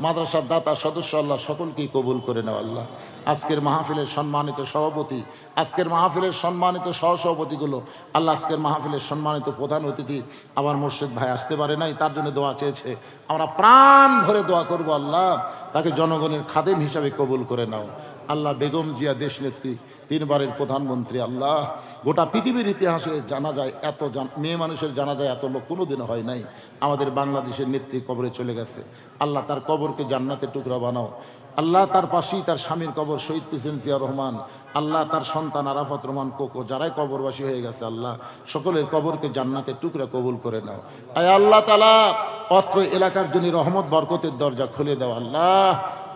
মাদ্রাসার দাতা সদস্য আল্লাহ সকলকেই কবুল করে নাও। আল্লাহ, আজকের মাহফিলের সম্মানিত সভাপতি, আজকের মাহফিলের সম্মানিত সহসভাপতিগুলো আল্লাহ, আজকের মাহফিলের সম্মানিত প্রধান অতিথি আমার মুর্শিদ ভাই আসতে পারে নাই, তার জন্য দোয়া চেয়েছে। আমরা প্রাণ ভরে দোয়া করব আল্লাহ, তাকে জনগণের খাদেম হিসাবে কবুল করে নাও। আল্লাহ, বেগম জিয়া দেশনেত্রী, 3 বারের প্রধানমন্ত্রী, আল্লাহ গোটা পৃথিবীর ইতিহাসে জানা যায় এত মেয়ে মানুষের জানা যায় এত লোক কোনোদিনও হয় নাই। আমাদের বাংলাদেশের নেত্রী কবরে চলে গেছে আল্লাহ, তার কবরকে জান্নাতের টুকরা বানাও। আল্লাহ, তার পাশেই তার স্বামীর কবর শহীদ প্রেসিডেন্ট জিয়া রহমান, আল্লাহ তার সন্তান আরাফাত রহমান কোকো, যারাই কবরবাসী হয়ে গেছে আল্লাহ সকলের কবরকে জান্নাতের টুকরা কবুল করে নাও। আয় আল্লাহ তাআলা, অত্র এলাকার জন্য রহমত বরকতের দরজা খুলে দাও। আল্লাহ,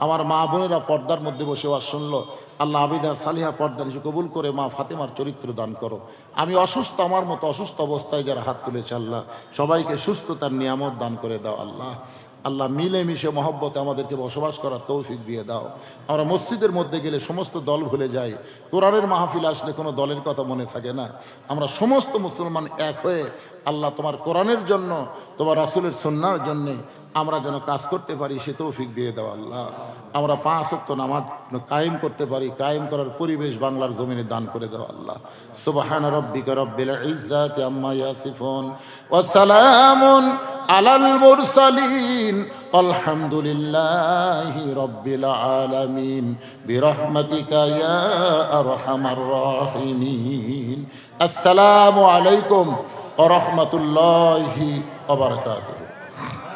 আমার মা বোনেরা পর্দার মধ্যে বসে ওয়াজ শুনলো আল্লাহ, আবিদা সালিহা পর্দার হিসেবে কবুল করে মা ফাতেমার চরিত্র দান করো। আমি অসুস্থ, আমার মতো অসুস্থ অবস্থায় যারা হাত তুলেছে আল্লাহ সবাইকে সুস্থতার নিয়ামত দান করে দাও। আল্লাহ, আল্লাহ মিলেমিশে মহব্বতে আমাদেরকে বসবাস করার তৌফিক দিয়ে দাও। আমরা মসজিদের মধ্যে গেলে সমস্ত দল ভুলে যাই, কোরআনের মাহফিল আসলে কোনো দলের কথা মনে থাকে না। আমরা সমস্ত মুসলমান এক হয়ে আল্লাহ তোমার কোরআনের জন্য, তোমার রাসূলের সুন্নাহর জন্যে আমরা যেন কাজ করতে পারি সে তৌফিক দিয়ে দাও আল্লাহ। আমরা 5 ওয়াক্ত নামাজ কায়েম করতে পারি, কায়েম করার পরিবেশ বাংলার জমিনে দান করে দাও আল্লাহ। সুবহান রাব্বিকা রব্বিল ইজ্জাতি আম্মা ইয়াসিফুন ওয়া সালামুন আলাল মুরসালিন আলহামদুলিল্লাহি রব্বিল আলামিন বিরহমাতিকা ইয়া আরহামার রাহিমিন। আসসালামু আলাইকুম ওয়া রাহমাতুল্লাহি ওয়া বারাকাতুহু।